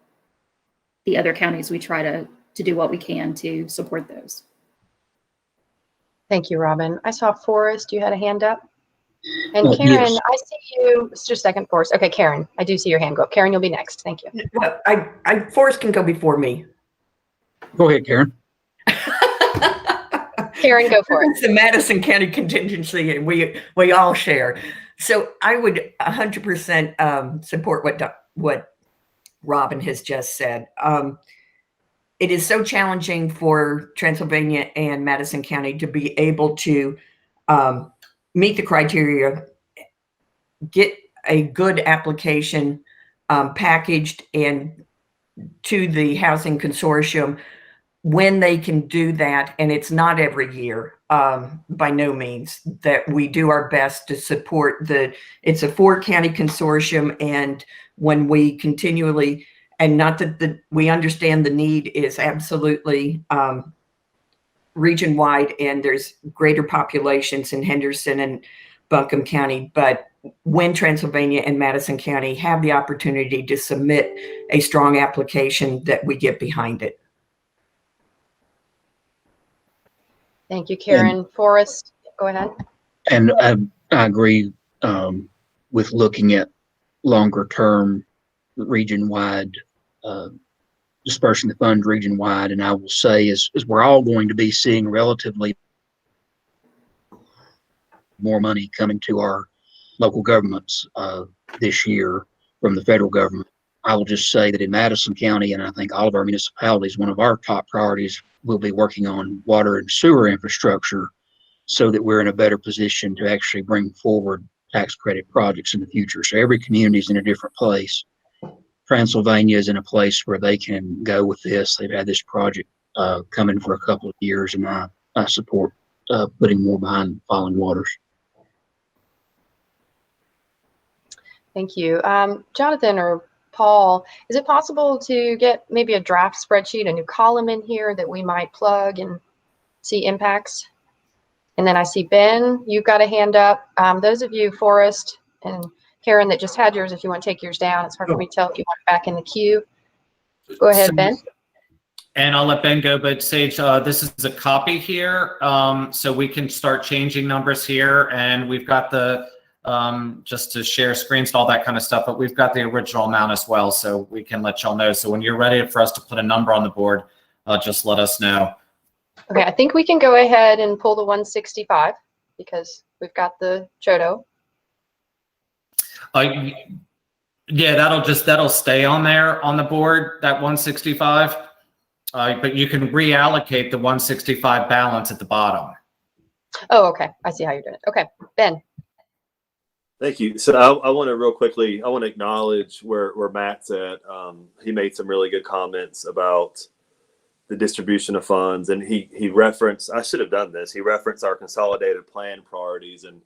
the other counties, we try to do what we can to support those. Thank you, Robin. I saw Forrest, you had a hand up. And Karen, Yes. I see you, just a second, Forrest. Okay, Karen, I do see your hand go up. Karen, you'll be next. Thank you. Well, Forrest can go before me. Go ahead, Karen. Karen, go for it. It's the Madison County contingency, and we all share. So I would 100% support what Robin has just said. It is so challenging for Transylvania and Madison County to be able to meet the criteria, get a good application packaged and to the housing consortium when they can do that. And it's not every year, by no means, that we do our best to support it's a 4-county consortium. And when we continually, and not that we understand the need is absolutely region-wide, and there's greater populations in Henderson and Buncombe County, but when Transylvania and Madison County have the opportunity to submit a strong application, that we get behind it. Thank you, Karen. Forrest, go ahead. And I agree with looking at longer term region-wide, dispersing the funds region-wide. And I will say is we're all going to be seeing relatively more money coming to our local governments this year from the federal government. I will just say that in Madison County, and I think all of our municipalities, one of our top priorities will be working on water and sewer infrastructure so that we're in a better position to actually bring forward tax credit projects in the future. So every community is in a different place Transylvania is in a place where they can go with this. They've had this project coming for a couple of years, and I support putting more behind Falling Waters. Thank you. Jonathan or Paul, is it possible to get maybe a draft spreadsheet, a new column in here that we might plug and see impacts? And then I see Ben, you've got a hand up. Those of you, Forrest and Karen, that just had yours, if you want to take yours down, it's hard for me to tell if you want back in the queue. Go ahead, Ben. And I'll let Ben go, but Sage, this is a copy here, so we can start changing numbers here, and we've got the, just to share screens and all that kind of stuff, but we've got the original amount as well, so we can let y'all know. So when you're ready for us to put a number on the board, just let us know. Okay, I think we can go ahead and pull the 165 because we've got the Chodo. Yeah, that'll stay on there on the board, that 165. But you can reallocate the 165 balance at the bottom. Oh, okay. I see how you're doing it. Okay, Ben. Thank you. So I want to real quickly, I want to acknowledge where Matt's at. He made some really good comments about the distribution of funds, and he referenced, I should have done this, he referenced our consolidated plan priorities. And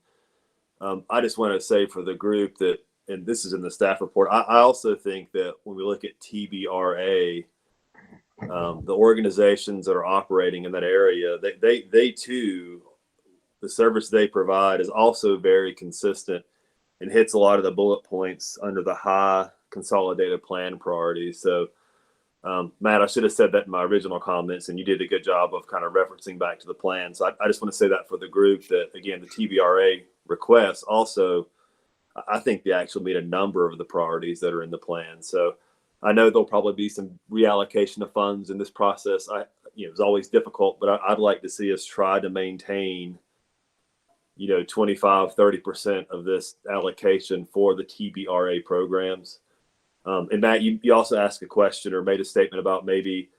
I just want to say for the group that, and this is in the staff report, I also think that when we look at TBRA, the organizations that are operating in that area, they too, the service they provide is also very consistent and hits a lot of the bullet points under the high consolidated plan priorities. So Matt, I should have said that in my original comments, and you did a good job of kind of referencing back to the plan. So I just want to say that for the group that, again, the TBRA requests also, I think they actually meet a number of the priorities that are in the plan. So I know there'll probably be some reallocation of funds in this process. It's always difficult, but I'd like to see us try to maintain, 25, 30% of this allocation for the TBRA programs. And Matt, you also asked a question or made a statement about maybe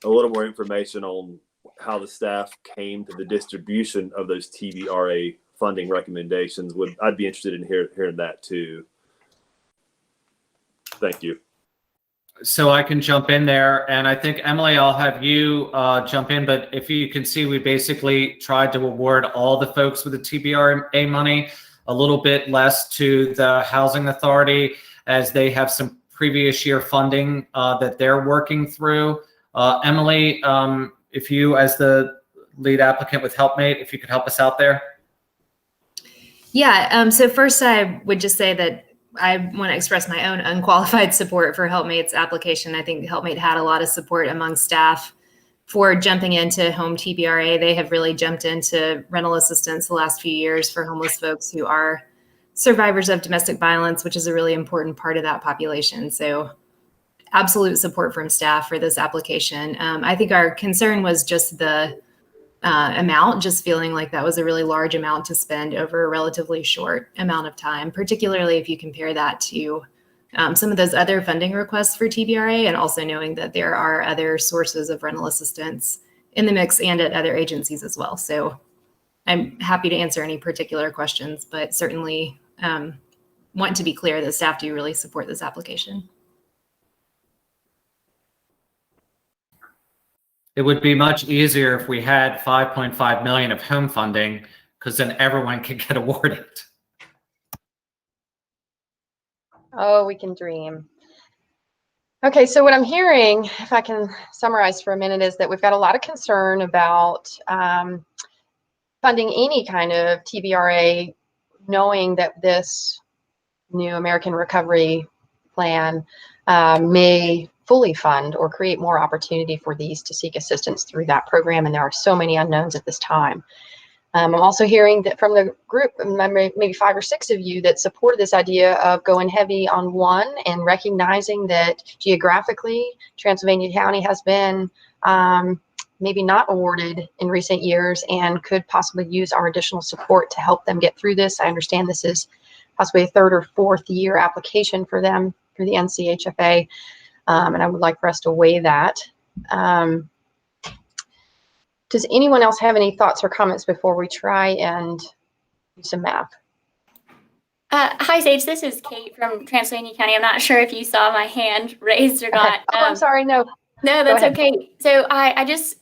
a little more information on how the staff came to the distribution of those TBRA funding recommendations. I'd be interested in hearing that too. Thank you. So I can jump in there, and I think Emily, I'll have you jump in. But if you can see, we basically tried to award all the folks with the TBRA money, a little bit less to the Housing Authority, as they have some previous year funding that they're working through. Emily, if you, as the lead applicant with Helpmate, if you could help us out there. Yeah, so first I would just say that I want to express my own unqualified support for Helpmate's application. I think Helpmate had a lot of support among staff for jumping into home TBRA. They have really jumped into rental assistance the last few years for homeless folks who are survivors of domestic violence, which is a really important part of that population. So absolute support from staff for this application. I think our concern was just the amount, just feeling like that was a really large amount to spend over a relatively short amount of time, particularly if you compare that to some of those other funding requests for TBRA, and also knowing that there are other sources of rental assistance in the mix and at other agencies as well. So I'm happy to answer any particular questions, but certainly want to be clear that staff do really support this application. It would be much easier if we had 5.5 million of home funding, because then everyone could get awarded. Oh, we can dream. Okay, so what I'm hearing, if I can summarize for a minute, is that we've got a lot of concern about funding any kind of TBRA, knowing that this new American Recovery Plan may fully fund or create more opportunity for these to seek assistance through that program. And there are so many unknowns at this time. I'm also hearing that from the group, maybe 5 or 6 of you, that support this idea of going heavy on one and recognizing that geographically, Transylvania County has been maybe not awarded in recent years and could possibly use our additional support to help them get through this. I understand this is possibly a 3rd or 4th year application for them through the NCHFA. And I would like for us to weigh that. Does anyone else have any thoughts or comments before we try and do some math? Hi, Sage. This is Kate from Transylvania County. I'm not sure if you saw my hand raised or not. Oh, I'm sorry. No. No, Go that's ahead. okay. So I just,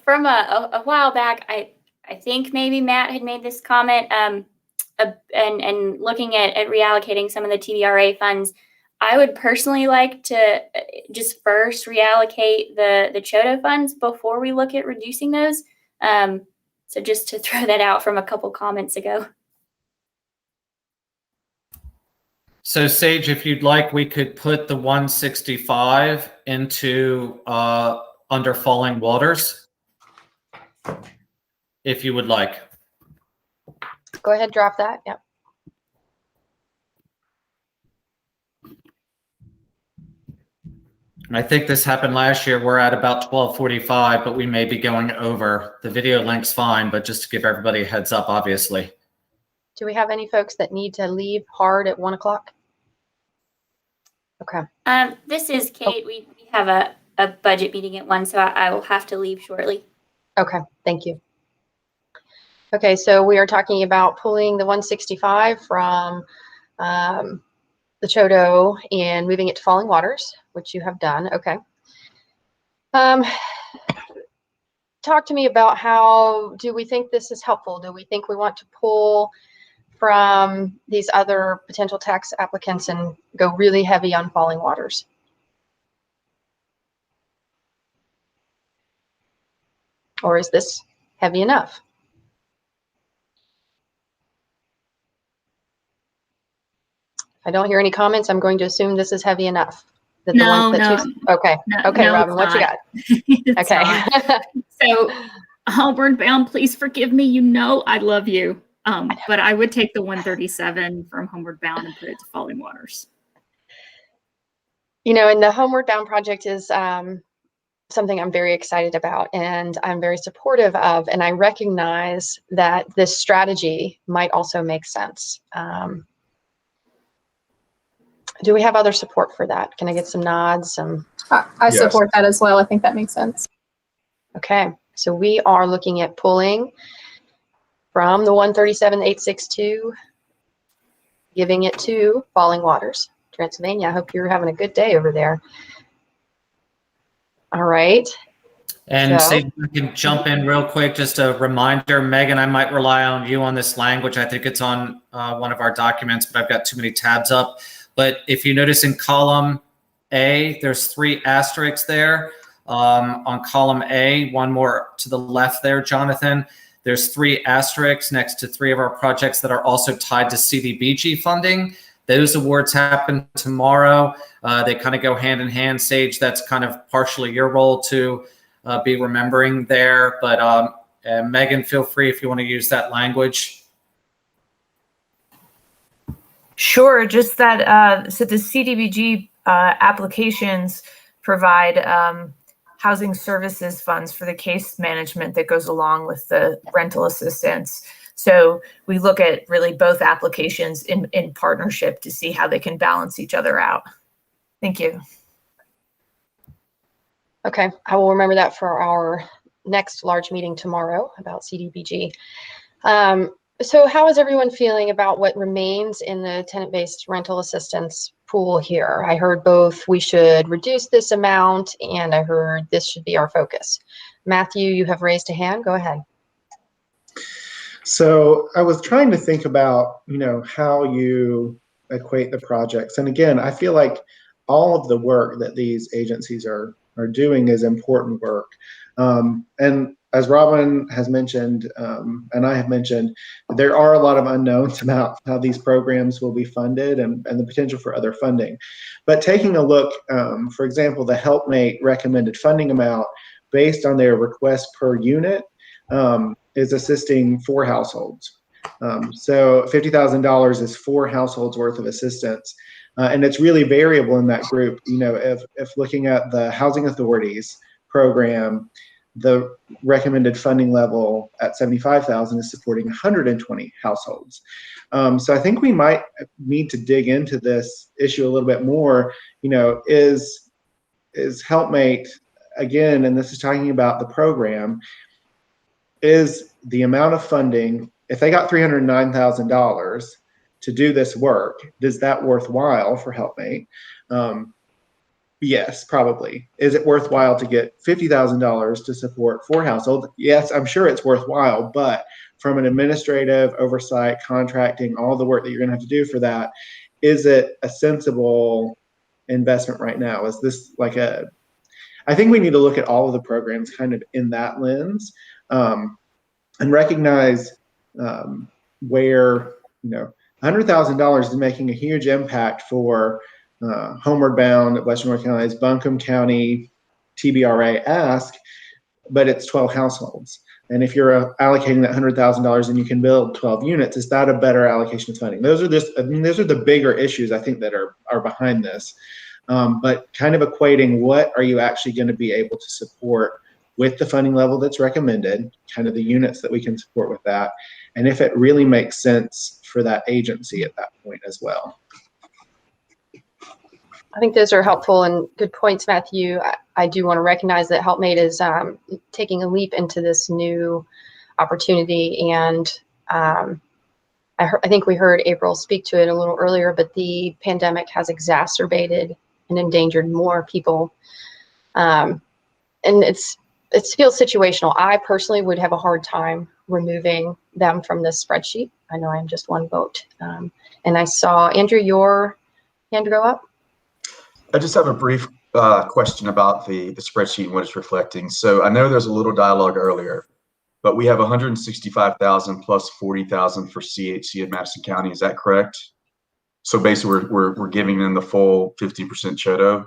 from a while back, I think maybe Matt had made this comment, and looking at reallocating some of the TVRA funds, I would personally like to just first reallocate the CHOTO funds before we look at reducing those. So just to throw that out from a couple comments ago. So Sage, if you'd like, we could put the 165 into under falling waters, if you would like. Go ahead, drop that. Yep. And I think this happened last year. We're at about 12:45, but we may be going over. The video link's fine, but just to give everybody a heads up, obviously. Do we have any folks that need to leave hard at 1 o'clock? Okay. This is Kate. We have a budget meeting at 1, so I will have to leave shortly. Okay, thank you. Okay, so we are talking about pulling the 165 from the CHOTO and moving it to Falling Waters, which you have done. Okay. Talk to me about how do we think this is helpful? Do we think we want to pull from these other potential tax applicants and go really heavy on Falling Waters? Or is this heavy enough? If I don't hear any comments, I'm going to assume this is heavy enough. That the No, ones that no. okay. No, Okay, no, Robin, it's what you not. got? It's Okay. not. So, Homeward Bound, please forgive me. You know I love you. But I would take the 137 from Homeward Bound and put it to Falling Waters. You know, and the Homeward Bound project is something I'm very excited about and I'm very supportive of. And I recognize that this strategy might also make sense. Do we have other support for that? Can I get some nods? I Yes. support that as well. I think that makes sense. Okay, so we are looking at pulling from the 137,862, giving it to Falling Waters, Transylvania. I hope you're having a good day over there. All right. And So- Sage, I can jump in real quick. Just a reminder, Megan, I might rely on you on this language. I think it's on one of our documents, but I've got too many tabs up. But if you notice in column A, there's 3 asterisks there. On column A, one more to the left there, Jonathan, there's 3 asterisks next to 3 of our projects that are also tied to CDBG funding. Those awards happen tomorrow. They kind of go hand in hand. Sage, that's kind of partially your role to be remembering there. But Megan, feel free if you want to use that language. Sure, just that, so the CDBG applications provide housing services funds for the case management that goes along with the rental assistance. So we look at really both applications in partnership to see how they can balance each other out. Thank you. Okay, I will remember that for our next large meeting tomorrow about CDBG. So how is everyone feeling about what remains in the tenant-based rental assistance pool here? I heard both we should reduce this amount and I heard this should be our focus. Matthew, you have raised a hand. Go ahead. So I was trying to think about, you know, how you equate the projects. And again, I feel like all of the work that these agencies are doing is important work. And as Robin has mentioned, and I have mentioned, there are a lot of unknowns about how these programs will be funded and the potential for other funding. But taking a look, for example, the HelpMate recommended funding amount based on their request per unit is assisting 4 households. So $50,000 is 4 households worth of assistance. And it's really variable in that group. You know, if looking at the housing authorities program, the recommended funding level at $75,000 is supporting 120 households. So I think we might need to dig into this issue a little bit more. You know, is HelpMate, again, and this is talking about the program, is the amount of funding, if they got $309,000 to do this work. Is that worthwhile for Helpmate? Yes, probably. Is it worthwhile to get $50,000 to support 4 households? Yes, I'm sure it's worthwhile, but from an administrative oversight, contracting, all the work that you're going to have to do for that, is it a sensible investment right now? Is this like I think we need to look at all of the programs kind of in that lens, and recognize where, $100,000 is making a huge impact for Homeward Bound, Western North Carolina's Buncombe County TBRA ask, but it's 12 households. And if you're allocating that $100,000 and you can build 12 units, is that a better allocation of funding? Those are the bigger issues I think that are behind this. But kind of equating what are you actually going to be able to support with the funding level that's recommended, kind of the units that we can support with that, and if it really makes sense for that agency at that point as well. I think those are helpful and good points, Matthew. I do want to recognize that Helpmate is taking a leap into this new opportunity, and I think we heard April speak to it a little earlier, but the pandemic has exacerbated and endangered more people, and it feels situational. I personally would have a hard time removing them from this spreadsheet. I know I'm just one vote, and I saw Andrew, your hand go up. I just have a brief question about the spreadsheet and what it's reflecting. So I know there's a little dialogue earlier, but we have 165,000 plus 40,000 for CHC in Madison County. Is that correct? So basically, we're giving them the full 50% CHOTO,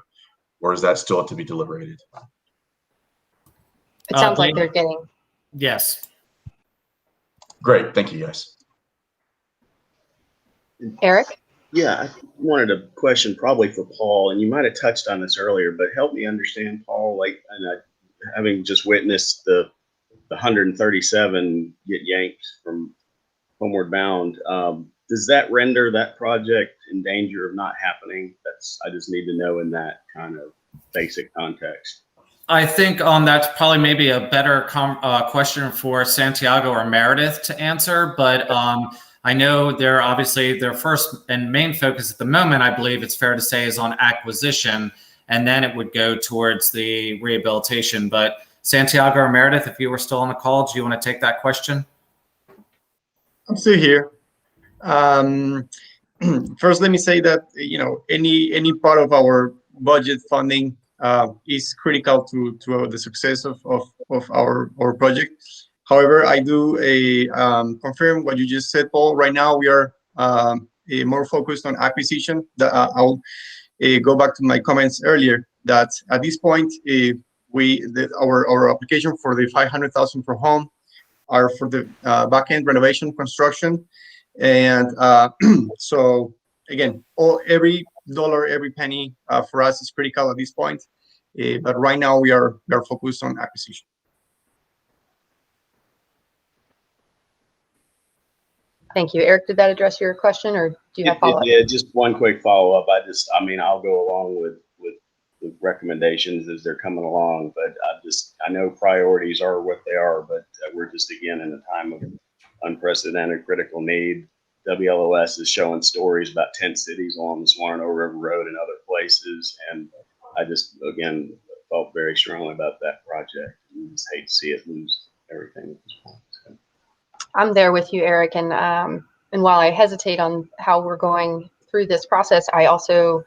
or is that still to be deliberated? It sounds like they're getting. Yes. Great. Thank you, guys. Eric? Yeah, I wanted a question probably for Paul, and you might have touched on this earlier, but help me understand, Paul, having just witnessed the 137 get yanked from Homeward Bound, does that render that project in danger of not happening? I just need to know in that kind of basic context. I think that's probably maybe a better question for Santiago or Meredith to answer, but I know they're obviously their first and main focus at the moment, I believe it's fair to say, is on acquisition, and then it would go towards the rehabilitation. But Santiago or Meredith, if you were still on the call, do you want to take that question? I'm still here. First, let me say that any part of our budget funding is critical to the success of our project. However, I do confirm what you just said, Paul. Right now, we are more focused on acquisition. I'll go back to my comments earlier that at this point, our application for the 500,000 per home are for the back-end renovation construction. And so again, every dollar, every penny for us is critical at this point. But right now we are focused on acquisition. Thank you. Eric, did that address your question, or do you have follow-up? Yeah, just one quick follow-up. I'll go along with the recommendations as they're coming along, but I know priorities are what they are, but we're just, again, in a time of unprecedented critical need. WLOS is showing stories about tent cities along the Swananoa River Road and other places, and I just, again, felt very strongly about that project. We just hate to see it lose everything at this point. So. I'm there with you, Eric, and while I hesitate on how we're going through this process, I also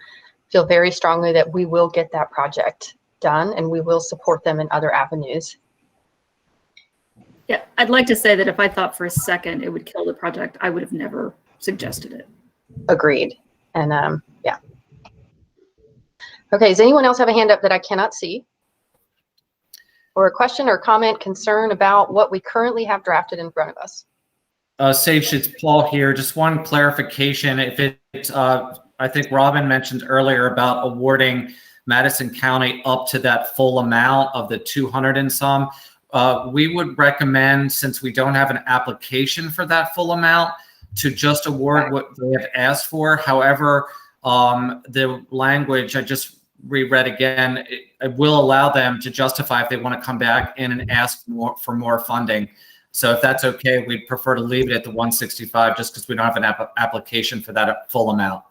feel very strongly that we will get that project done, and we will support them in other avenues. Yeah, I'd like to say that if I thought for a second it would kill the project, I would have never suggested it. Agreed. And yeah. Okay, does anyone else have a hand up that I cannot see? Or a question or comment, concern about what we currently have drafted in front of us? Sage, it's Paul here. Just one clarification. If it's, I think Robin mentioned earlier about awarding Madison County up to that full amount of the 200 and some. We would recommend, since we don't have an application for that full amount, to just award what they have asked for. However, the language I just reread again, it will allow them to justify if they want to come back in and ask for more funding. So if that's okay, we'd prefer to leave it at the 165 just because we don't have an application for that full amount.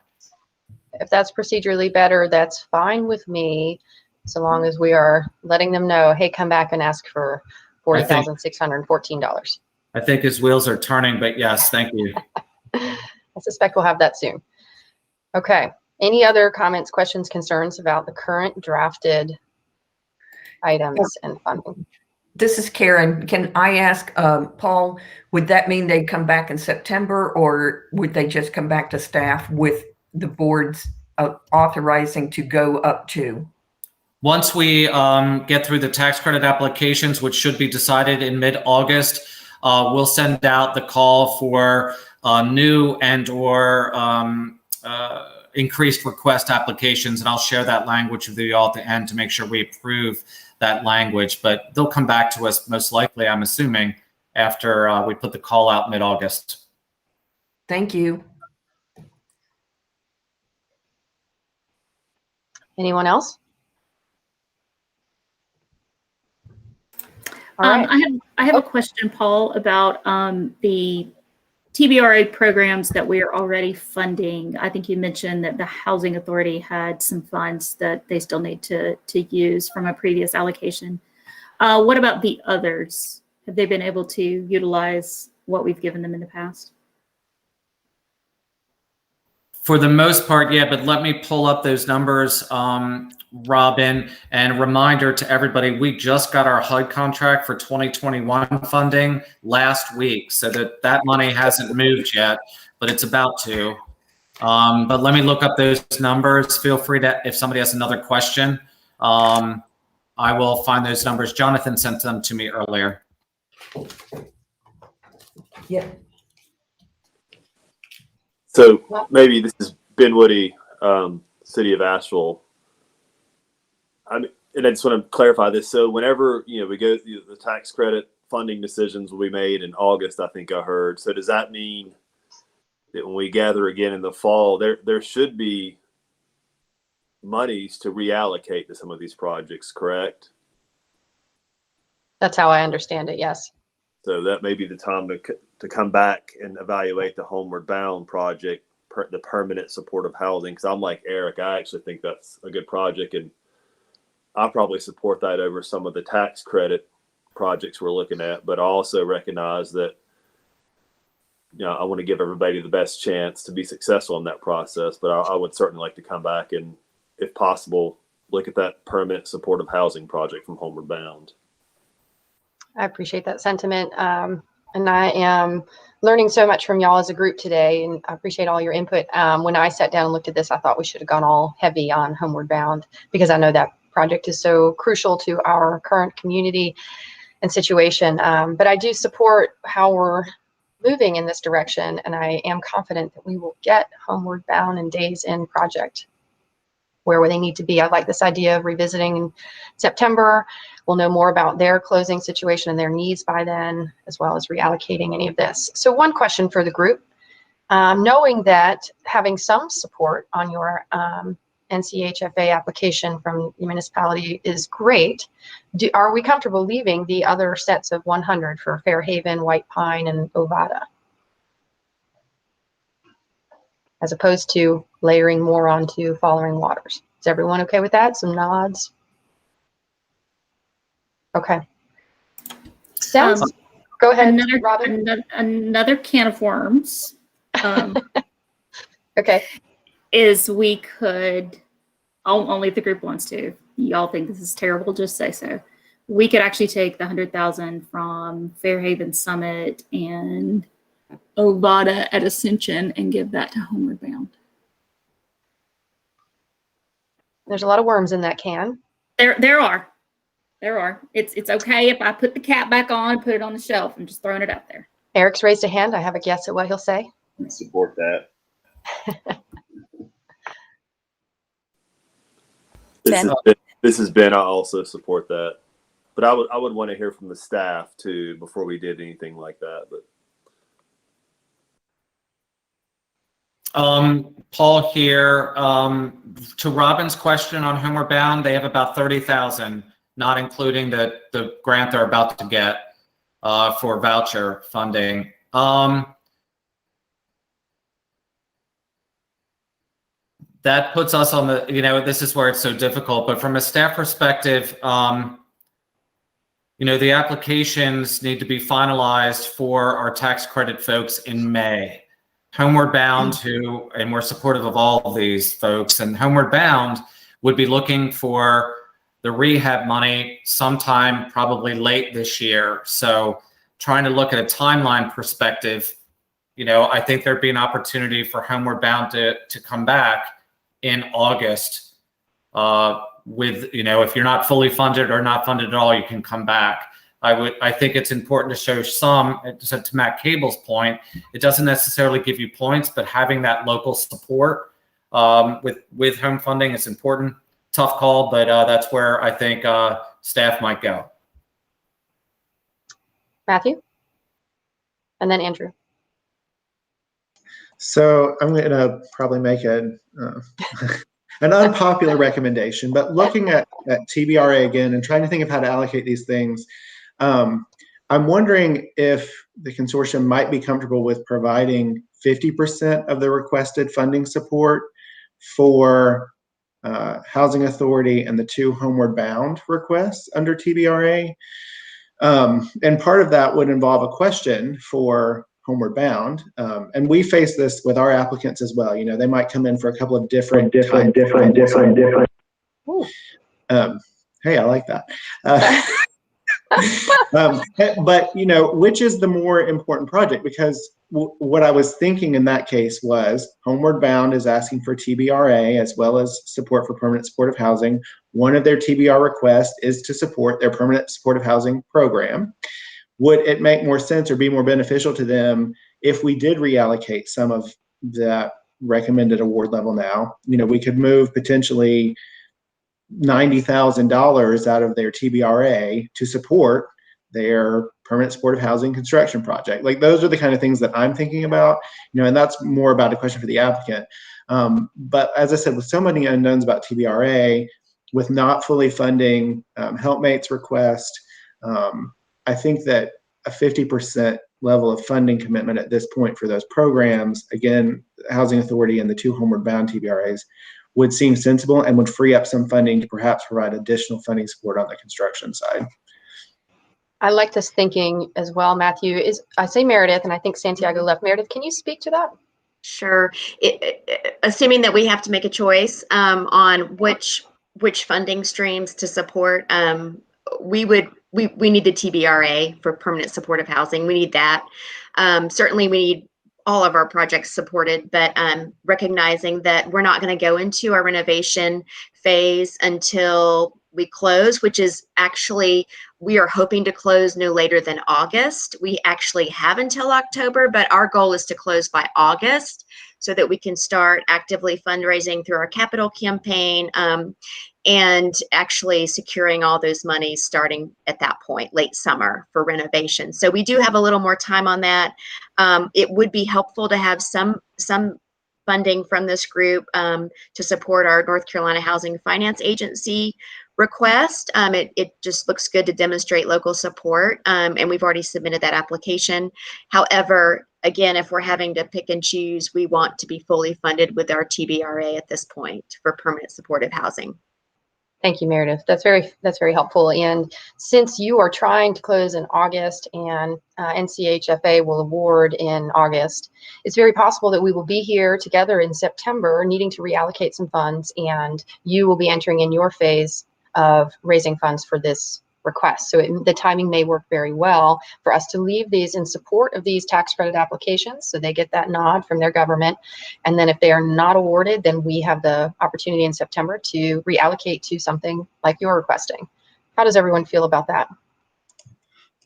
If that's procedurally better, that's fine with me, so long as we are letting them know, hey, come back and ask for $40,614. I think his wheels are turning, but yes, thank you. I suspect we'll have that soon. Okay. Any other comments, questions, concerns about the current drafted items and funding? This is Karen. Can I ask, Paul, would that mean they'd come back in September, or would they just come back to staff with the board's authorizing to go up to? Once we get through the tax credit applications, which should be decided in mid-August, we'll send out the call for new and or increased request applications, and I'll share that language with you all at the end to make sure we approve that language. But they'll come back to us most likely, I'm assuming, after we put the call out mid-August. Thank you. Anyone else? All right. I have a question, Paul, about the TBRA programs that we are already funding. I think you mentioned that the Housing Authority had some funds that they still need to use from a previous allocation. What about the others? Have they been able to utilize what we've given them in the past? For the most part, yeah, but let me pull up those numbers, Robin, and a reminder to everybody, we just got our HUD contract for 2021 funding last week, so that money hasn't moved yet, but it's about to. But let me look up those numbers. Feel free to, if somebody has another question, I will find those numbers. Jonathan sent them to me earlier. Yeah. So maybe this is Ben Woody, City of Asheville. And I just want to clarify this. So whenever, we go, the tax credit funding decisions will be made in August, I think I heard. So does that mean that when we gather again in the fall, there should be monies to reallocate to some of these projects, correct? That's how I understand it, yes. So that may be the time to come back and evaluate the Homeward Bound project, the permanent supportive housing. Because I'm like Eric, I actually think that's a good project, and I'll probably support that over some of the tax credit projects we're looking at. But I also recognize that, I want to give everybody the best chance to be successful in that process. But I would certainly like to come back and, if possible, look at that permanent supportive housing project from Homeward Bound. I appreciate that sentiment. And I am learning so much from y'all as a group today, and I appreciate all your input. When I sat down and looked at this, I thought we should have gone all heavy on Homeward Bound, because I know that project is so crucial to our current community and situation. But I do support how we're moving in this direction, and I am confident that we will get Homeward Bound and Days Inn project where they need to be. I like this idea of revisiting in September. We'll know more about their closing situation and their needs by then, as well as reallocating any of this. So one question for the group, knowing that having some support on your NCHFA application from the municipality is great, are we comfortable leaving the other sets of 100 for Fairhaven, White Pine, and Ovada, as opposed to layering more onto Following Waters? Is everyone okay with that? Some nods? Okay. Sounds. Go ahead, Robin. Another can of worms. Okay. Is we could, only if the group wants to, y'all think this is terrible, just say so. We could actually take the 100,000 from Fairhaven Summit and Ovada at Ascension and give that to Homeward Bound. There's a lot of worms in that can. There are. It's okay if I put the cap back on, put it on the shelf. I'm just throwing it out there. Eric's raised a hand. I have a guess at what he'll say. I support that. This has been. I also support that, but I would want to hear from the staff too before we did anything like that. But Paul here. To Robin's question on Homeward Bound, they have about 30,000, not including the grant they're about to get. for voucher funding. That puts us on the, this is where it's so difficult, but from a staff perspective, the applications need to be finalized for our tax credit folks in May. Homeward Bound, and we're supportive of all of these folks, and Homeward Bound would be looking for the rehab money sometime probably late this year. So trying to look at a timeline perspective, I think there'd be an opportunity for Homeward Bound to come back in August with, if you're not fully funded or not funded at all, you can come back. I think it's important to show some, to Matt Cable's point, it doesn't necessarily give you points, but having that local support with home funding is important. Tough call, but that's where I think staff might go. Matthew? And then Andrew. So I'm going to probably make an unpopular recommendation, but looking at TBRA again and trying to think of how to allocate these things, I'm wondering if the consortium might be comfortable with providing 50% of the requested funding support for Housing Authority and the 2 Homeward Bound requests under TBRA. And part of that would involve a question for Homeward Bound. And we face this with our applicants as well. They might come in for a couple of different. Hey, I like that. But which is the more important project? Because what I was thinking in that case was Homeward Bound is asking for TBRA as well as support for permanent supportive housing. One of their TBR requests is to support their permanent supportive housing program. Would it make more sense or be more beneficial to them if we did reallocate some of that recommended award level now? We could move potentially $90,000 out of their TBRA to support their permanent supportive housing construction project. Like, those are the kind of things that I'm thinking about, and that's more about a question for the applicant. But as I said, with so many unknowns about TBRA, with not fully funding Helpmate's request, I think that a 50% level of funding commitment at this point for those programs, again, Housing Authority and the 2 Homeward Bound TBRAs, would seem sensible and would free up some funding to perhaps provide additional funding support on the construction side. I like this thinking as well, Matthew. I say Meredith, and I think Santiago left. Meredith, can you speak to that? Sure. Assuming that we have to make a choice on which funding streams to support, we need the TBRA for permanent supportive housing. We need that. Certainly we need all of our projects supported, but recognizing that we're not going to go into our renovation phase until we close, which is actually, we are hoping to close no later than August. We actually have until October, but our goal is to close by August so that we can start actively fundraising through our capital campaign and actually securing all those monies starting at that point, late summer, for renovation. So we do have a little more time on that. It would be helpful to have some funding from this group to support our North Carolina Housing Finance Agency request. It just looks good to demonstrate local support, and we've already submitted that application. However, again, if we're having to pick and choose, we want to be fully funded with our TBRA at this point for permanent supportive housing. Thank you, Meredith. That's very helpful. And since you are trying to close in August and NCHFA will award in August, it's very possible that we will be here together in September needing to reallocate some funds, and you will be entering in your phase of raising funds for this request. So the timing may work very well for us to leave these in support of these tax credit applications, so they get that nod from their government. And then if they are not awarded, then we have the opportunity in September to reallocate to something like you're requesting. How does everyone feel about that?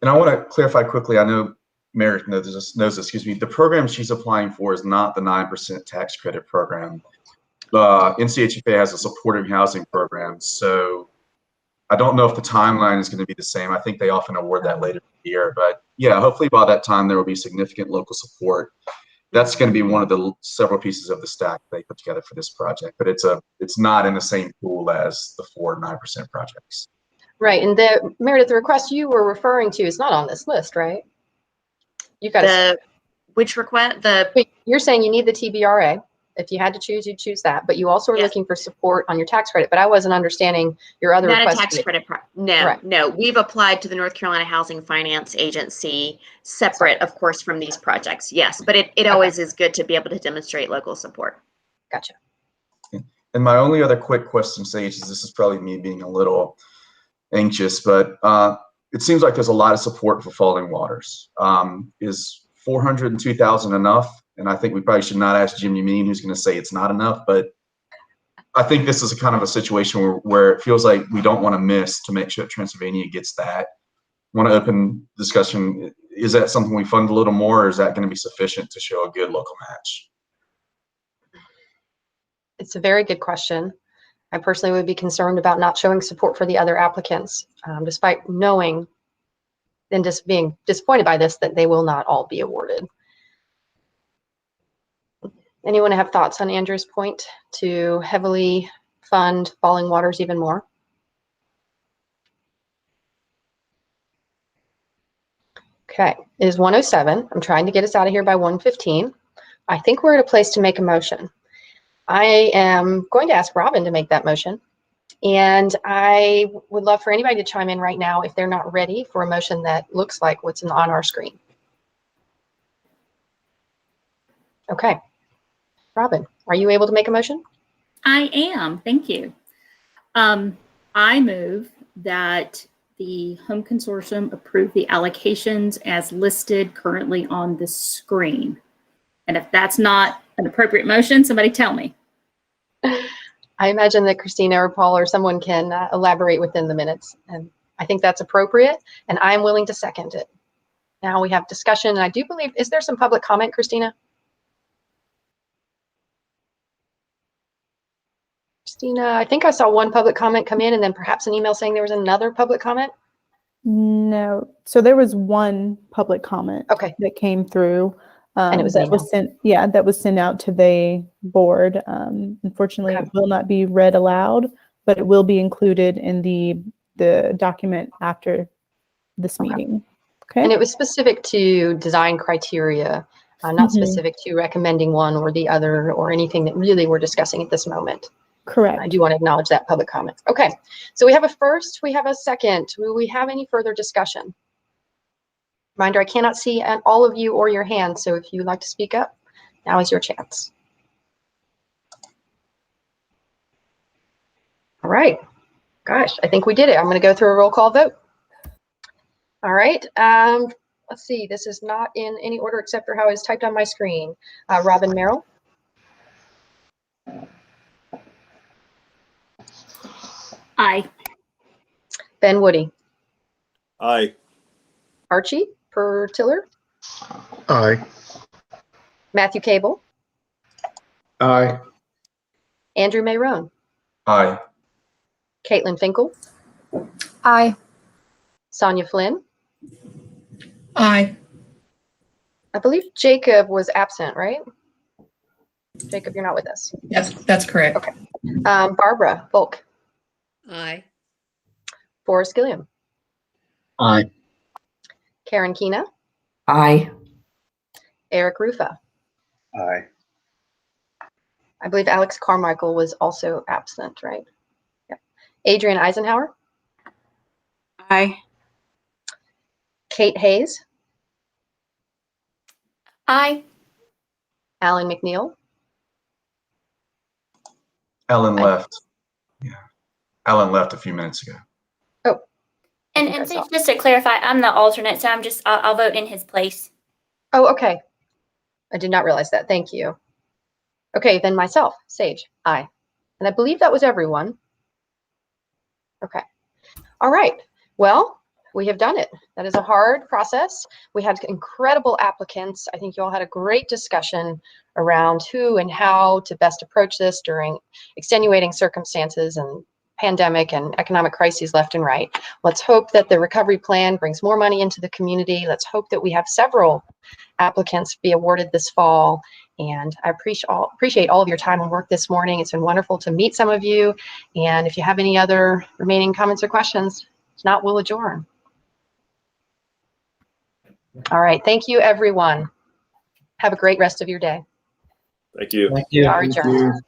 And I want to clarify quickly, I know Meredith knows this, the program she's applying for is not the 9% tax credit program. NCHFA has a supportive housing program, so I don't know if the timeline is going to be the same. I think they often award that later in the year, but yeah, hopefully by that time there will be significant local support. That's going to be one of the several pieces of the stack they put together for this project, but it's not in the same pool as the 4 9% projects. Right, and Meredith, the request you were referring to is not on this list, right? You guys, Which request? you're saying you need the TBRA. If you had to choose, you'd choose that. But you also are looking for support on your tax credit. But I wasn't understanding your other Not request. a tax credit. No, Right. no. We've applied to the North Carolina Housing Finance Agency, separate, of course, from these projects. Yes, but it always is good to be able to demonstrate local support. Gotcha. And my only other quick question, Sage, is this is probably me being a little anxious, but it seems like there's a lot of support for Falling Waters. Is 402,000 enough? And I think we probably should not ask Jim Yameen, who's going to say it's not enough, but I think this is a kind of a situation where it feels like we don't want to miss to make sure that Transylvania gets that. Want to open discussion. Is that something we fund a little more, or is that going to be sufficient to show a good local match? It's a very good question. I personally would be concerned about not showing support for the other applicants, despite knowing and just being disappointed by this, that they will not all be awarded. Anyone have thoughts on Andrew's point to heavily fund Falling Waters even more? Okay, it is 1:07. I'm trying to get us out of here by 1:15. I think we're at a place to make a motion. I am going to ask Robin to make that motion. And I would love for anybody to chime in right now if they're not ready for a motion that looks like what's on our screen. Okay. Robin, are you able to make a motion? I am. Thank you. I move that the Home Consortium approve the allocations as listed currently on the screen. And if that's not an appropriate motion, somebody tell me. I imagine that Christina or Paul or someone can elaborate within the minutes. And I think that's appropriate, and I'm willing to second it. Now we have discussion, and I do believe, is there some public comment, Christina? Christina, I think I saw one public comment come in and then perhaps an email saying there was another public comment. No. So there was one public comment that came through. And it was that was sent, that was sent out to the board. Unfortunately, it will not be read aloud, but it will be included in the document after this meeting. Okay. And it was specific to design criteria, not specific to recommending one or the other or anything that really we're discussing at this moment. Correct. I do want to acknowledge that public comment. Okay, so we have a first, we have a second. Will we have any further discussion? Reminder, I cannot see all of you or your hands, so if you'd like to speak up, now is your chance. All right. Gosh, I think we did it. I'm going to go through a roll call vote. All right. Let's see. This is not in any order except for how it's typed on my screen. Robin Merrill. Aye. Ben Woody. Aye. Archie Pertiller. Aye. Matthew Cable. Aye. Andrew Mayrone. Aye. Caitlin Finkel. Aye. Sonia Flynn. Aye. I believe Jacob was absent, right? Jacob, you're not with us. Yes, that's correct. Okay. Barbara Volk. Aye. Forrest Gilliam. Aye. Karen Kina. Aye. Eric Rufa. Aye. I believe Alex Carmichael was also absent, right? Yeah. Adrian Eisenhower. Aye. Kate Hayes. Aye. Alan McNeil. Ellen left. Yeah. Ellen left a few minutes ago. And just to clarify, I'm the alternate, so I'll vote in his place. Oh, okay. I did not realize that. Thank you. Okay, then myself, Sage, aye. And I believe that was everyone. Okay. All right. Well, we have done it. That is a hard process. We had incredible applicants. I think you all had a great discussion around who and how to best approach this during extenuating circumstances and pandemic and economic crises left and right. Let's hope that the recovery plan brings more money into the community. Let's hope that we have several applicants be awarded this fall. And I appreciate all of your time and work this morning. It's been wonderful to meet some of you. And if you have any other remaining comments or questions, If not, we'll adjourn. All right. Thank you, everyone. Have a great rest of your day. Thank you. Thank We you. are Thank adjourned. you.